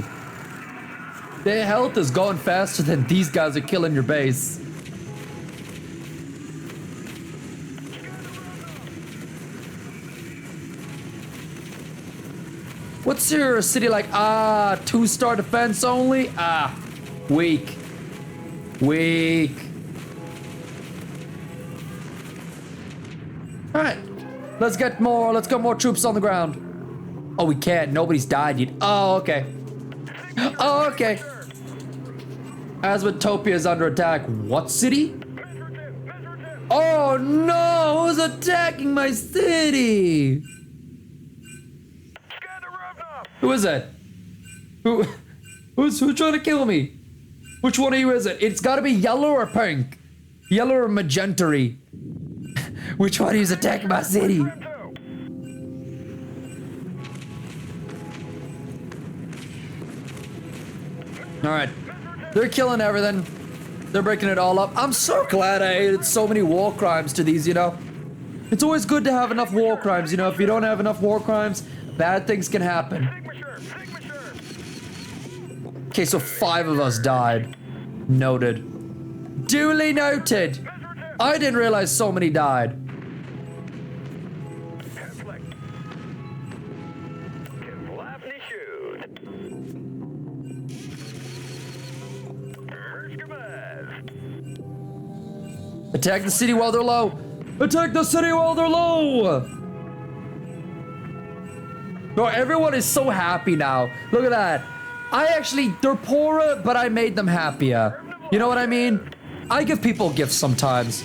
Their health is going faster than these guys are killing your base. What's your city like? 2-star defense only? Weak. Weak. Alright. Let's get more troops on the ground. Oh, we can't. Nobody's died yet. Oh, okay. Oh, okay. Asmatopia is under attack. What city? Oh no! Who's attacking my city? Who is it? Who's trying to kill me? Which one of you is it? It's gotta be yellow or pink. Yellow or magenta-y. Which one of you is attacking my city? Alright. They're killing everything. They're breaking it all up. I'm so glad I added so many war crimes to these, you know? It's always good to have enough war crimes, you know? If you don't have enough war crimes, bad things can happen. Okay, so 5 of us died. Noted. Duly noted. I didn't realize so many died. Attack the city while they're low. Attack the city while they're low. Bro, everyone is so happy now. Look at that. They're poorer, but I made them happier. You know what I mean? I give people gifts sometimes.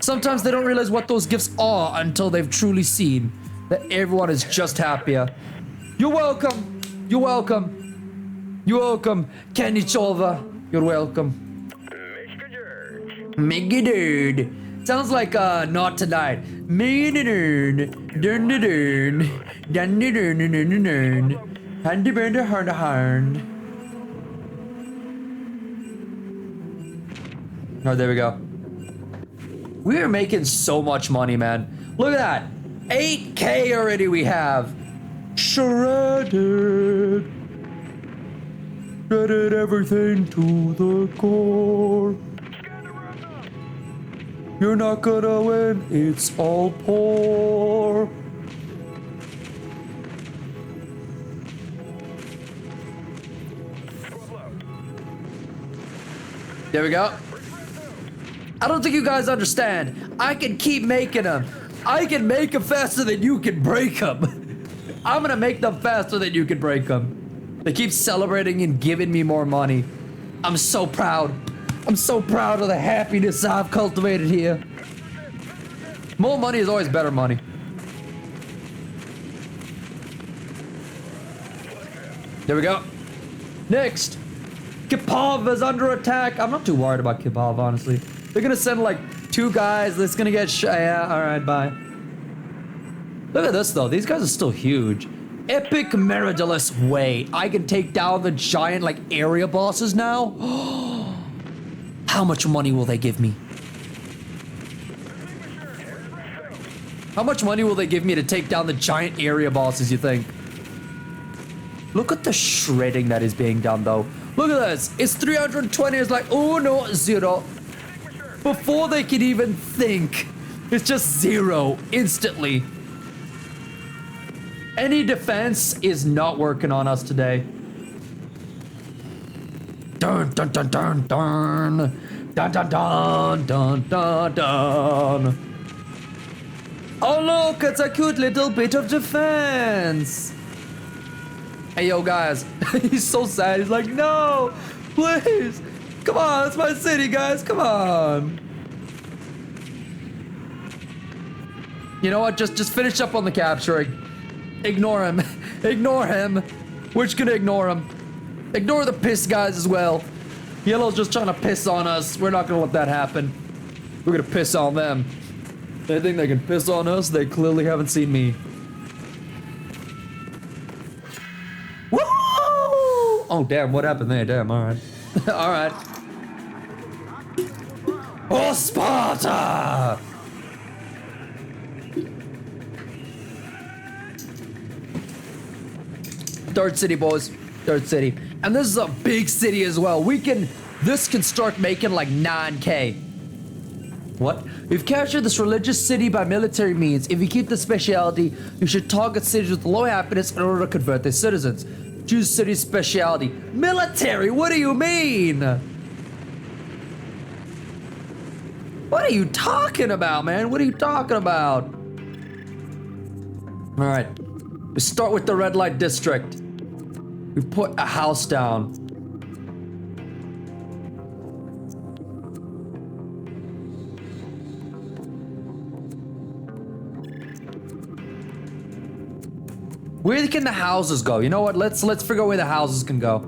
Sometimes they don't realize what those gifts are until they've truly seen that everyone is just happier. You're welcome. You're welcome. You're welcome. Kennichova. You're welcome. Mega dude. Sounds like not tonight. Mega dude. Dun dun dun. Dun dun dun dun dun dun. Handy bender hand. Oh, there we go. We are making so much money, man. Look at that. 8K already we have. Shredded. Shredded everything to the core. You're not gonna win, it's all poor. There we go. I don't think you guys understand. I can keep making them. I can make them faster than you can break them. I'm gonna make them faster than you can break them. They keep celebrating and giving me more money. I'm so proud. I'm so proud of the happiness I've cultivated here. More money is always better money. There we go. Next. Kipov is under attack. I'm not too worried about Kipov, honestly. They're gonna send like 2 guys that's gonna get yeah, alright, bye. Look at this though, these guys are still huge. Epic Meridolus Way. I can take down the giant like area bosses now. How much money will they give me? How much money will they give me to take down the giant area bosses, you think? Look at the shredding that is being done though. Look at this. It's 320. It's like, oh no, 0. Before they can even think, it's just 0 instantly. Any defense is not working on us today. Dun dun dun dun dun. Dun dun dun dun dun dun. Oh look, it's a cute little bit of defense. Hey yo guys, he's so sad. He's like, no, please. Come on, it's my city, guys. Come on. You know what? Just finish up on the capturing. Ignore him. Ignore him. We're just gonna ignore him. Ignore the piss guys as well. Yellow's just trying to piss on us. We're not gonna let that happen. We're gonna piss on them. They think they can piss on us. They clearly haven't seen me. Woo! Oh damn! What happened there? Damn. All right. All right. Oh Sparta! Third city, boys. Third city. And this is a big city as well. This can start making like 9K. What? We've captured this religious city by military means. If you keep the speciality, you should target cities with low happiness in order to convert their citizens. Choose city speciality. Military? What do you mean? What are you talking about, man? What are you talking about? All right. We start with the red light district. We put a house down. Where can the houses go? You know what? Let's figure out where the houses can go.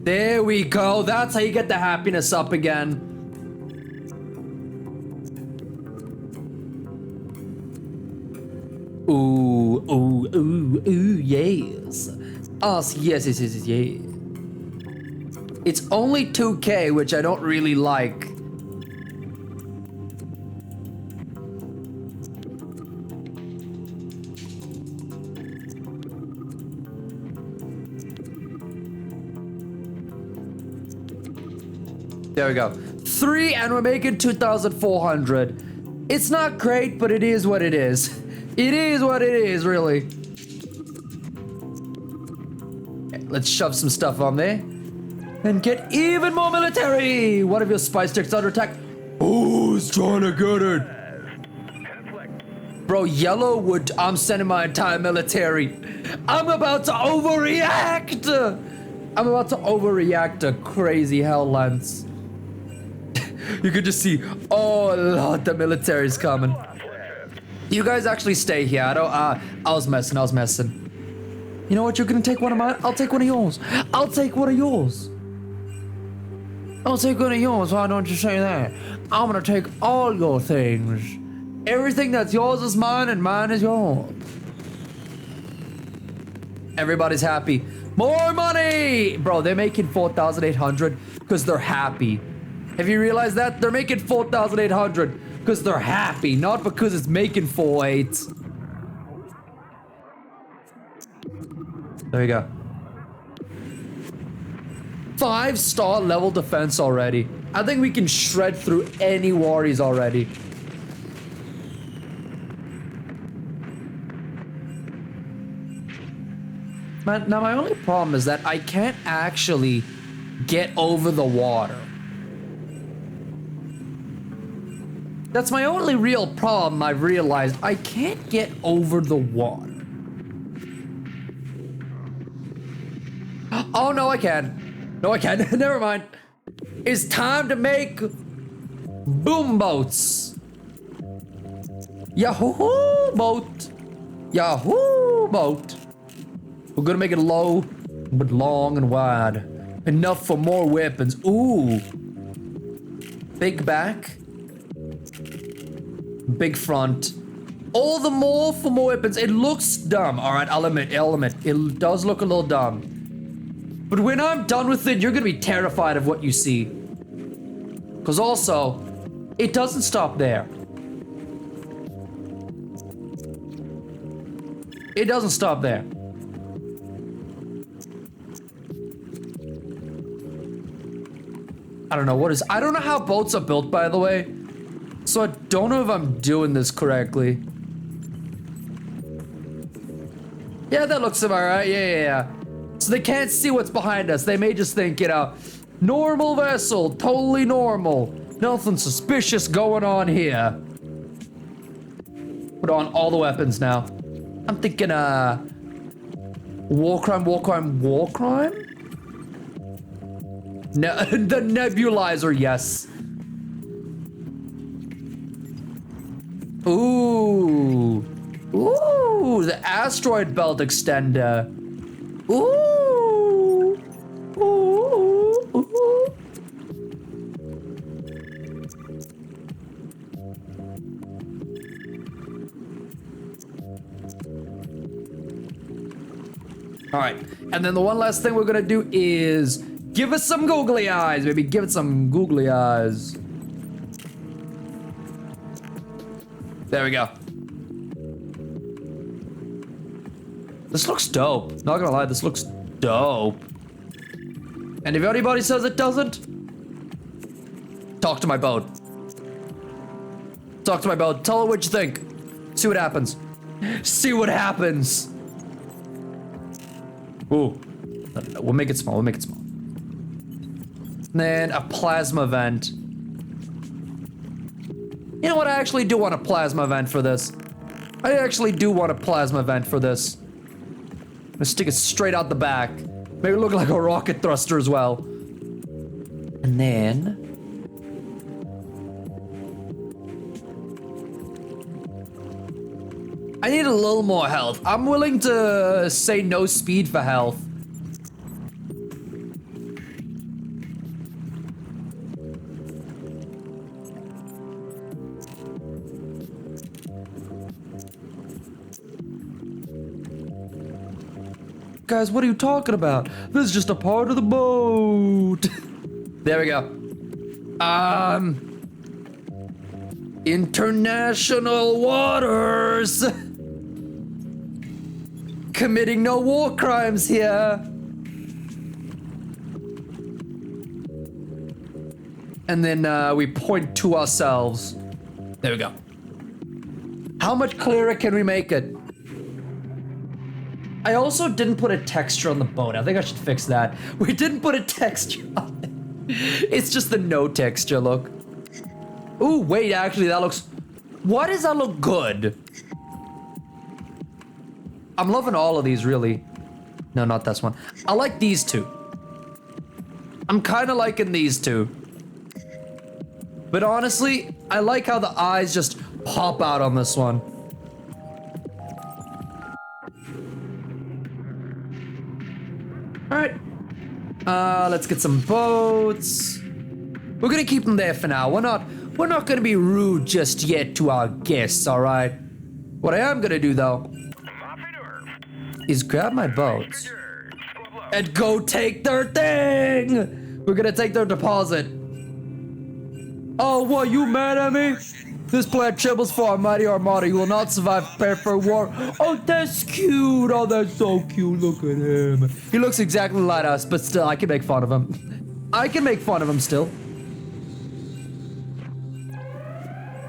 There we go. That's how you get the happiness up again. Ooh, ooh, ooh, ooh, yes. Oh, yes, yes, yes, yes. It's only 2K, which I don't really like. There we go. 3 and we're making 2,400. It's not great, but it is what it is. It is what it is, really. Let's shove some stuff on there. And get even more military! One of your spy sticks under attack. Who's trying to get it? Bro, yellow would... I'm sending my entire military. I'm about to overreact! I'm about to overreact to crazy hell lengths. You could just see, oh lord, the military's coming. You guys actually stay here. I was messing. You know what? You're gonna take one of mine? I'll take one of yours. I'll take one of yours. I'll take one of yours. Why don't you say that? I'm gonna take all your things. Everything that's yours is mine and mine is yours. Everybody's happy. More money! Bro, they're making 4,800 because they're happy. Have you realized that? They're making 4,800 because they're happy, not because it's making 4.8. There you go. 5-star level defense already. I think we can shred through any worries already. Man, now my only problem is that I can't actually get over the water. That's my only real problem. I've realized I can't get over the water. Oh, no, I can. No, I can't. Never mind. It's time to make boom boats. Yahoo boat. Yahoo boat. We're gonna make it low, but long and wide. Enough for more weapons. Ooh. Big back. Big front. All the more for more weapons. It looks dumb. All right, I'll admit. It does look a little dumb. But when I'm done with it, you're gonna be terrified of what you see. Because also, it doesn't stop there. It doesn't stop there. I don't know what is. I don't know how boats are built, by the way. So I don't know if I'm doing this correctly. Yeah, that looks about right. Yeah. So they can't see what's behind us. They may just think, you know, normal vessel, totally normal. Nothing suspicious going on here. Put on all the weapons now. I'm thinking, war crime. The nebulizer, yes. Ooh, the asteroid belt extender. Ooh. All right, and then the one last thing we're gonna do is give us some googly eyes, baby. Give it some googly eyes. There we go. This looks dope. Not gonna lie, this looks dope. And if anybody says it doesn't, talk to my boat. Talk to my boat. Tell her what you think. See what happens. See what happens. Ooh. No. We'll make it small. And then a plasma vent. You know what? I actually do want a plasma vent for this. I'm gonna stick it straight out the back. Make it look like a rocket thruster as well. And then... I need a little more health. I'm willing to say no speed for health. Guys, what are you talking about? This is just a part of the boat. There we go. International waters. Committing no war crimes here. And then we point to ourselves. There we go. How much clearer can we make it? I also didn't put a texture on the boat. I think I should fix that. We didn't put a texture on it. It's just the no texture look. Ooh, wait, actually that looks... Why does that look good? I'm loving all of these, really. No, not this one. I like these two. I'm kind of liking these two. But honestly, I like how the eyes just pop out on this one. All right. Let's get some boats. We're gonna keep them there for now. We're not gonna be rude just yet to our guests, all right? What I am gonna do though is grab my boats and go take their thing. We're gonna take their deposit. Oh, what, you mad at me? This planet trembles for our mighty armada. You will not survive, prepare for war. Oh, that's cute. Oh, that's so cute. Look at him. He looks exactly like us, but still, I can make fun of him. I can make fun of him still.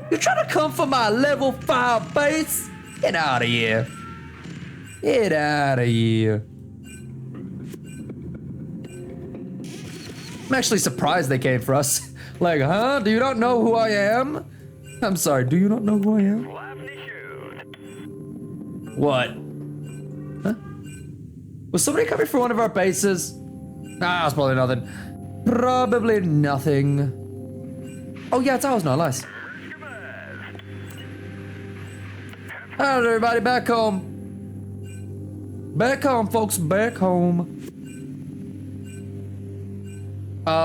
You're trying to come for my level 5 base? Get out of here. Get out of here. I'm actually surprised they came for us. Like, huh? Do you not know who I am? I'm sorry, do you not know who I am? What? Huh? Was somebody coming for one of our bases? Ah, it's probably nothing. Probably nothing. Oh yeah, it's ours now, nice. Alright, everybody, back home. Back home, folks, back home.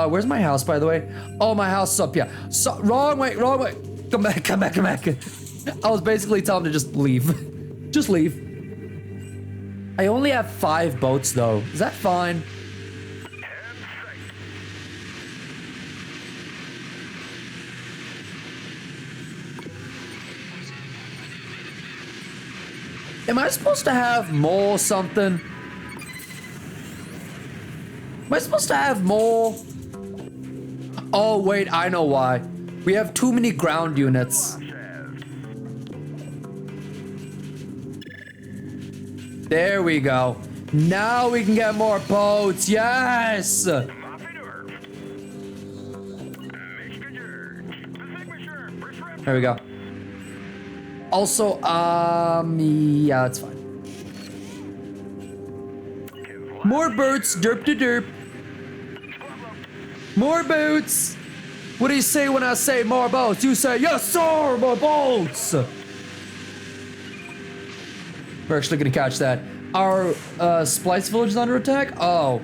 Where's my house, by the way? Oh, my house is up here. So, wrong way. Come back. I was basically telling him to just leave. Just leave. I only have 5 boats, though. Is that fine? Am I supposed to have more something? Am I supposed to have more? Oh, wait, I know why. We have too many ground units. There we go. Now we can get more boats. Yes! There we go. Also, yeah, that's fine. More boats, derp to derp. More boats. What do you say when I say more boats? You say, yes, sir, more boats. We're actually gonna catch that. Our splice village is under attack? Oh.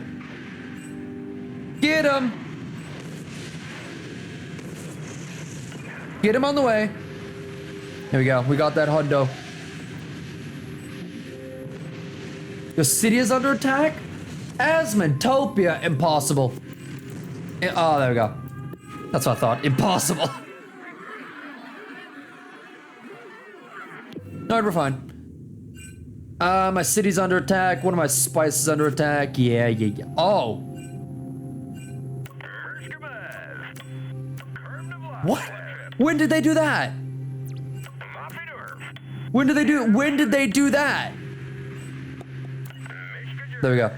Get him. Get him on the way. There we go. We got that hundo. The city is under attack? Asmantopia, impossible. Oh, there we go. That's what I thought. Impossible. No, we're fine. My city's under attack. One of my spices under attack. Yeah. Oh. What? When did they do that? When did they do that? There we go.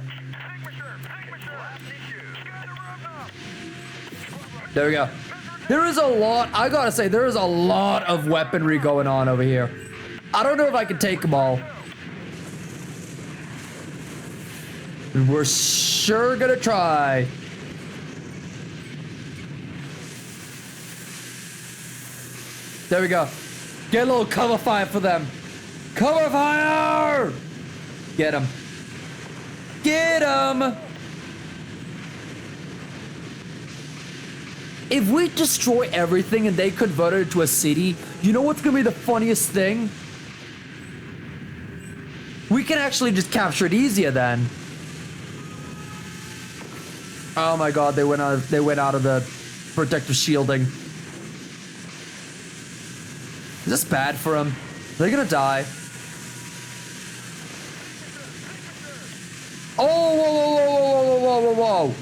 There we go. There is a lot, I gotta say, there is a lot of weaponry going on over here. I don't know if I can take them all. We're sure gonna try. There we go. Get a little cover fire for them. Cover fire! Get him. Get him! If we destroy everything and they convert it to a city, you know what's gonna be the funniest thing? We can actually just capture it easier then. Oh my god, they went out of the protective shielding. Is this bad for them? They're gonna die. Oh, whoa.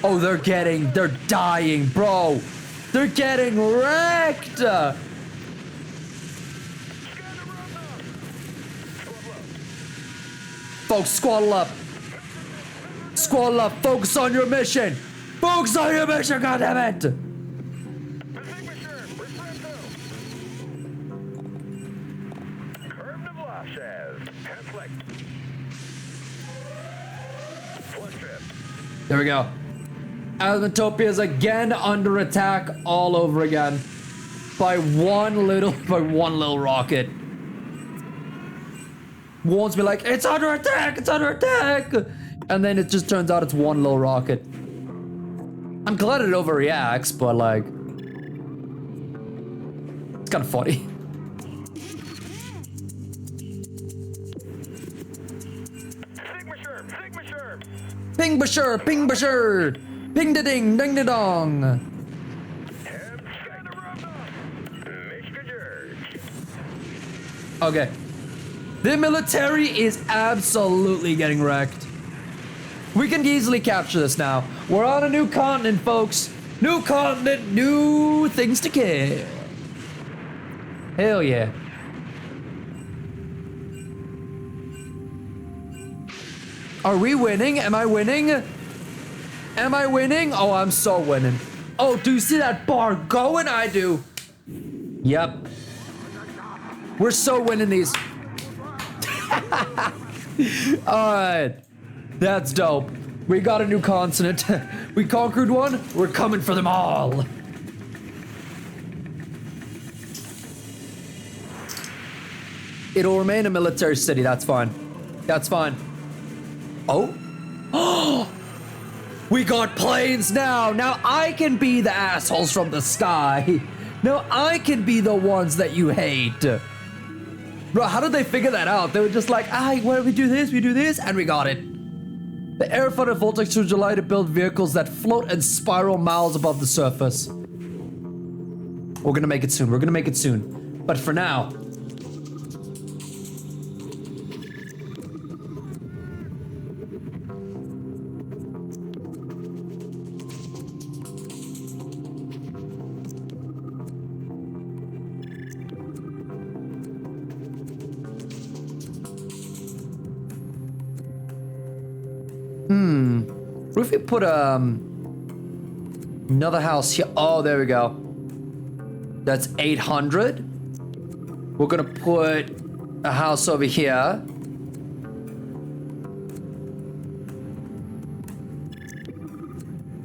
Oh, they're dying, bro. They're getting wrecked. Folks, squaddle up. Squaddle up. Focus on your mission. Focus on your mission, goddammit. There we go. Asmantopia is again under attack all over again by one little rocket. Warns me like, it's under attack, and then it just turns out it's one little rocket. I'm glad it overreacts, but like, it's kind of funny. Ping basher, ping basher, ping da ding, ding da dong. Okay. The military is absolutely getting wrecked. We can easily capture this now. We're on a new continent, folks. New continent, new things to kill. Hell yeah. Are we winning? Am I winning? Am I winning? Oh, I'm so winning. Oh, do you see that bar going? I do. Yep. We're so winning these. Alright. That's dope. We got a new continent. We conquered one. We're coming for them all. It'll remain a military city. That's fine. That's fine. Oh? Oh! We got planes now! Now I can be the assholes from the sky! Now I can be the ones that you hate! Bro, how did they figure that out? They were just like, why don't we do this, and we got it. The air-funded Voltex tools allow to build vehicles that float and spiral miles above the surface. We're gonna make it soon. But for now, What if we put another house here? Oh, there we go. That's 800. We're gonna put a house over here.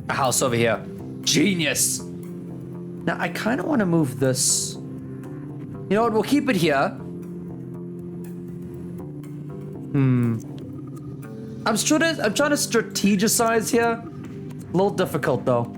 A house over here. Genius. Now I kind of want to move this. You know what? We'll keep it here. I'm trying to strategize here. A little difficult though.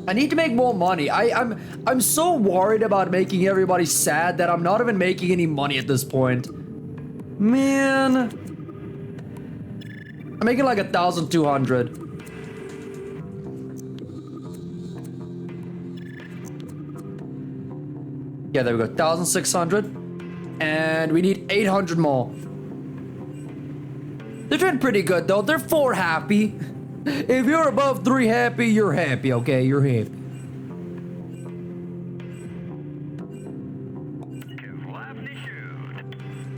I need to make more money. I'm so worried about making everybody sad that I'm not even making any money at this point. Man. I'm making like 1,200. Yeah, there we go. 1,600. And we need 800 more. They're doing pretty good though. They're 4 happy. If you're above 3 happy, you're happy, okay? You're happy.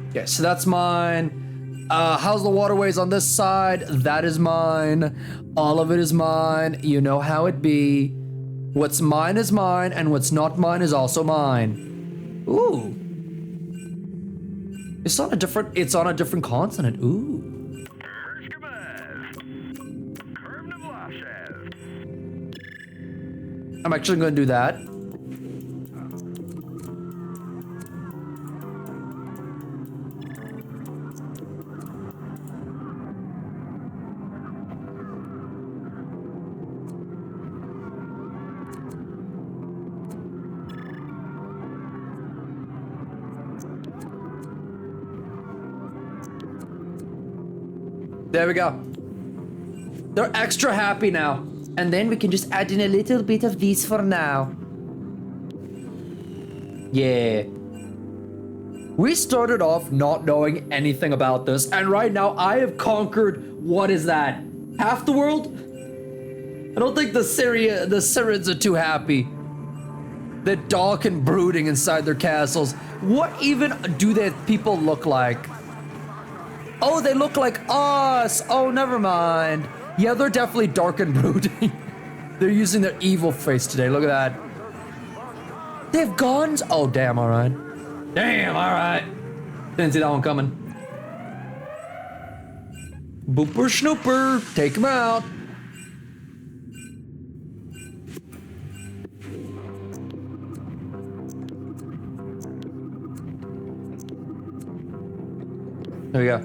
Okay, so that's mine. How's the waterways on this side? That is mine. All of it is mine. You know how it be. What's mine is mine, and what's not mine is also mine. Ooh. It's on a different continent. Ooh. I'm actually going to do that. There we go. They're extra happy now. And then we can just add in a little bit of these for now. Yeah. We started off not knowing anything about this, and right now I have conquered, what is that? Half the world? I don't think the Syrians are too happy. They're dark and brooding inside their castles. What even do their people look like? Oh, they look like us. Oh, never mind. Yeah, they're definitely dark and brooding. They're using their evil face today. Look at that. They have guns? Oh, damn, all right. Damn, all right. Didn't see that one coming. Booper snooper. Take him out. There we go.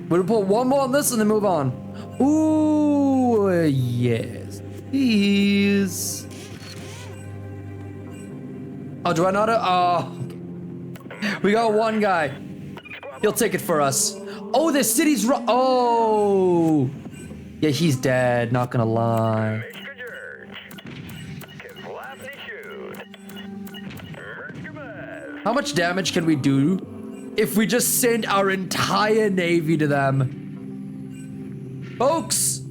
We'll put one more on this and then move on. Ooh, yes. Please. Oh, do I not? Oh. We got one guy. He'll take it for us. Oh, the city's oh. Yeah, he's dead, not gonna lie. How much damage can we do if we just send our entire navy to them? Folks,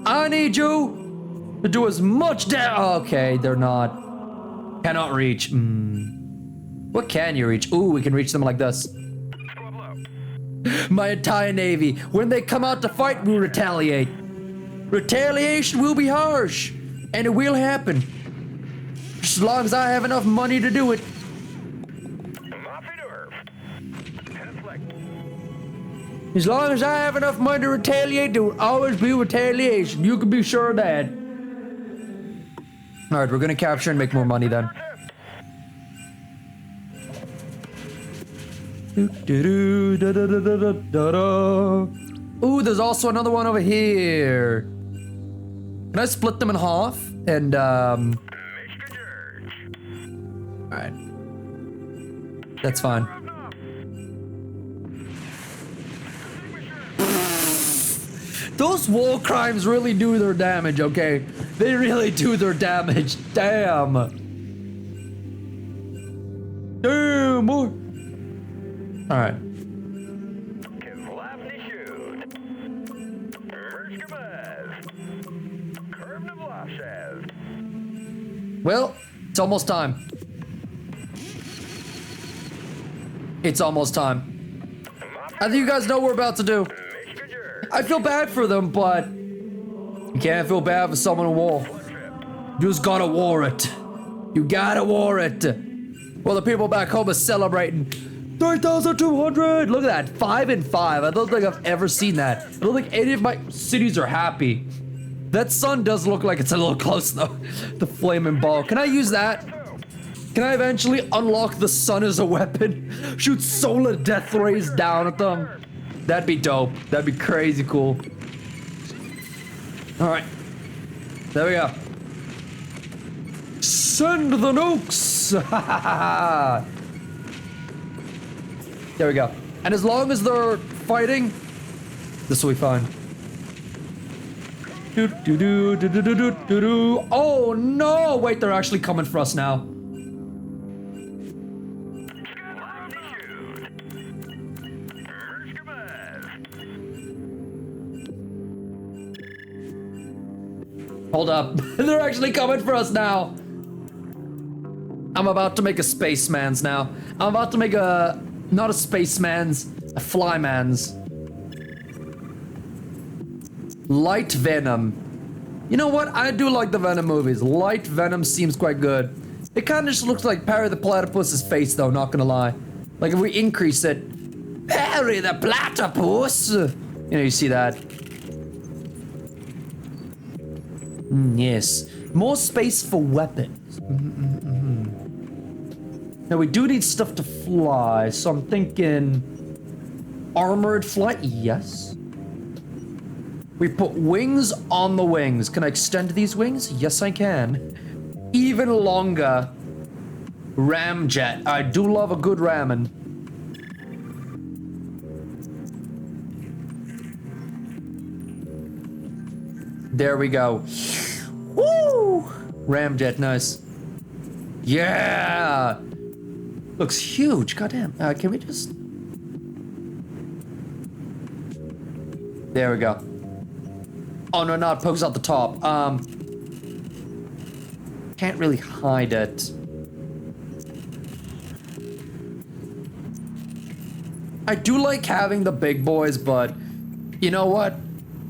I need you to do as much damage. Okay, they're not. Cannot reach. What can you reach? Ooh, we can reach them like this. My entire navy. When they come out to fight, we'll retaliate. Retaliation will be harsh, and it will happen. Just as long as I have enough money to do it. As long as I have enough money to retaliate, there will always be retaliation. You can be sure of that. All right, we're gonna capture and make more money then. Ooh, there's also another one over here. Can I split them in half? And all right, that's fine. Those war crimes really do their damage, okay? They really do their damage. Damn. Damn, boy. All right. Well, it's almost time. It's almost time. I think you guys know what we're about to do. I feel bad for them, but you can't feel bad for someone in war. You just gotta war it. You gotta war it. Well, the people back home are celebrating 3,200. Look at that, 5 and 5. I don't think I've ever seen that. I don't think any of my cities are happy. That sun does look like it's a little close though. The flaming ball. Can I use that? Can I eventually unlock the sun as a weapon? Shoot solar death rays down at them? That'd be dope. That'd be crazy cool. All right. There we go. Send the nukes! There we go. And as long as they're fighting, this will be fine. Oh no! Wait, they're actually coming for us now. Hold up. They're actually coming for us now. I'm about to make a spaceman's now. I'm about to make a, not a spaceman's, a flyman's. Light Venom. You know what? I do like the Venom movies. Light Venom seems quite good. It kind of just looks like Perry the Platypus's face though, not gonna lie. Like if we increase it. Perry the Platypus! You know, you see that. Yes. More space for weapons. Now we do need stuff to fly, so I'm thinking armored flight, yes. We put wings on the wings. Can I extend these wings? Yes, I can. Even longer. Ramjet. I do love a good ramming. There we go. Woo! Ramjet, nice. Yeah! Looks huge, goddamn. Can we just... There we go. Oh no, no, it pokes out the top. Can't really hide it. I do like having the big boys, but you know what?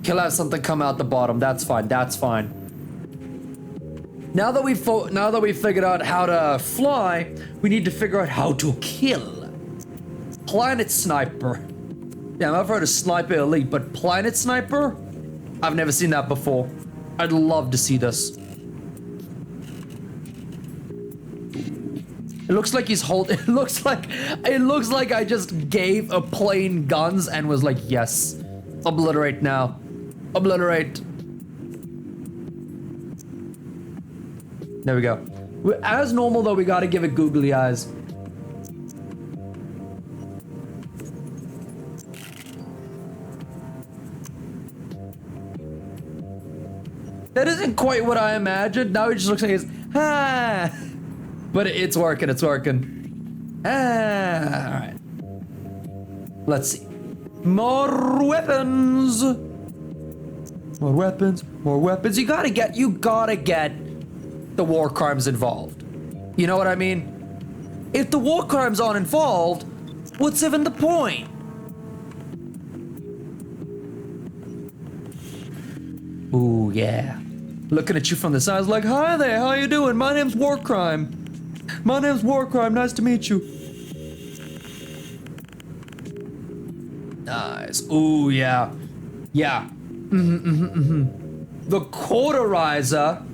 He'll have something come out the bottom. That's fine. That's fine. Now that we've figured out how to fly, we need to figure out how to kill. Planet Sniper. Yeah, I've heard of Sniper Elite, but Planet Sniper? I've never seen that before. I'd love to see this. It looks like he's holding. It looks like I just gave a plane guns and was like, yes, obliterate now, obliterate. There we go. As normal though, we gotta give it googly eyes. That isn't quite what I imagined. Now he just looks like he's ah, but it's working. It's working. Ah, all right. Let's see. More weapons. More weapons. More weapons. You gotta get the war crimes involved. You know what I mean? If the war crimes aren't involved, what's even the point? Ooh, yeah. Looking at you from the side, like, hi there, how you doing? My name's Warcrime. My name's Warcrime, nice to meet you. Nice. Ooh, yeah. Yeah. The Cauterizer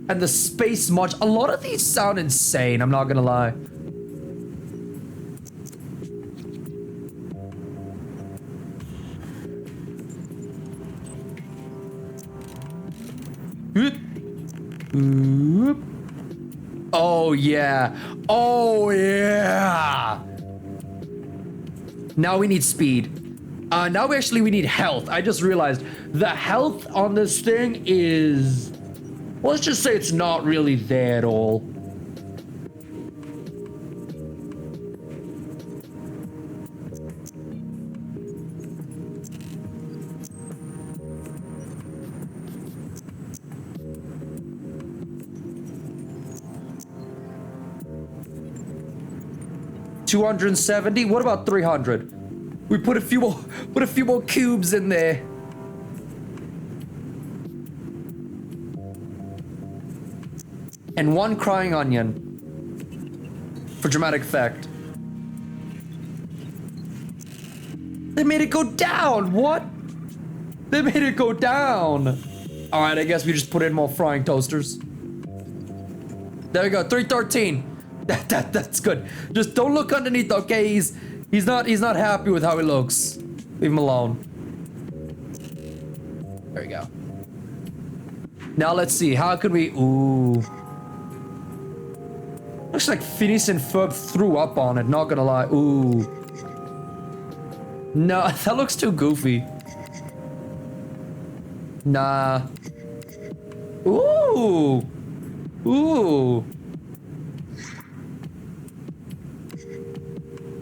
and the Space March. A lot of these sound insane, I'm not gonna lie. Oh yeah. Oh yeah. Now we need speed. Now we need health. I just realized the health on this thing is, let's just say it's not really there at all. 270. What about 300? We put a few more cubes in there. And one crying onion. For dramatic effect. They made it go down! What? They made it go down! Alright, I guess we just put in more frying toasters. There we go, 313. That's good. Just don't look underneath, okay? He's not happy with how he looks. Leave him alone. There we go. Now let's see, how could we... Ooh. Looks like Phineas and Ferb threw up on it, not gonna lie. Ooh. No, that looks too goofy. Nah. Ooh. Ooh.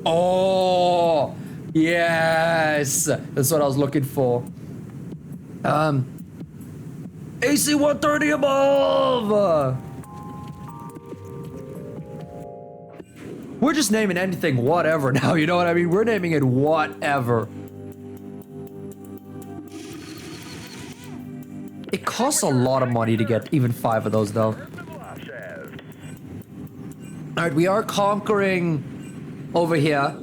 Oh. Yes. That's what I was looking for. AC 130 above. We're just naming anything whatever now, you know what I mean? We're naming it whatever. It costs a lot of money to get even 5 of those, though. Alright, we are conquering over here.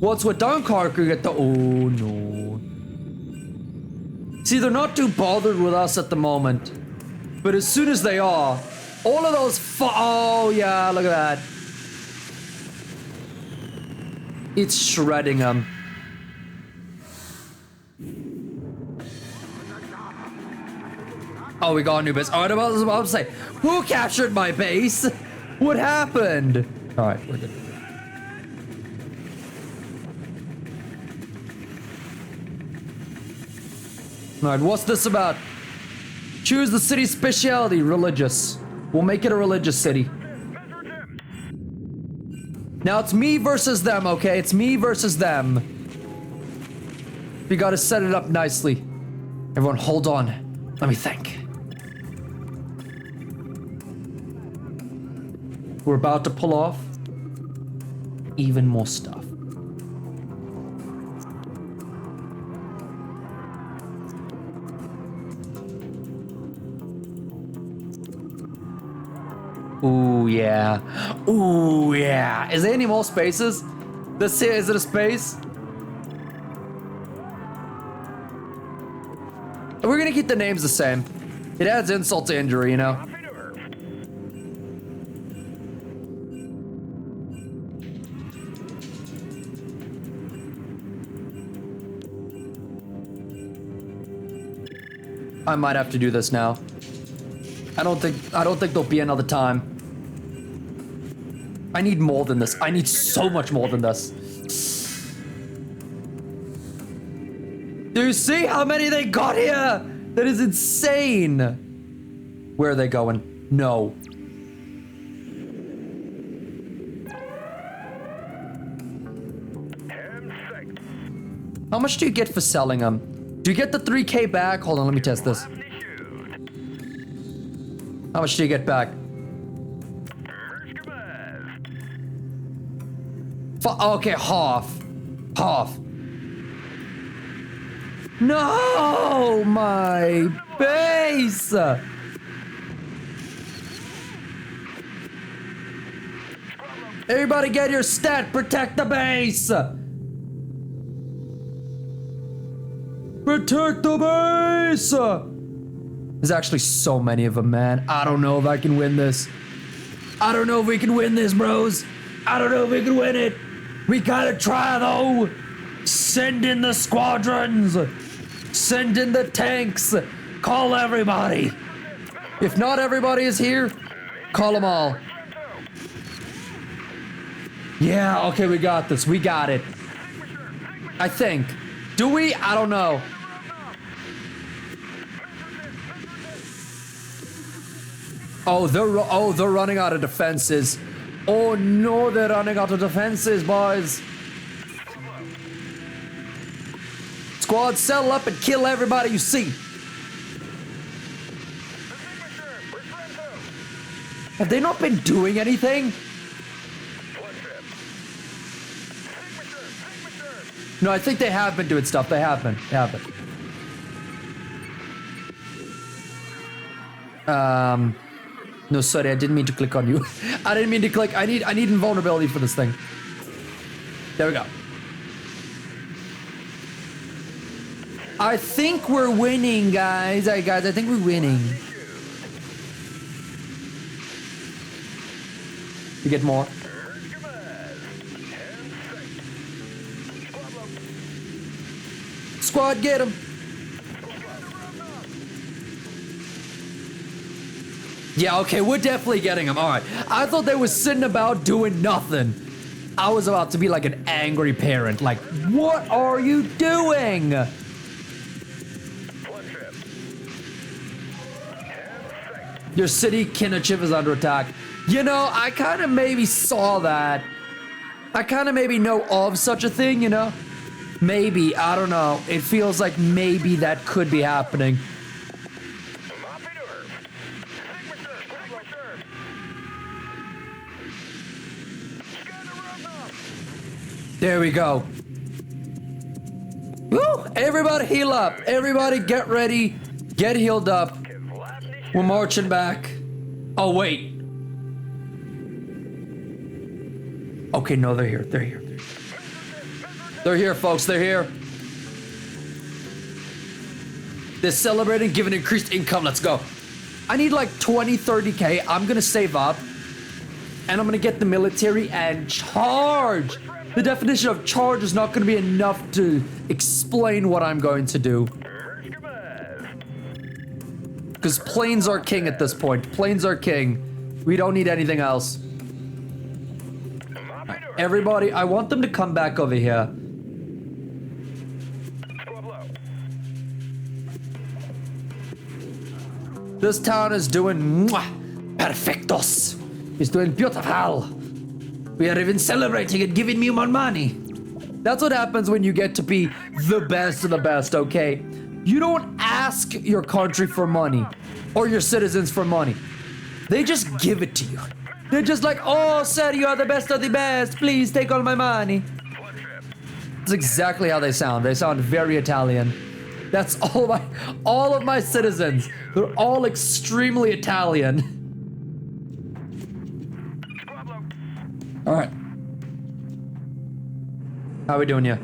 Once we're done conquering it, oh no. See, they're not too bothered with us at the moment. But as soon as they are, all of those oh yeah, look at that. It's shredding them. Oh, we got a new base. Alright, I was about to say, who captured my base? What happened? Alright, we're good. Alright, what's this about? Choose the city's specialty, religious. We'll make it a religious city. Now it's me versus them, okay? It's me versus them. We gotta set it up nicely. Everyone, hold on. Let me think. We're about to pull off even more stuff. Ooh, yeah. Ooh, yeah. Is there any more spaces? Let's see, is it a space? We're gonna keep the names the same. It adds insult to injury, you know? I might have to do this now. I don't think there'll be another time. I need more than this. I need so much more than this. Do you see how many they got here? That is insane. Where are they going? No. How much do you get for selling them? Do you get the 3K back? Hold on, let me test this. How much do you get back? Okay, half. Half. No, my base. Everybody get your stat. Protect the base. Protect the base. There's actually so many of them, man. I don't know if I can win this. I don't know if we can win this, bros. I don't know if we can win it. We gotta try, though. Send in the squadrons. Send in the tanks. Call everybody. If not everybody is here, call them all. Yeah, okay, we got this. We got it. I think. Do we? I don't know. Oh, they're running out of defenses. Oh no, they're running out of defenses, boys. Squad, settle up and kill everybody you see. Have they not been doing anything? No, I think they have been doing stuff. They have been. They have been. No, sorry, I didn't mean to click on you. I didn't mean to click. I need invulnerability for this thing. There we go. I think we're winning, guys. Hey, guys, I think we're winning. You get more. Squad, get him. Yeah, okay, we're definitely getting him. All right. I thought they were sitting about doing nothing. I was about to be like an angry parent. Like, what are you doing? Your city, Kinachiv, is under attack. You know, I kind of maybe saw that. I kind of maybe know of such a thing, you know? Maybe, I don't know. It feels like maybe that could be happening. There we go. Woo! Everybody heal up. Everybody get ready. Get healed up. We're marching back. Oh, wait. Okay, no, they're here. They're here. They're here, folks. They're here. They're celebrating, giving increased income. Let's go. I need like 20, 30K. I'm going to save up. And I'm going to get the military and charge. The definition of charge is not going to be enough to explain what I'm going to do. Because planes are king at this point. Planes are king. We don't need anything else. Right, everybody, I want them to come back over here. This town is doing perfectos. It's doing beautiful. We are even celebrating and giving me more money. That's what happens when you get to be the best of the best, okay? You don't ask your country for money or your citizens for money. They just give it to you. They're just like, oh, sir, you are the best of the best. Please take all my money. That's exactly how they sound. They sound very Italian. That's all of my citizens. They're all extremely Italian. All right. How we doing here?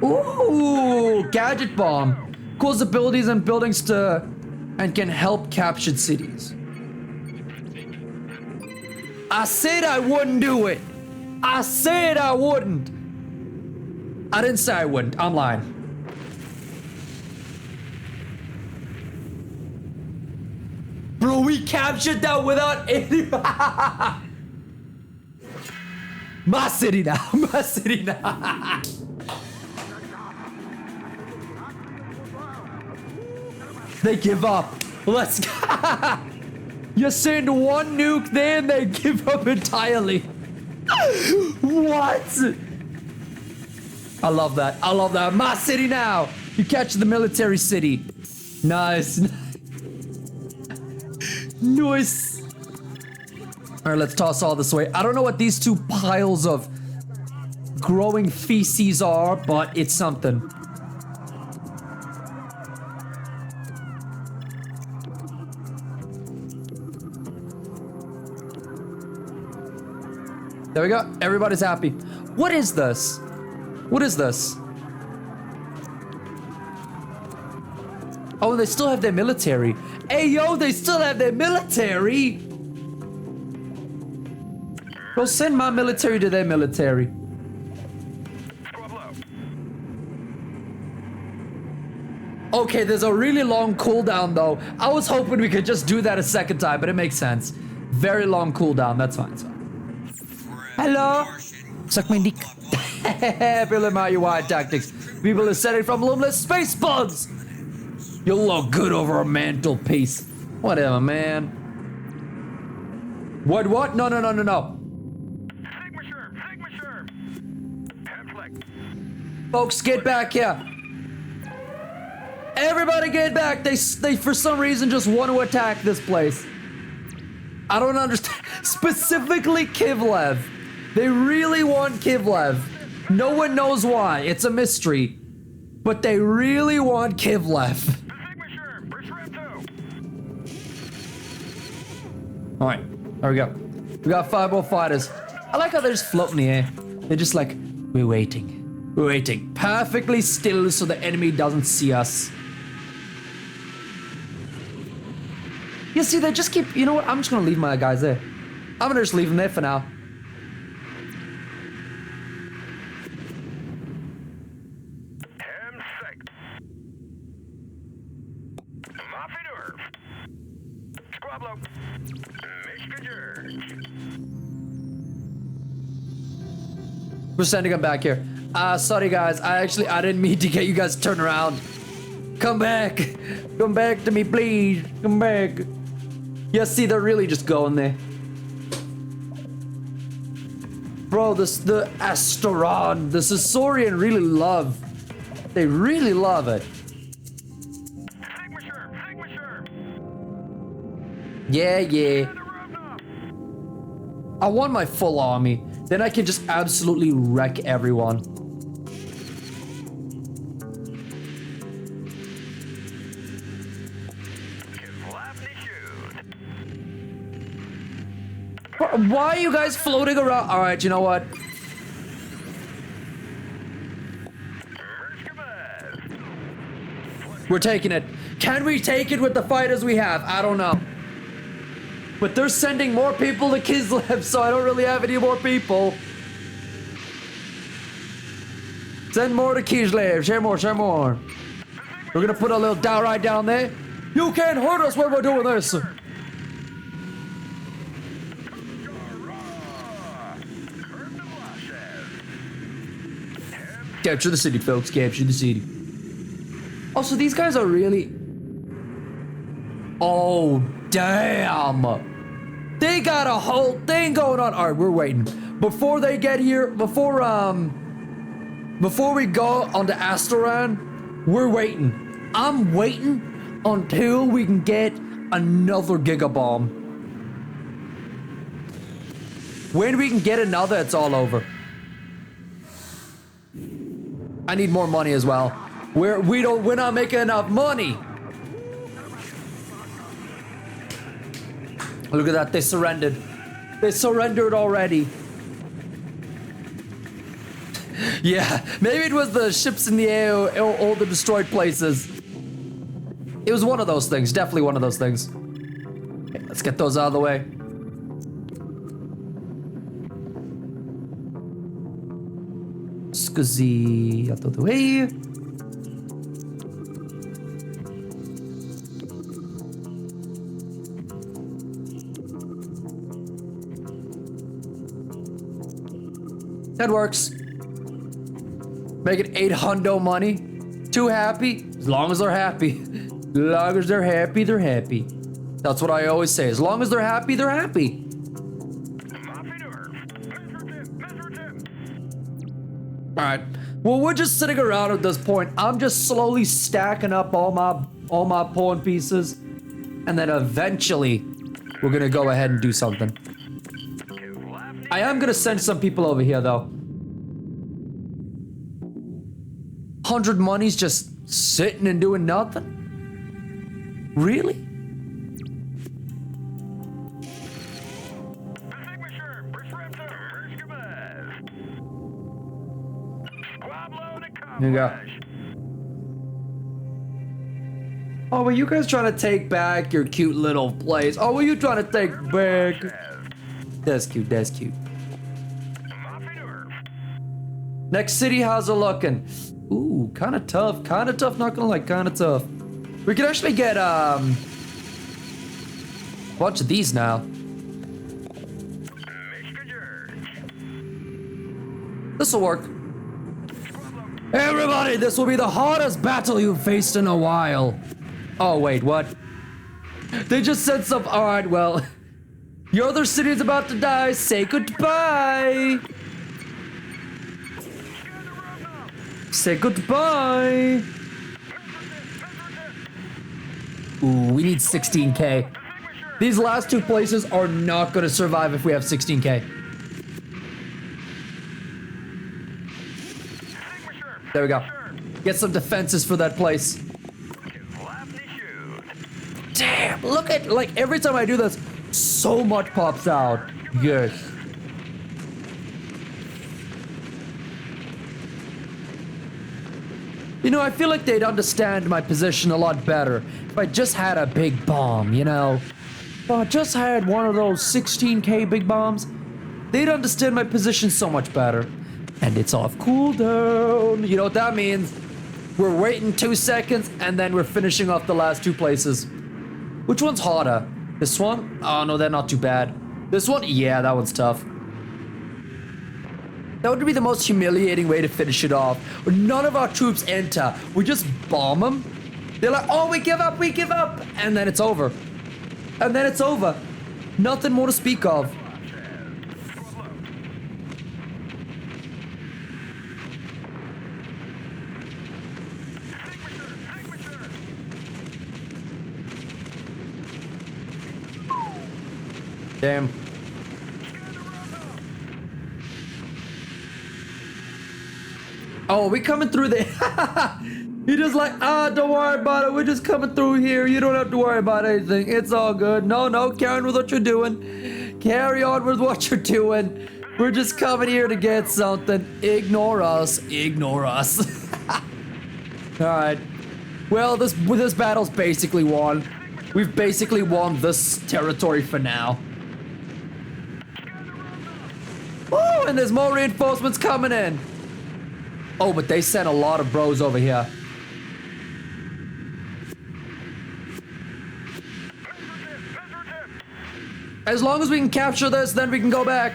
Ooh, gadget bomb. Cause abilities and buildings and can help captured cities. I said I wouldn't do it. I said I wouldn't. I didn't say I wouldn't. I'm lying. Bro, we captured that without any... My city now. My city now. They give up. Let's go. You send one nuke there and they give up entirely. What? I love that. I love that. My city now. You catch the military city. Nice. Nice. All right, let's toss all this away. I don't know what these two piles of growing feces are, but it's something. There we go. Everybody's happy. What is this? What is this? Oh, they still have their military. Hey, yo, they still have their military. Go send my military to their military. Okay, there's a really long cooldown, though. I was hoping we could just do that a second time, but it makes sense. Very long cooldown. That's fine. So. Hello? Suck my dick. Feeling my UI tactics. People are setting from luminous space bugs. You'll look good over a mantelpiece. Whatever, man. What? No. Folks, get back here. Everybody get back. They for some reason just want to attack this place. I don't understand. Specifically Kivlev. They really want Kivlev. No one knows why. It's a mystery. But they really want Kivlev. Alright, there we go. We got 5 more fighters. I like how they're just floating in the air. They're just like, we're waiting. We're waiting. Perfectly still so the enemy doesn't see us. You see, they just keep... You know what? I'm just gonna leave my guys there. I'm gonna just leave them there for now. We're sending them back here. Sorry guys, I didn't mean to get you guys to turn around. Come back. Come back to me, please. Come back. Yeah, see, they're really just going there. Bro, the Asteron, the Sasorian really love. They really love it. Yeah, yeah. I want my full army. Then I can just absolutely wreck everyone. Why are you guys floating around? All right, you know what? We're taking it. Can we take it with the fighters we have? I don't know. But they're sending more people to Kislev, so I don't really have any more people. Send more to Kislev. Share more, share more. We're gonna put a little down right down there. You can't hurt us when we're doing this. Capture the city, folks. Capture the city. Also, these guys are really... Oh, damn. They got a whole thing going on. All right, we're waiting. Before they get here, before we go on to Asteron, we're waiting. I'm waiting until we can get another Gigabomb. When we can get another, it's all over. I need more money as well. We're not making enough money. Look at that, they surrendered. They surrendered already. Yeah, maybe it was the ships in the air or all the destroyed places. It was one of those things, definitely one of those things. Okay, let's get those out of the way. Scusi, out of the way. That works. Make it 800 money. Too happy? As long as they're happy. As long as they're happy, they're happy. That's what I always say. As long as they're happy, they're happy. Alright. Well, we're just sitting around at this point. I'm just slowly stacking up all my pawn pieces. And then eventually, we're gonna go ahead and do something. I am gonna send some people over here, though. 100 money's just sitting and doing nothing? Really? Here you go. Oh, were you guys trying to take back your cute little place? Oh, were you trying to take back? That's cute, that's cute. Next city, how's it looking? Ooh, kind of tough, not gonna lie, kind of tough. We could actually get, a bunch of these now. This'll work. Everybody, this will be the hardest battle you've faced in a while. Oh, wait, what? They just said some, alright, well. Your other city is about to die. Say goodbye. Say goodbye. Ooh, we need 16K. These last two places are not going to survive if we have 16k. There we go. Get some defenses for that place. Damn, look at, like, every time I do this, so much pops out. Yes. You know, I feel like they'd understand my position a lot better if I just had a big bomb, you know? If I just had one of those 16k big bombs, they'd understand my position so much better. And it's off cooldown. You know what that means? We're waiting 2 seconds, and then we're finishing off the last two places. Which one's harder? This one? Oh, no, they're not too bad. This one? Yeah, that one's tough. That would be the most humiliating way to finish it off. Where none of our troops enter. We just bomb them. They're like, oh, we give up, we give up. And then it's over. And then it's over. Nothing more to speak of. Damn. Oh, we coming through there. You're just like, don't worry about it. We're just coming through here. You don't have to worry about anything. It's all good. No, carry on with what you're doing. Carry on with what you're doing. We're just coming here to get something. Ignore us. Ignore us. Alright. Well, this battle's basically won. We've basically won this territory for now. Oh, and there's more reinforcements coming in. Oh, but they sent a lot of bros over here. As long as we can capture this, then we can go back.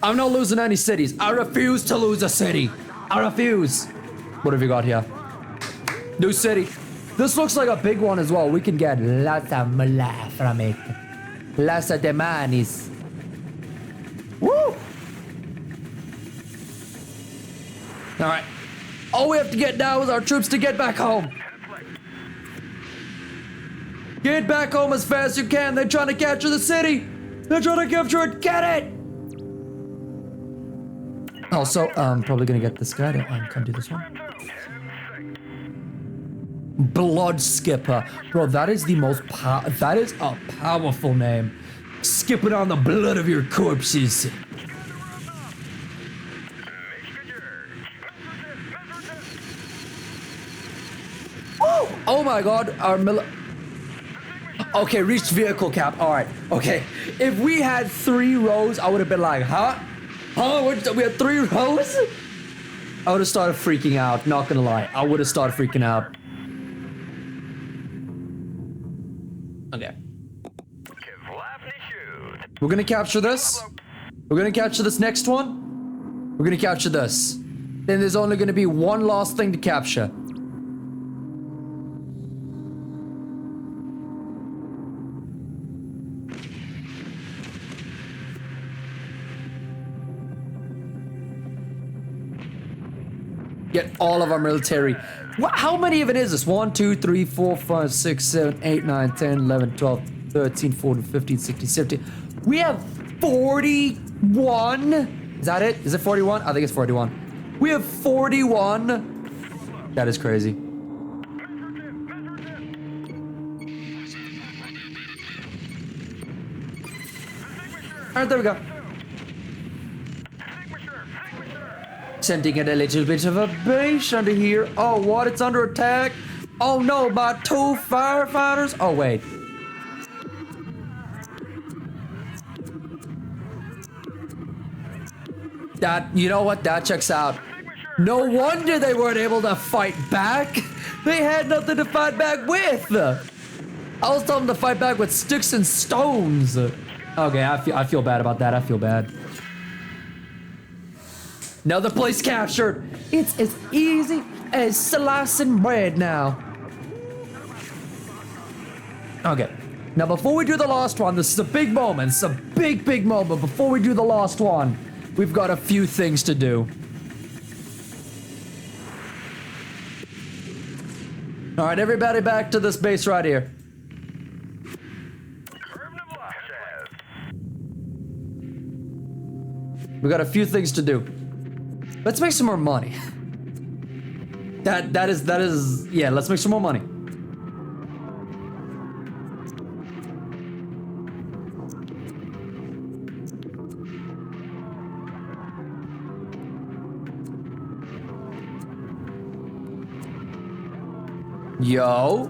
I'm not losing any cities. I refuse to lose a city. I refuse. What have you got here? New city. This looks like a big one as well. We can get lots of moolah from it. Lots of demanis. Woo! Alright. All we have to get now is our troops to get back home. Get back home as fast as you can. They're trying to capture the city. They're trying to capture it. Get it! Also, probably gonna get this guy to come do this one. Blood Skipper. Bro, that is the most that is a powerful name. Skipping on the blood of your corpses. Oh my god, our okay, reached vehicle cap. Alright, okay. If we had 3 rows, I would have been like, huh? Huh? We had 3 rows? I would have started freaking out, not gonna lie. I would have started freaking out. Okay. We're gonna capture this. We're gonna capture this next one. We're gonna capture this. Then there's only gonna be one last thing to capture. Get all of our military. How many of it is this? 1, 2, 3, 4, 5, 6, 7, 8, 9, 10, 11, 12, 13, 14, 15, 16, 17. We have 41. Is that it? Is it 41? I think it's 41. We have 41. That is crazy. Alright, there we go. Sending in a little bit of a base under here. Oh, what? It's under attack. Oh no, by 2 firefighters. Oh, wait. You know what? That checks out. No wonder they weren't able to fight back. They had nothing to fight back with. I was telling them to fight back with sticks and stones. Okay, I feel bad about that. I feel bad. Another place captured. It's as easy as slicing bread now. Okay. Now before we do the last one, this is a big moment. It's a big, big moment. Before we do the last one, we've got a few things to do. All right, everybody back to this base right here. We got a few things to do. Let's make some more money. That is, yeah, let's make some more money. Yo.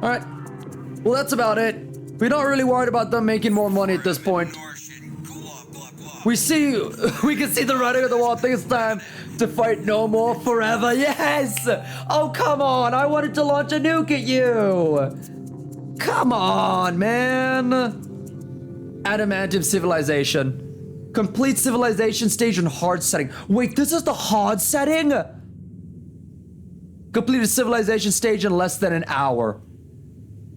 All right. Well, that's about it. We're not really worried about them making more money at this point. We can see the writing on the wall. I think it's time to fight no more forever. Yes! Oh, come on. I wanted to launch a nuke at you. Come on, man. Adamantium civilization. Complete civilization stage in hard setting. Wait, this is the hard setting? Completed civilization stage in less than an hour.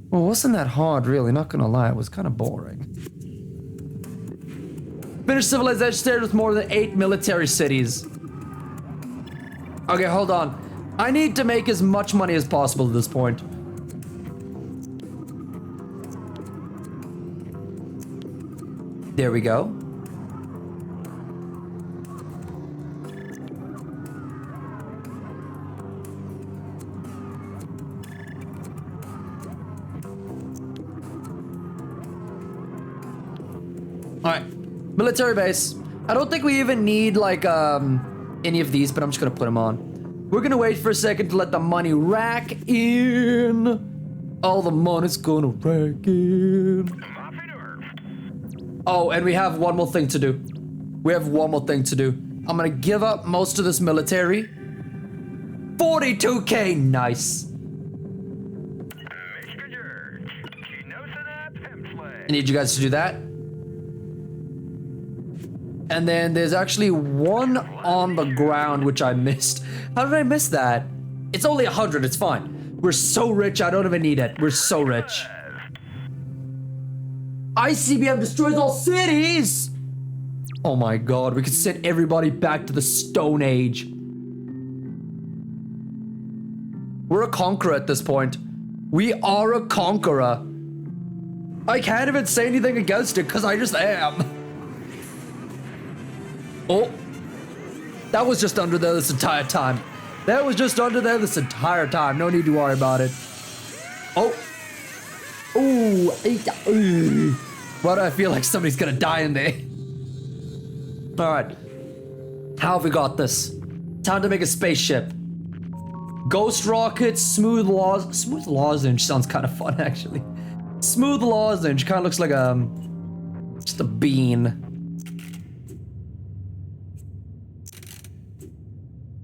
Well, wasn't that hard, really? Not gonna lie, it was kind of boring. Finished civilization stage with more than 8 military cities. Okay, hold on. I need to make as much money as possible at this point. There we go. Alright, military base. I don't think we even need like any of these, but I'm just gonna put them on. We're gonna wait for a second to let the money rack in. All the money's gonna rack in. Oh, and we have one more thing to do. We have one more thing to do. I'm gonna give up most of this military. 42K, nice. I need you guys to do that. And then there's actually one on the ground, which I missed. How did I miss that? It's only 100, it's fine. We're so rich, I don't even need it. We're so rich. ICBM destroys all cities! Oh my god, we could send everybody back to the Stone Age. We're a conqueror at this point. We are a conqueror. I can't even say anything against it, because I just am. Oh, that was just under there this entire time. That was just under there this entire time. No need to worry about it. Oh. Ooh. Why do I feel like somebody's gonna die in there? All right. How have we got this? Time to make a spaceship. Ghost rockets, smooth lozenge sounds kind of fun, actually. Smooth lozenge kind of looks like just a bean.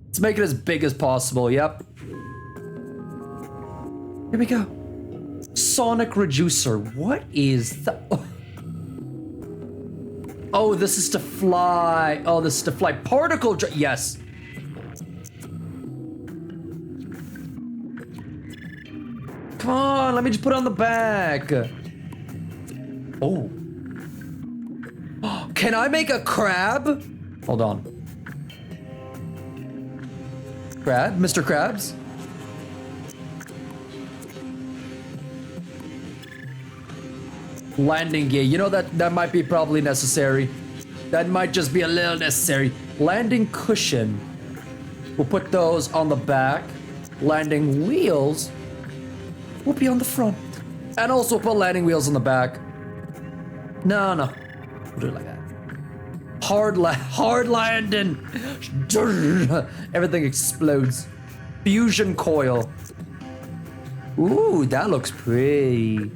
Let's make it as big as possible, yep. Here we go. Sonic reducer, what is that? Oh, this is to fly. Oh, this is to fly. Particle, yes. Come on, let me just put it on the back. Oh. Can I make a crab? Hold on. Crab? Mr. Krabs? Landing gear. You know that might be probably necessary. That might just be a little necessary. Landing cushion. We'll put those on the back. Landing wheels will be on the front. And also put landing wheels on the back. No. We'll do it like that. Hard landing. Everything explodes. Fusion coil. Ooh, that looks pretty.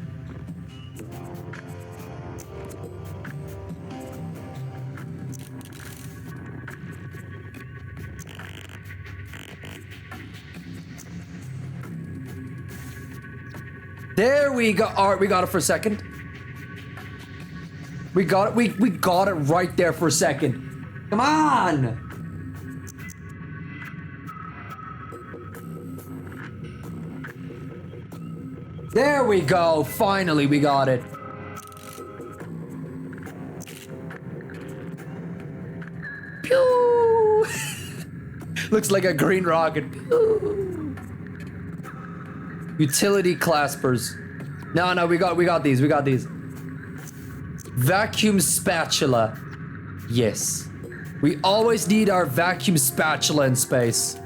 There we go. All right, we got it for a second. We got it. We got it right there for a second. Come on. There we go. Finally, we got it. Pew! Looks like a green rocket. Utility claspers. No, we got these. Vacuum spatula. Yes. We always need our vacuum spatula in space.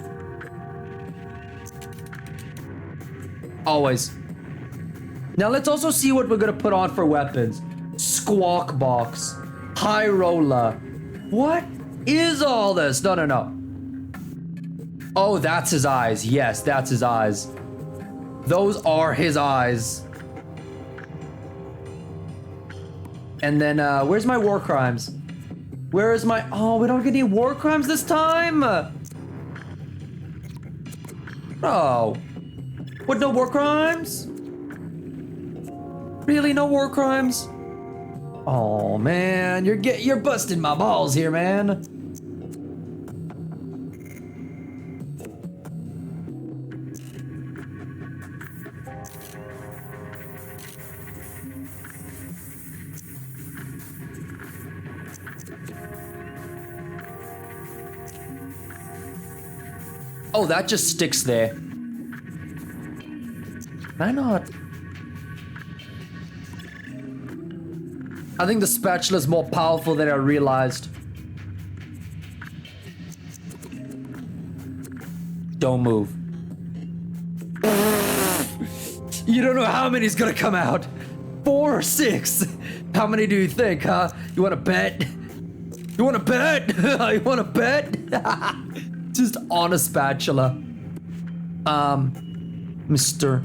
Always. Now let's also see what we're gonna put on for weapons. Squawk box. High roller. What is all this? No. Oh, that's his eyes. Yes, that's his eyes. Those are his eyes. And then, where's my war crimes? Where is my... Oh, we don't get any war crimes this time? Oh. What, no war crimes? Really, no war crimes? Oh, man, you're busting my balls here, man. Oh, that just sticks there. Can I not? I think the spatula is more powerful than I realized. Don't move. You don't know how many's gonna come out. 4 or 6. How many do you think, huh? You wanna bet? You wanna bet? You wanna bet? Just on a spatula. Mr.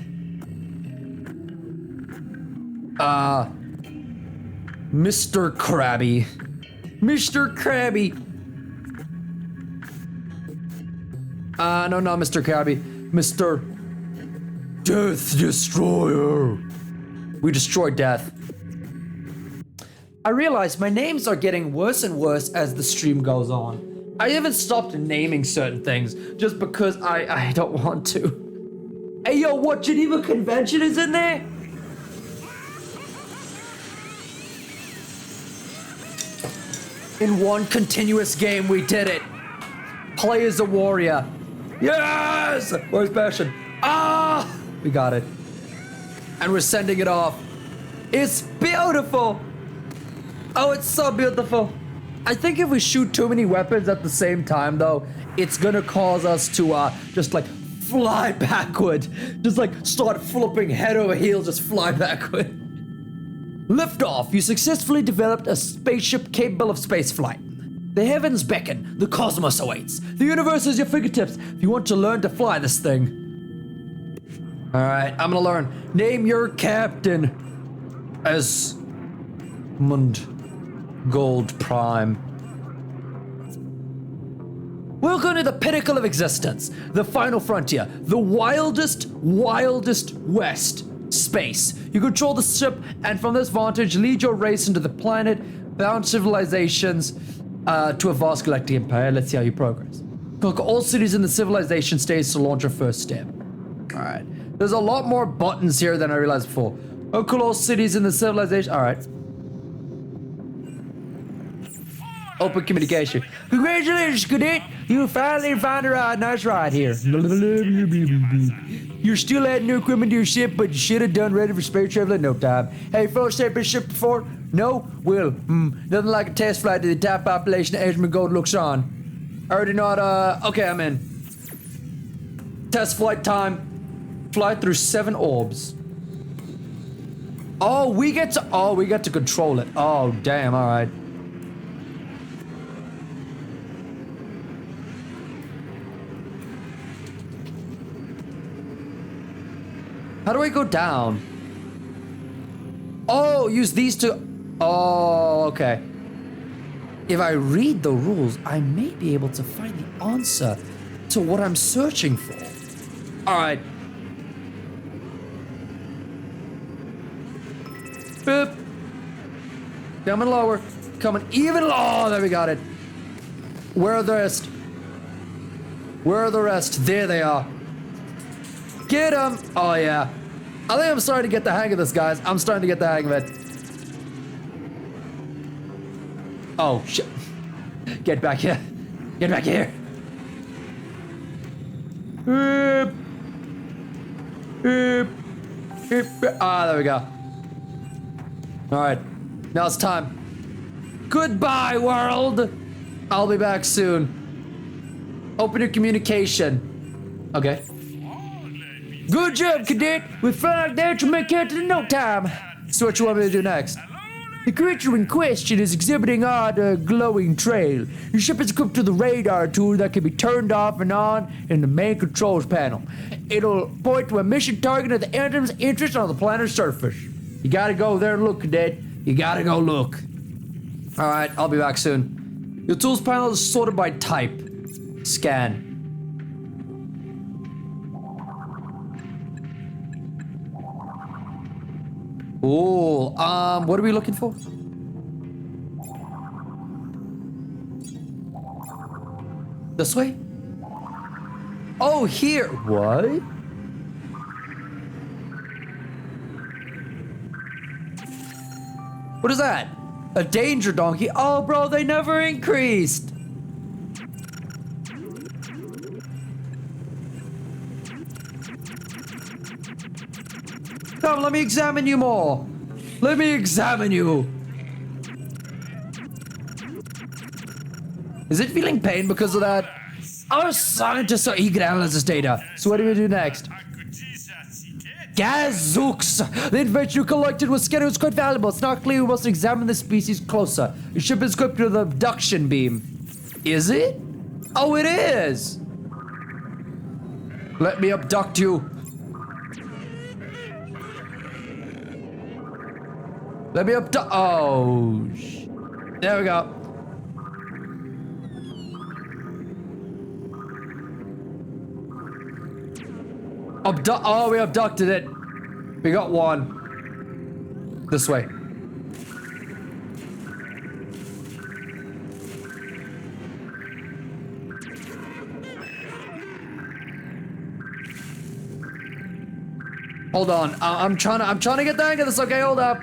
Krabby. Mr. Krabby. No, not Mr. Krabby. Mr. Death Destroyer. We destroy death. I realize my names are getting worse and worse as the stream goes on. I haven't stopped naming certain things just because I don't want to. Hey, yo, what, Geneva Convention is in there? In one continuous game, we did it. Play as a warrior. Yes! Where's Bastion? Ah! We got it. And we're sending it off. It's beautiful. Oh, it's so beautiful. I think if we shoot too many weapons at the same time, though, it's gonna cause us to just like fly backward. Just like start flipping head over heels, just fly backward. Liftoff. You successfully developed a spaceship capable of spaceflight. The heavens beckon. The cosmos awaits. The universe is your fingertips if you want to learn to fly this thing. All right, I'm gonna learn. Name your captain as Mund Gold Prime. Welcome to the pinnacle of existence, the final frontier, the wildest west, space. You control the ship, and from this vantage, lead your race into the planet-bound civilizations to a vast galactic empire. Let's see how you progress. Conquer all cities in the civilization stage to launch your first step. All right. There's a lot more buttons here than I realized before. Conquer all cities in the civilization. All right. Open communication. Congratulations, cadet! You finally found a nice ride here. You're still adding new equipment to your ship, but you should have done ready for space travel in no time. Hey, folks, have been shipped before? No? Well, nothing like a test flight to the top population of Edmund Gold looks on. I already know how to, okay, I'm in. Test flight time. Fly through 7 orbs. Oh, we get to control it. Oh, damn, all right. How do I go down? Oh, use these two. Oh, okay. If I read the rules, I may be able to find the answer to what I'm searching for. All right. Boop. Coming lower. Coming even lower. Oh, there we got it. Where are the rest? Where are the rest? There they are. Get him! Oh, yeah. I think I'm starting to get the hang of this, guys. I'm starting to get the hang of it. Oh, shit. Get back here. Get back here. Ah, there we go. Alright, now it's time. Goodbye, world! I'll be back soon. Open your communication. Okay. Good job, cadet! We flagged there to make it in no time. So what you want me to do next? The creature in question is exhibiting odd glowing trail. Your ship is equipped with a radar tool that can be turned off and on in the main controls panel. It'll point to a mission target at the enemy's interest on the planet's surface. You gotta go there and look, cadet. You gotta go look. Alright, I'll be back soon. Your tools panel is sorted by type. Scan. Oh, what are we looking for? This way? Oh, here. What? What is that? A danger donkey? Oh, bro, they never increased. Come, let me examine you more. Let me examine you. Is it feeling pain because of that? Our scientists are eager to analyze this data. So what do we do next? Gazooks! The information you collected was scanned. It was quite valuable. It's not clear. We must examine the species closer. Your ship is equipped with an abduction beam. Is it? Oh, it is! Let me abduct you. Let me abduct. Oh, there we go. Oh, we abducted it. We got one. This way. Hold on. I'm trying to get the hang of this. Okay, hold up.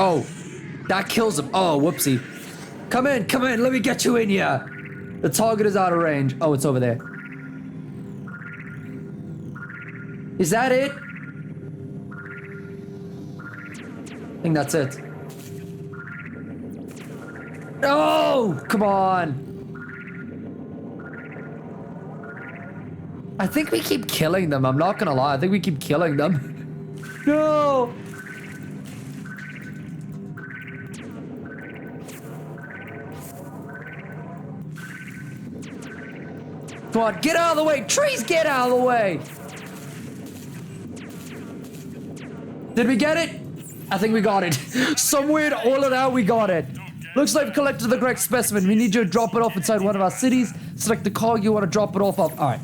Oh, that kills him. Oh, whoopsie. Come in, let me get you in here. The target is out of range. Oh, it's over there. Is that it? I think that's it. Oh, come on. I think we keep killing them. I'm not gonna lie. I think we keep killing them. No. Come on, get out of the way! Trees, get out of the way! Did we get it? I think we got it. Somewhere in all of that, we got it. Looks like we collected the correct specimen. We need you to drop it off inside one of our cities. Select the car you want to drop it off of. Alright.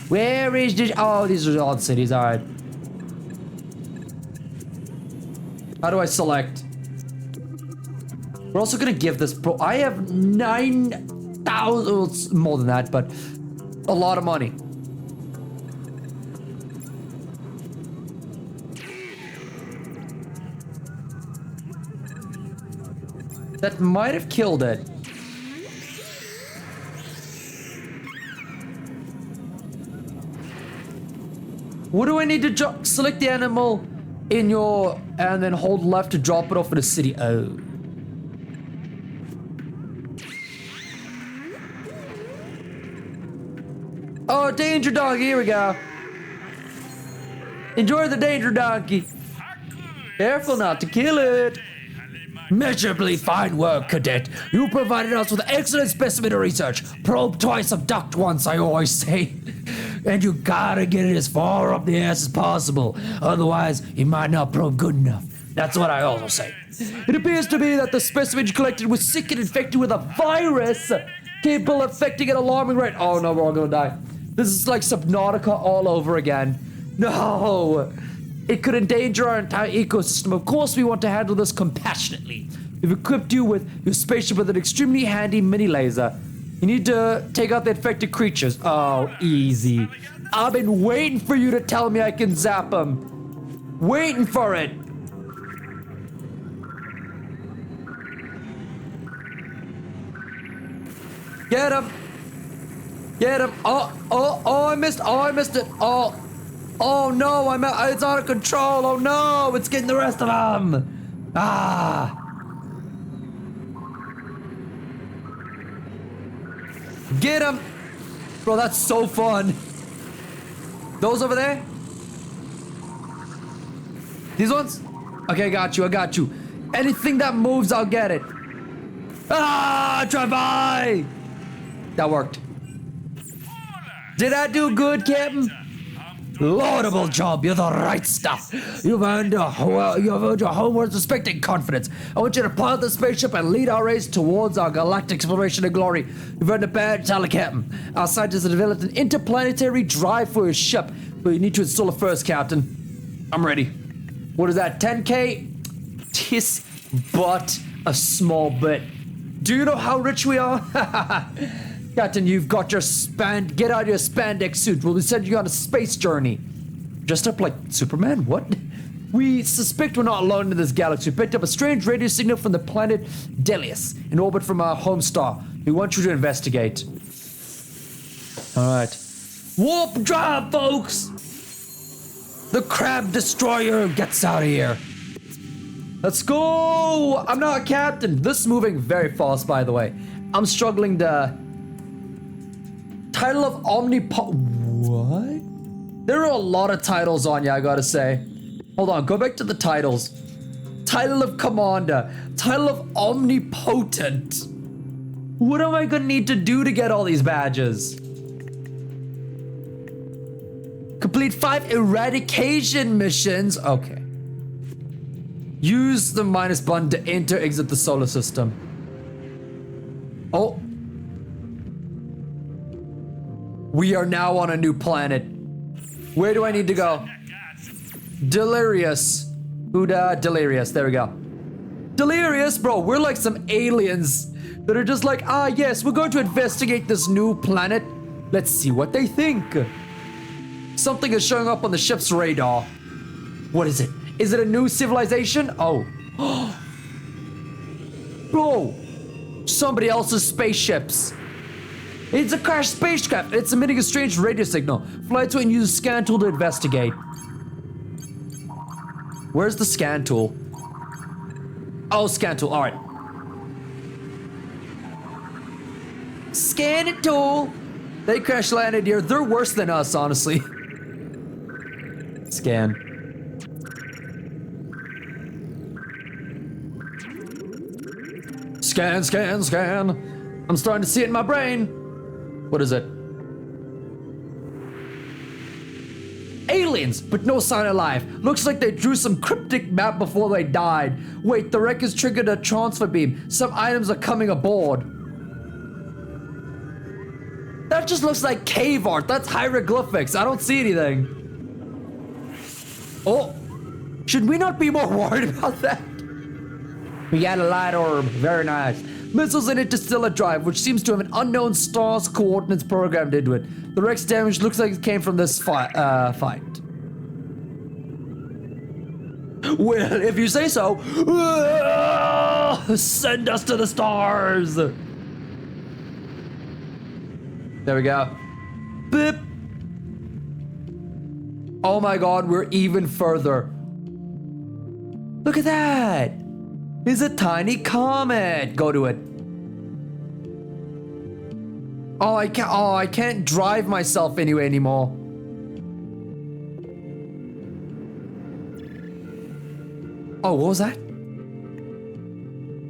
Where is this? Oh, these are all cities. Alright. How do I select? We're also gonna give this bro. I have 9,000. Well, it's more than that, but a lot of money. That might have killed it. What do I need to select the animal in your and then hold left to drop it off in a city? Oh. Oh, danger donkey, here we go. Enjoy the danger donkey. Careful not to kill it. Measurably fine work, cadet. You provided us with excellent specimen research. Probe twice, abduct once, I always say. And you gotta get it as far up the ass as possible. Otherwise, you might not probe good enough. That's what I also say. It appears to me that the specimen you collected was sick and infected with a virus capable of affecting an alarming rate. Oh no, we're all gonna die. This is like Subnautica all over again. No! It could endanger our entire ecosystem. Of course, we want to handle this compassionately. We've equipped you with your spaceship with an extremely handy mini laser. You need to take out the infected creatures. Oh, easy. I've been waiting for you to tell me I can zap them. Waiting for it. Get him. Get him. Oh, I missed. Oh, I missed it. Oh no, it's out of control. Oh no, it's getting the rest of them. Ah. Get him. Bro, that's so fun. Those over there? These ones? Okay, I got you. Anything that moves, I'll get it. Ah, drive by. That worked. Did I do good, Captain? Laudable job, you're the right stuff. You've earned your homework respect and confidence. I want you to pilot the spaceship and lead our race towards our galactic exploration and glory. You've earned a badge, tell the Captain. Our scientists have developed an interplanetary drive for your ship, but you need to install it first, Captain. I'm ready. What is that, 10K? Tis but a small bit. Do you know how rich we are? Captain, you've got your get out your spandex suit. We'll be sending you on a space journey. Dressed up like Superman? What? We suspect we're not alone in this galaxy. We picked up a strange radio signal from the planet Delius, in orbit from our home star. We want you to investigate. Alright. Warp drive, folks! The crab destroyer gets out of here. Let's go! I'm not a captain. This is moving very fast, by the way. I'm struggling to... Title of What? There are a lot of titles on you, I gotta say. Hold on, go back to the titles. Title of Commander. Title of Omnipotent. What am I gonna need to do to get all these badges? Complete 5 eradication missions. Okay. Use the minus button to enter, exit the solar system. Oh. We are now on a new planet. Where do I need to go? Delirious. Delirious. There we go. Delirious, bro. We're like some aliens that are just like, yes, we're going to investigate this new planet. Let's see what they think. Something is showing up on the ship's radar. What is it? Is it a new civilization? Oh. Bro. Somebody else's spaceships. It's a crashed spacecraft. It's emitting a strange radio signal. Fly to it and use a scan tool to investigate. Where's the scan tool? Oh, scan tool. All right. Scan it tool. They crash landed here. They're worse than us, honestly. Scan. Scan, scan, scan. I'm starting to see it in my brain. What is it? Aliens, but no sign of life. Looks like they drew some cryptic map before they died. Wait, the wreck has triggered a transfer beam. Some items are coming aboard. That just looks like cave art. That's hieroglyphics. I don't see anything. Oh, should we not be more worried about that? We got a light orb. Very nice. Missiles in interstellar drive, which seems to have an unknown star's coordinates programmed into it. The wreck's damage looks like it came from this fight. Well, if you say so. Send us to the stars. There we go. Beep. Oh my god, we're even further. Look at that. It's a tiny comet. Go to it. Oh, I can't drive myself anyway anymore. Oh, what was that?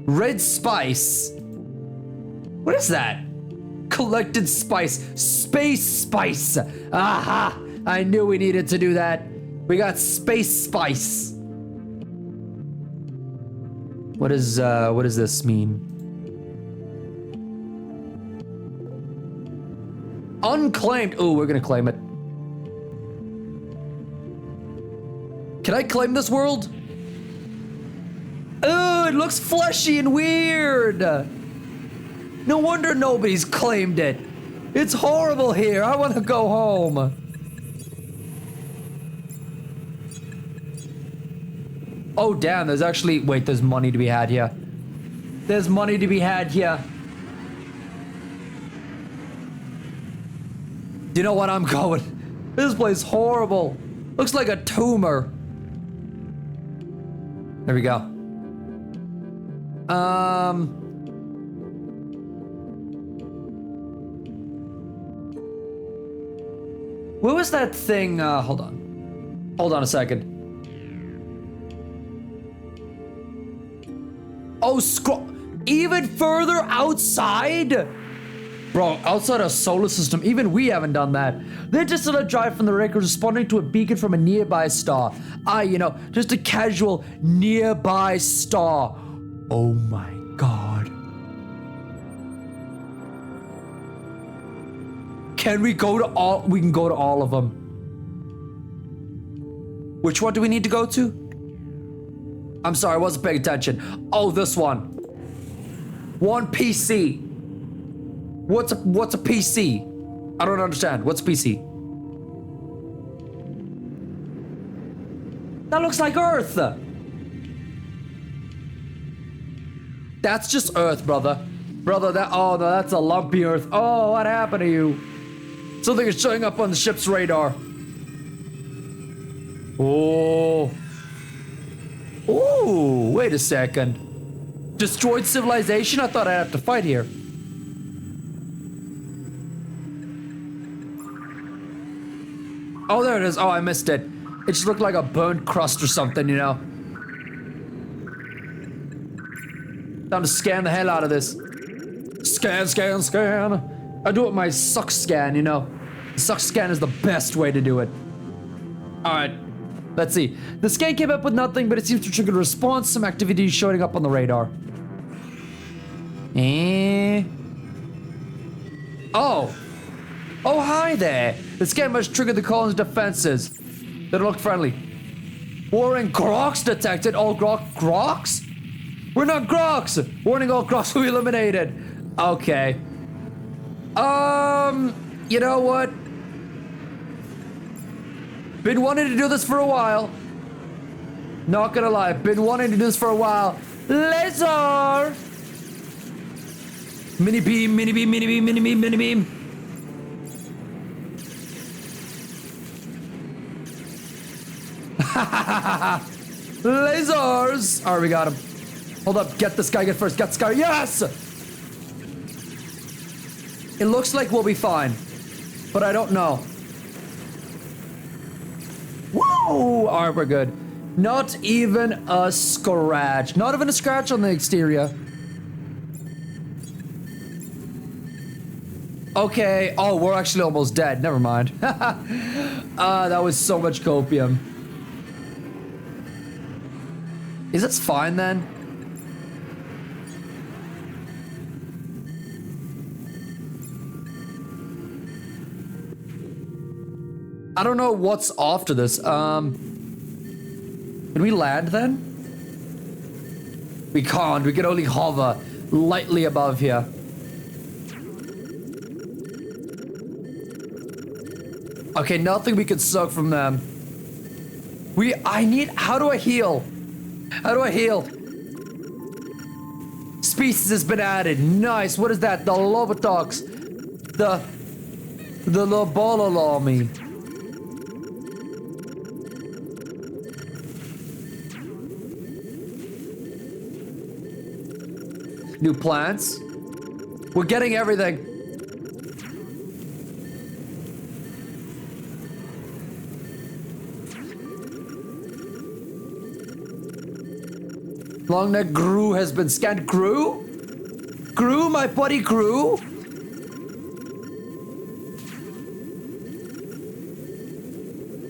Red spice. What is that? Collected spice. Space spice. Aha! I knew we needed to do that. We got space spice. What does this mean? Unclaimed. Oh, we're gonna claim it. Can I claim this world? Oh, it looks fleshy and weird. No wonder nobody's claimed it. It's horrible here. I want to go home. Oh, damn. There's actually... Wait, there's money to be had here. There's money to be had here. Do you know what? I'm going. This place is horrible. Looks like a tumor. There we go. Where was that thing? Hold on. Hold on a second. Oh, scroll. Even further outside? Bro, outside our solar system, even we haven't done that. They're just on a drive from the wreck responding to a beacon from a nearby star. You know, just a casual nearby star. Oh my god. Can we go to all? We can go to all of them. Which one do we need to go to? I'm sorry, I wasn't paying attention. Oh, this one. One PC. What's a PC? I don't understand. What's a PC? That looks like Earth. That's just Earth, brother. Brother, oh no, that's a lumpy Earth. Oh, what happened to you? Something is showing up on the ship's radar. Oh. Ooh, wait a second. Destroyed civilization? I thought I'd have to fight here. Oh, there it is. Oh, I missed it. It just looked like a burnt crust or something, you know. Time to scan the hell out of this. Scan, scan, scan. I do it with my suck scan, you know. Suck scan is the best way to do it. Alright. Let's see. The scan came up with nothing, but it seems to trigger a response. Some activity is showing up on the radar. Oh. Oh, hi there. The scan must trigger the colony's defenses. They don't look friendly. Warning, Groks detected. All Groks? We're not Groks. Warning, all Groks will be eliminated. Okay. You know what? Been wanting to do this for a while. Not gonna lie, been wanting to do this for a while. Laser! Mini beam, mini beam, mini beam, mini beam, mini beam. Lasers! Alright, we got him. Hold up, get this guy, get first, get this guy. Yes! It looks like we'll be fine, but I don't know. Woo! Alright, we're good. Not even a scratch. Not even a scratch on the exterior. Okay. Oh, we're actually almost dead. Never mind. That was so much copium. Is this fine then? I don't know what's after this. Can we land then? We can't. We can only hover lightly above here. Okay, nothing we can suck from them. How do I heal? How do I heal? Species has been added. Nice. What is that? The Lobotox. The Lobololomi. New plants. We're getting everything. Long neck Gru has been scanned. Gru? Gru, my buddy Gru?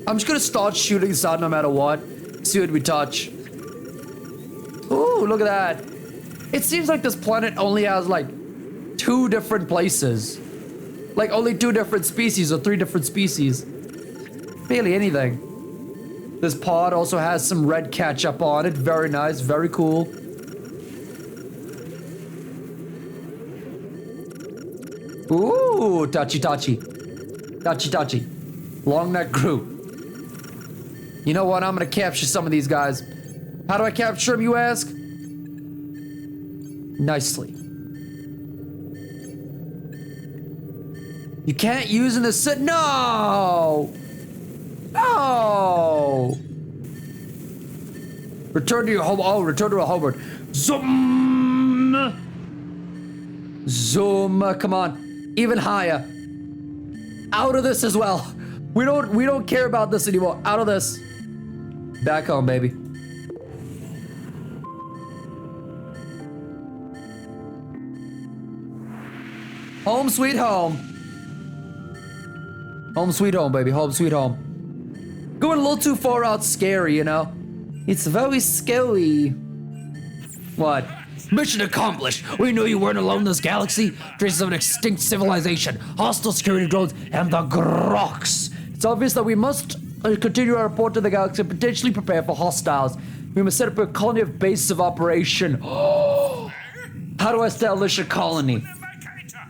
I'm just gonna start shooting this out no matter what. See what we touch. Ooh, look at that. It seems like this planet only has like 2 different places. Like only 2 different species or 3 different species. Barely anything. This pod also has some red ketchup on it. Very nice, very cool. Ooh, touchy. Long neck crew. You know what? I'm gonna capture some of these guys. How do I capture them, you ask? Nicely. You can't use in the sit. No! No! Return to your home. Oh, return to a homeward. Zoom! Zoom. Come on. Even higher. Out of this as well. We don't care about this anymore. Out of this. Back home, baby. Home sweet home. Home sweet home, baby. Home sweet home. Going a little too far out scary, you know? It's very scary. What? Mission accomplished. We knew you weren't alone in this galaxy. Traces of an extinct civilization, hostile security drones, and the Groks. It's obvious that we must continue our report to the galaxy and potentially prepare for hostiles. We must set up a colony of bases of operation. How do I establish a colony?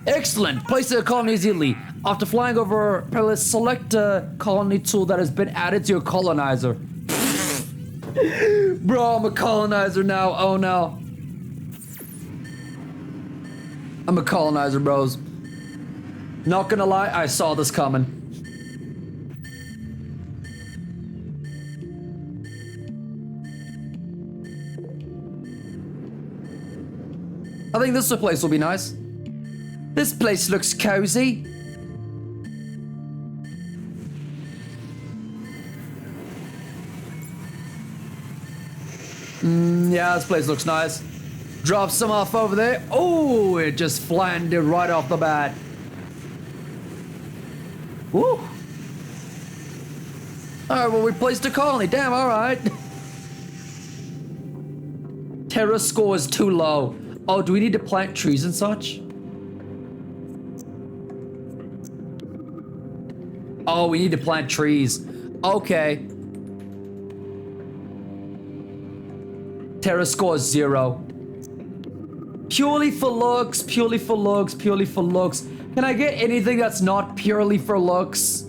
Excellent. Place a colony easily. After flying over, select a colony tool that has been added to your colonizer. Bro, I'm a colonizer now. Oh no. I'm a colonizer, bros. Not gonna lie, I saw this coming. I think this place will be nice. This place looks cozy. Yeah, this place looks nice. Drop some off over there. Oh, it just landed right off the bat. Woo. Alright, well, we placed a colony. Damn, alright. Terra score is too low. Oh, do we need to plant trees and such? Oh, we need to plant trees. Okay. Terra score is 0. Purely for looks, purely for looks, purely for looks. Can I get anything that's not purely for looks?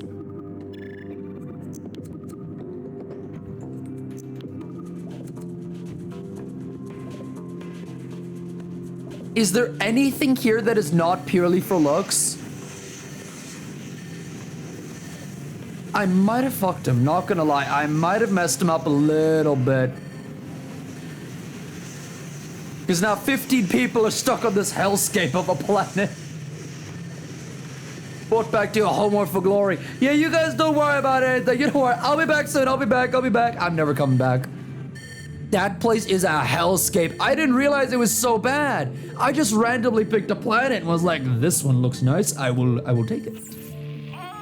Is there anything here that is not purely for looks? I might have fucked him, not gonna lie. I might have messed him up a little bit. Because now 15 people are stuck on this hellscape of a planet. Brought back to your homeworld for glory. Yeah, you guys don't worry about anything. You don't worry. I'll be back soon. I'll be back. I'm never coming back. That place is a hellscape. I didn't realize it was so bad. I just randomly picked a planet and was like, this one looks nice. I will take it.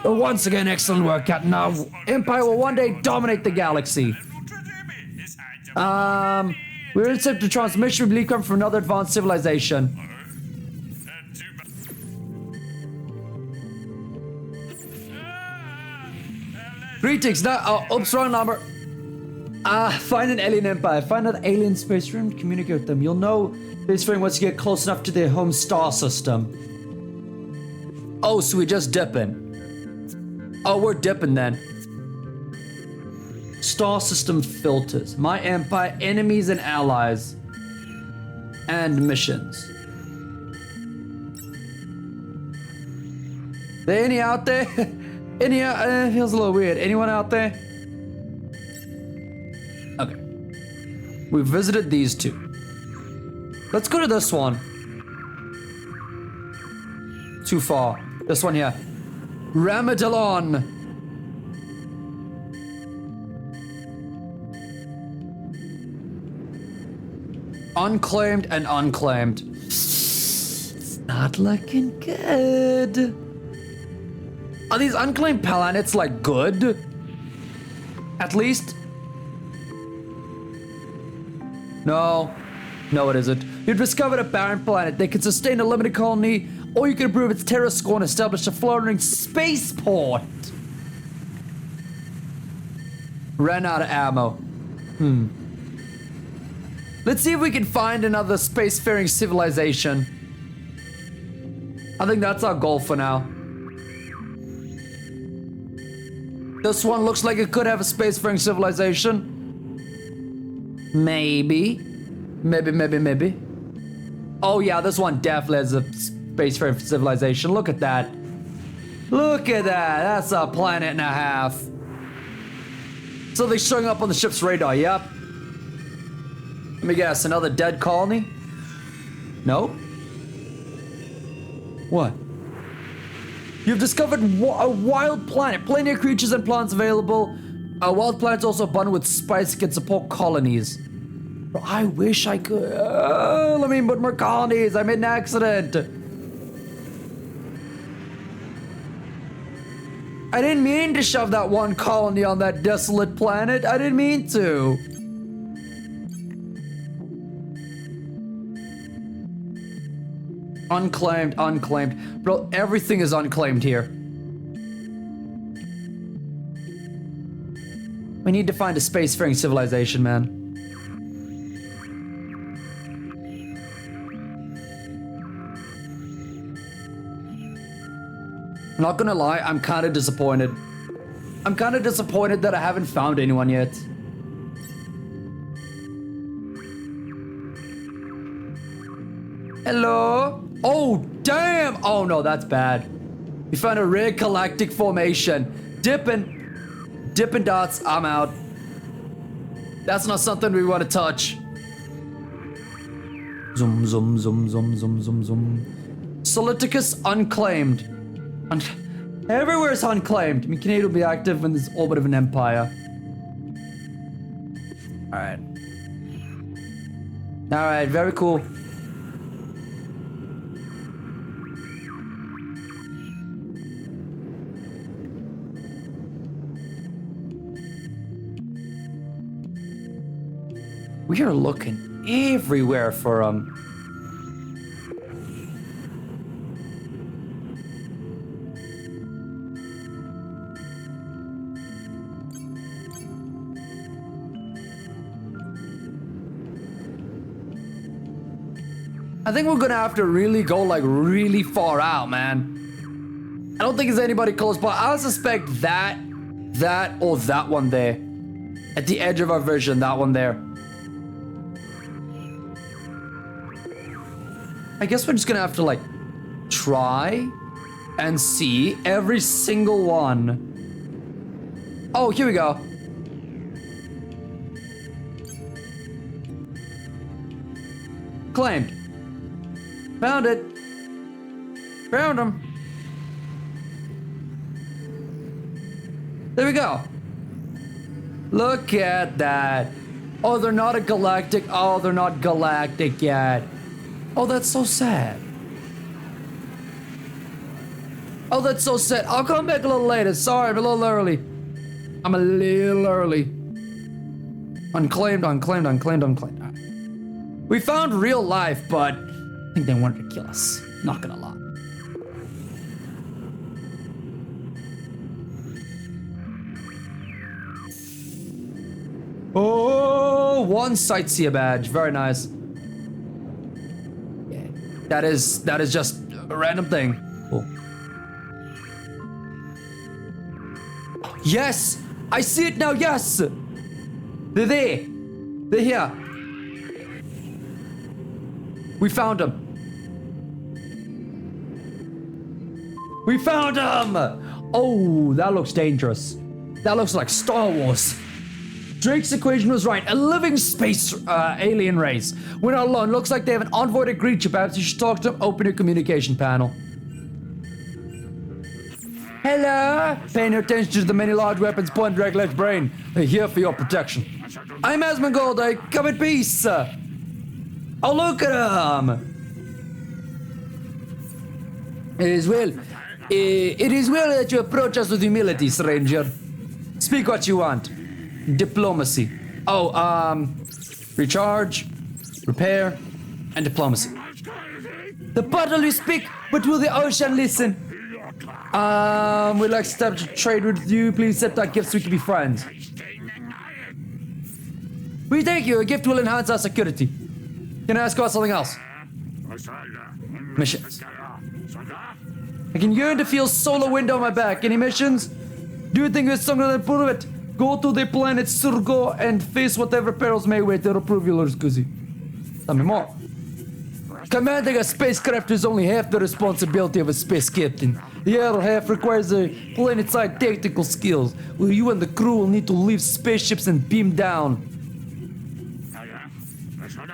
But once again, excellent work, Captain. Now, Empire will one day dominate the galaxy. We intercept the transmission. We believe come from another advanced civilization. Greetings. Now, oops, wrong number. Find an alien empire. Find an alien space room. Communicate with them. You'll know space room once you get close enough to their home star system. Oh, so we just dipping. Oh, we're dipping then. Star system filters. My empire, enemies and allies. And missions. There any out there? Any feels a little weird. Anyone out there? Okay. We visited these two. Let's go to this one. Too far. This one here. Ramadalon. Unclaimed and unclaimed. It's not looking good. Are these unclaimed planets like good? At least? No. No, it isn't. You've discovered a barren planet. They can sustain a limited colony, or you can improve its terror score and establish a floating spaceport. Ran out of ammo. Let's see if we can find another spacefaring civilization. I think that's our goal for now. This one looks like it could have a spacefaring civilization. Maybe. Maybe. Oh yeah, this one definitely has a spacefaring civilization. Look at that. Look at that. That's a planet and a half. So they're showing up on the ship's radar, yep. Let me guess, another dead colony? No? What? You've discovered a wild planet. Plenty of creatures and plants available. A wild planet's also abundant with spice that can support colonies. Bro, I wish I could. Let me put more colonies. I made an accident. I didn't mean to shove that one colony on that desolate planet. I didn't mean to. Unclaimed. Bro, everything is unclaimed here. We need to find a spacefaring civilization, man. I'm not gonna lie, I'm kind of disappointed. I'm kind of disappointed that I haven't found anyone yet. Hello? Oh, damn! Oh no, that's bad. We found a rare galactic formation. Dippin' dots, I'm out. That's not something we want to touch. Zoom. Soliticus unclaimed. Everywhere is unclaimed. I mean, Canada will be active in this orbit of an empire. Alright, very cool. We are looking everywhere for I think we're gonna have to really go like really far out, man. I don't think there's anybody close, but I suspect that, or that one there. At the edge of our vision, that one there. I guess we're just gonna have to like try and see every single one. Oh, here we go. Claimed. Found it. Found them. There we go. Look at that. Oh, they're not a galactic. Oh, they're not galactic yet. Oh, that's so sad. Oh, that's so sad. I'll come back a little later. Sorry, I'm a little early. I'm a little early. Unclaimed. Right. We found real life, but I think they wanted to kill us. Not gonna lie. Oh, one sightseer badge. Very nice. That is just a random thing. Cool. Yes! I see it now, yes! They're there. They're here. We found them. We found them! Oh, that looks dangerous. That looks like Star Wars. Drake's equation was right. A living space alien race. We're not alone. Looks like they have an envoy creature. Perhaps you should talk to them. Open your communication panel. Hello? Paying attention to the many large weapons pointed directly at your brain. They're here for your protection. I'm Asmongold. I come in peace. Oh, look at him. It is well that you approach us with humility, stranger. Speak what you want. Diplomacy. Oh, recharge, repair, and diplomacy. The bottle you speak, but will the ocean listen? We'd like to establish a trade with you. Please accept our gifts so we can be friends. We thank you. A gift will enhance our security. Can I ask about something else? Missions. I can yearn to feel solar wind on my back. Any missions? Do you think there's something that prove it? Go to the planet Surgo and face whatever perils may wait. It'll prove your Guzi. Tell me more. Commanding a spacecraft is only half the responsibility of a space captain. The other half requires a planet-side tactical skills, where you and the crew will need to leave spaceships and beam down.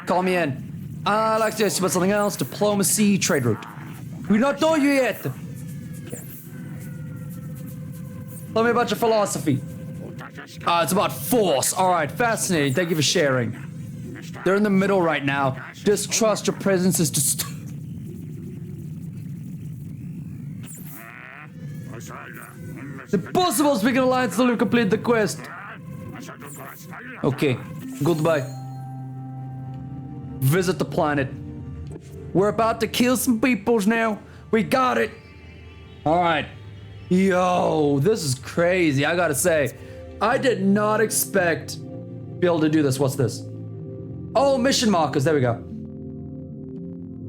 Call me in. I'd like to ask you about something else. Diplomacy, trade route. We not know you yet. Tell me about your philosophy. It's about force. Alright, fascinating. Thank you for sharing. They're in the middle right now. Distrust your presence is It's impossible speaking alliance until you complete the quest. Okay, goodbye. Visit the planet. We're about to kill some peoples now. We got it. Alright. Yo, this is crazy, I gotta say. I did not expect to be able to do this. What's this? Oh, mission markers. There we go.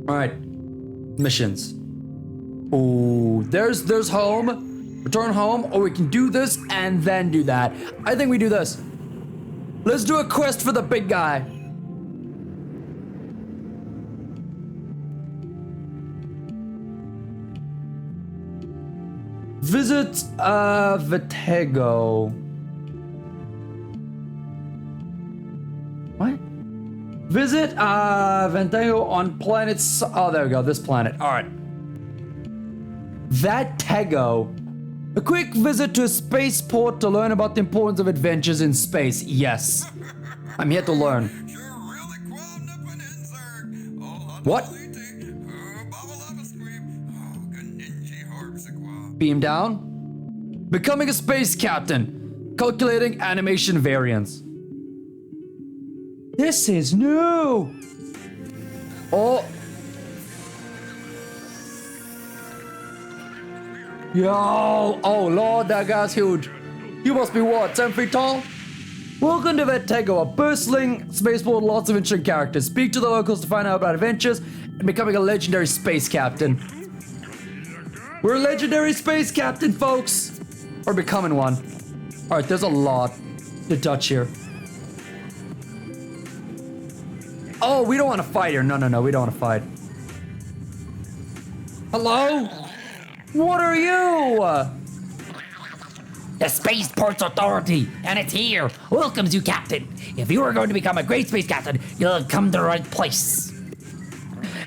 Alright. Missions. Ooh, there's home. Return home, or we can do this and then do that. I think we do this. Let's do a quest for the big guy. Visit Vitego. What? Visit Ventego on planets. Oh, there we go. This planet. All right. Vitego. A quick visit to a spaceport to learn about the importance of adventures in space. Yes. I'm here to learn. What? Beam down. Becoming a space captain. Calculating animation variance. This is new. Oh. Yo. Oh, Lord, that guy's huge. You must be what, 10 feet tall? Welcome to Vetego, a bustling spaceport with lots of interesting characters. Speak to the locals to find out about adventures and becoming a legendary space captain. We're a legendary space captain, folks. Or becoming one. All right, there's a lot to touch here. Oh, we don't want to fight here. No, we don't want to fight. Hello? What are you? The Spaceport Authority, and it's here, welcomes you, Captain. If you are going to become a great space captain, you'll have come to the right place.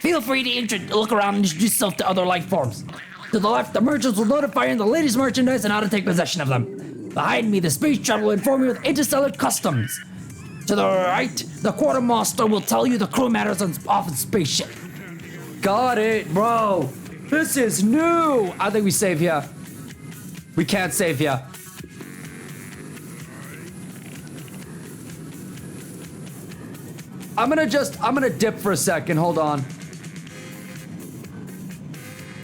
Feel free to look around and introduce yourself to other life forms. To the left, the merchants will notify you of the latest merchandise and how to take possession of them. Behind me, the space shuttle will inform you of interstellar customs. To the right, the quartermaster will tell you the crew matters off the spaceship. Got it, bro. This is new. I think we save here. We can't save here. I'm gonna dip for a second. Hold on.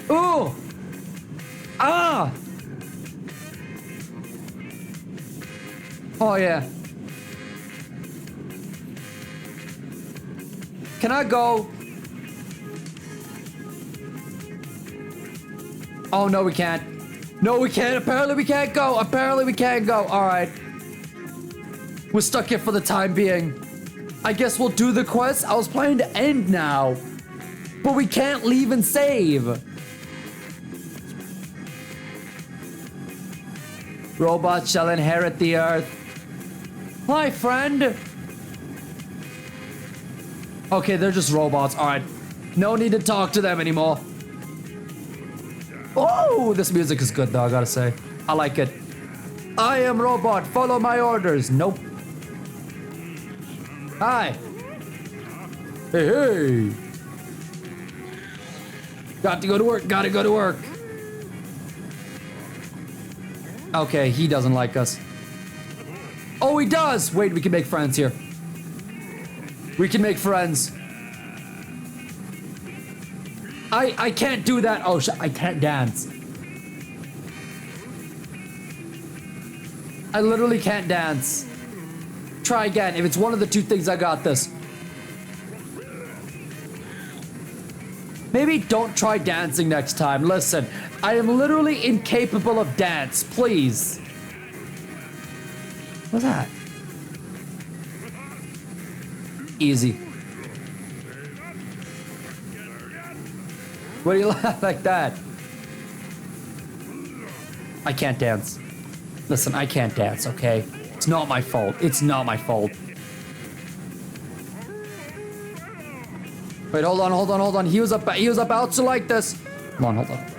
Ooh. Ah. Oh yeah. Can I go? Oh no, we can't. No, we can't. Apparently we can't go. Apparently we can't go. All right. We're stuck here for the time being. I guess we'll do the quest. I was planning to end now, but we can't leave and save. Robots shall inherit the earth. Hi, friend. Okay, they're just robots. All right. No need to talk to them anymore. Oh, this music is good though, I gotta say. I like it. I am robot, follow my orders. Nope. Hi. Hey. Got to go to work, gotta go to work. Okay, he doesn't like us. Oh, he does! Wait, we can make friends here. We can make friends. I can't do that. Oh, I can't dance. I literally can't dance. Try again. If it's one of the two things, I got this. Maybe don't try dancing next time. Listen, I am literally incapable of dance. Please. What's that? Easy. What do you laugh like that? I can't dance. Listen, I can't dance, okay? It's not my fault. It's not my fault. Wait, hold on. He was about to like this. Come on, hold on.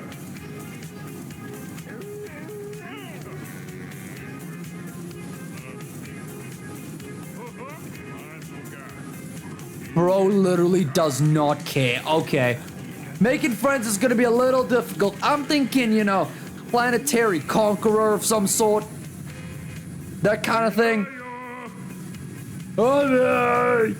Bro literally does not care. Okay. Making friends is gonna be a little difficult. I'm thinking, you know, planetary conqueror of some sort. That kind of thing. Oh,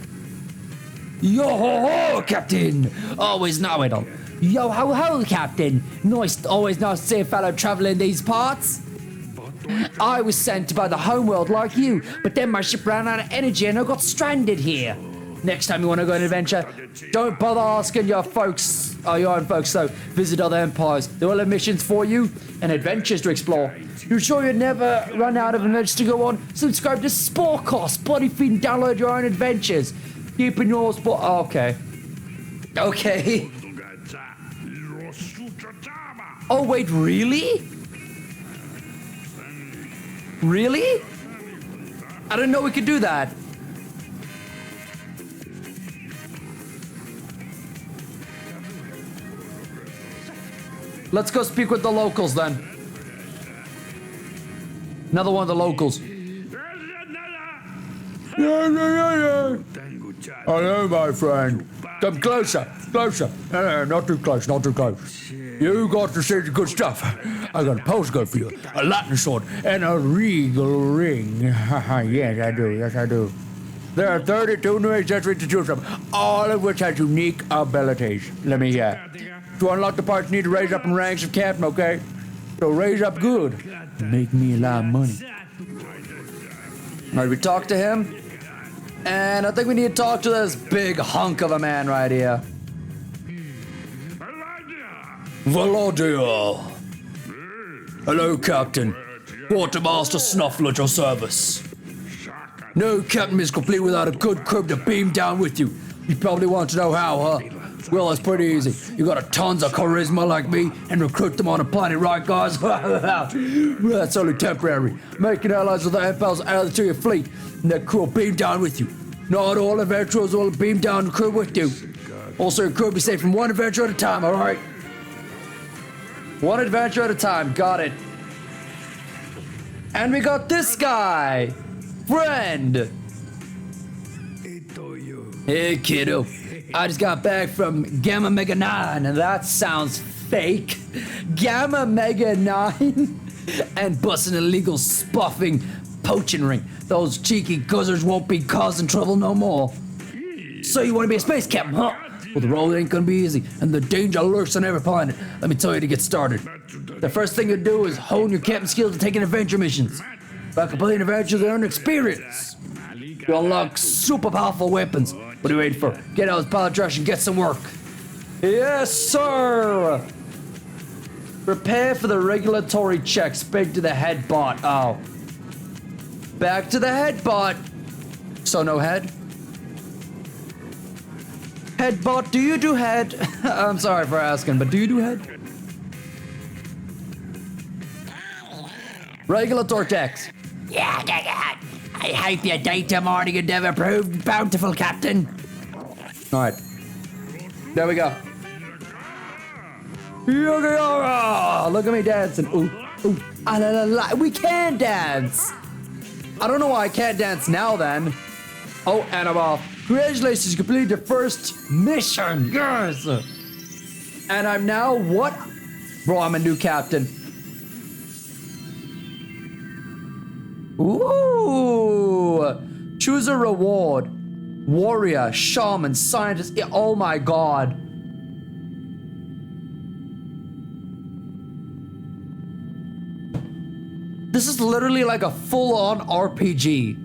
yo ho ho, Captain! Always now, wait on. Yo ho ho, Captain! Nice, always nice to see a fellow traveler in these parts. I was sent by the homeworld like you, but then my ship ran out of energy and I got stranded here. Next time you want to go on an adventure, don't bother asking your own folks, so visit other empires. There will have missions for you and adventures to explore. You're sure you'd never run out of adventures to go on? Subscribe to Spore Body Feed and download your own adventures. Keeping your sport. Oh, okay. Okay. Oh, wait, really? Really? I didn't know we could do that. Let's go speak with the locals then. Another one of the locals. Hello, my friend. Come closer, closer. No, not too close, not too close. You got to see the good stuff. I got a postcard for you, a Latin sword, and a regal ring. Yes, I do, yes, I do. There are 32 new accessories to choose from, all of which has unique abilities. Let me hear. To unlock the parts, you need to raise up in ranks of captain, okay? So raise up good. Make me a lot of money. Alright, we talk to him. And I think we need to talk to this big hunk of a man right here. Valadia. Hello, Captain. Quartermaster Snuffle at your service. No captain is complete without a good crib to beam down with you. You probably want to know how, huh? Well, it's pretty easy. You got a tons of charisma like me and recruit them on a planet, right, guys? That's only temporary. Making allies with the empires added to your fleet, and their crew will beam down with you. Not all adventurers will beam down the crew with you. Also, your crew will be safe from one adventure at a time, alright? One adventure at a time, got it. And we got this guy! Friend! Hey, kiddo. I just got back from Gamma Mega 9, and that sounds fake. Gamma Mega 9? And busting illegal spuffing poaching ring. Those cheeky guzzers won't be causing trouble no more. So you want to be a space captain, huh? Well, the road ain't gonna be easy, and the danger lurks on every planet. Let me tell you to get started. The first thing you do is hone your captain skills to taking adventure missions. By completing adventures, you earn experience. You unlock super powerful weapons. What are you waiting for? Get out of his pilot rush and get some work. Yes, sir! Prepare for the regulatory checks. Back to the head bot. Oh. Back to the head bot. So no head? Head bot, do you do head? I'm sorry for asking, but do you do head? Regulatory checks. Yeah. I hope your data mining endeavor proved bountiful, Captain. Alright. There we go. Look at me dancing. Ooh. Ah, la, la, la. We can dance. I don't know why I can't dance now then. Oh, and I'm off. Congratulations, you completed your first mission. Yes. And I'm now what? Bro, I'm a new captain. Ooh! Choose a reward. Warrior, shaman, scientist. Oh my god. This is literally like a full-on RPG.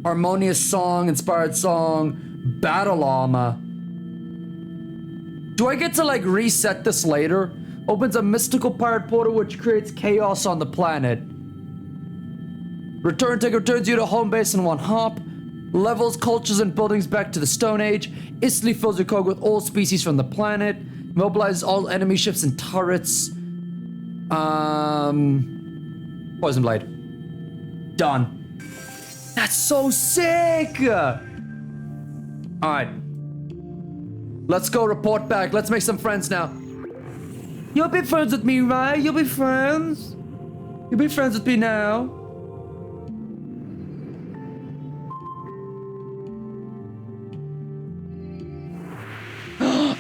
Harmonious song, inspired song, battle armor. Do I get to like reset this later? Opens a mystical pirate portal which creates chaos on the planet. Return ticket returns you to home base in one hop. Levels, cultures, and buildings back to the Stone Age. Instantly fills your cargo with all species from the planet. Mobilizes all enemy ships and turrets. Poison Blade. Done. That's so sick! Alright. Let's go report back. Let's make some friends now. You'll be friends with me, right? You'll be friends? You'll be friends with me now.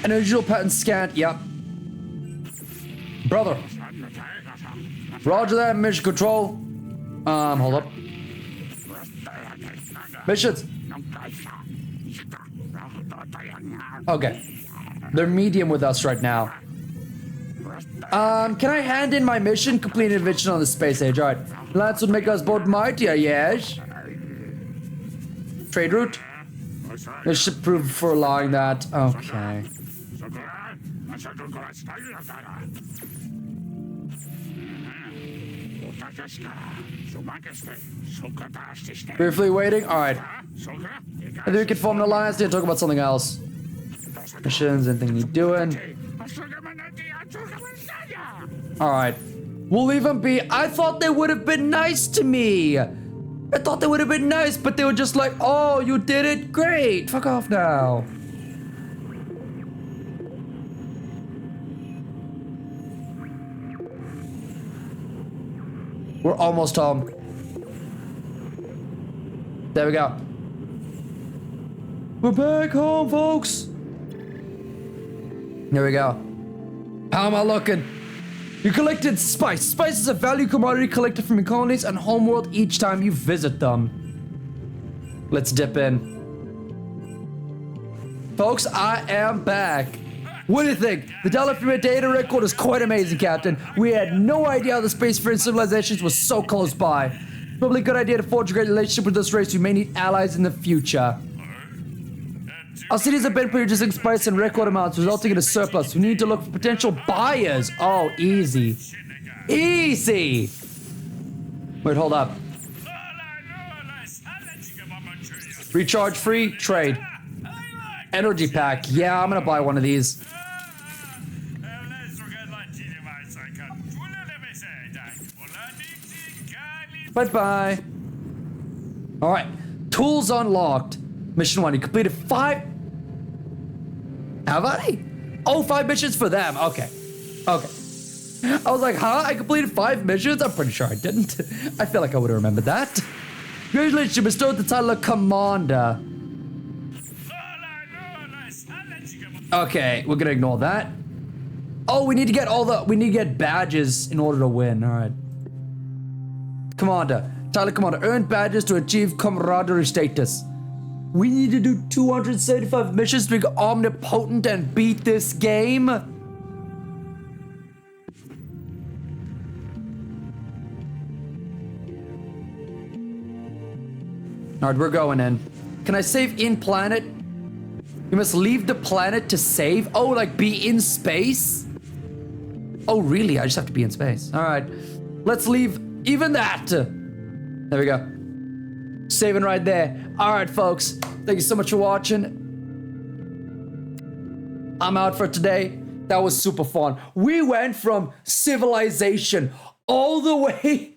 Unusual pattern scanned. Yep. Brother. Roger that, mission control. Hold up. Missions. Okay. They're medium with us right now. Can I hand in my mission? Complete invention on the space age. Alright. Lance would make us both mightier, yes? Trade route? This should prove for allowing that. Okay. Briefly waiting? Alright. I think we can form an alliance to talk about something else. Missions, anything you doing? Alright. We'll leave them be. I thought they would have been nice to me. I thought they would have been nice, but they were just like, oh, you did it? Great. Fuck off now. We're almost home. There we go. We're back home, folks. There we go. How am I looking? You collected spice. Spice is a value commodity collected from your colonies and homeworld each time you visit them. Let's dip in. Folks, I am back. What do you think? The dollar from your data record is quite amazing, Captain. We had no idea how the spacefaring civilizations was so close by. Probably a good idea to forge a great relationship with this race who may need allies in the future. Our cities have been producing spice in record amounts, resulting in a surplus. We need to look for potential buyers. Oh, easy. Easy! Wait, hold up. Recharge free, trade. Energy pack. Yeah, I'm gonna buy one of these. Bye-bye. Alright. Tools unlocked. Mission 1. You completed 5... Have I? Oh, 5 missions for them. Okay. Okay. I was like, huh? I completed 5 missions? I'm pretty sure I didn't. I feel like I would have remembered that. Congratulations, you bestowed the title of Commander. Okay, we're gonna ignore that. Oh, we need to get we need to get badges in order to win. Alright. Commander. Title Commander. Earn badges to achieve camaraderie status. We need to do 275 missions to be omnipotent and beat this game. Alright, we're going in. Can I save in planet? You must leave the planet to save? Oh, like be in space? Oh, really? I just have to be in space. Alright. Let's leave even that. There we go. Saving right there. Alright, folks. Thank you so much for watching. I'm out for today. That was super fun. We went from Civilization all the way.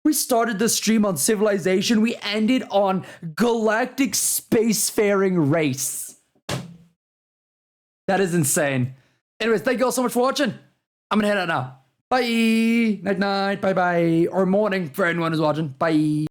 We started the stream on Civilization. We ended on Galactic Spacefaring Race. That is insane. Anyways, thank you all so much for watching. I'm gonna head out now. Bye. Night night. Bye bye. Or morning for anyone who's watching. Bye.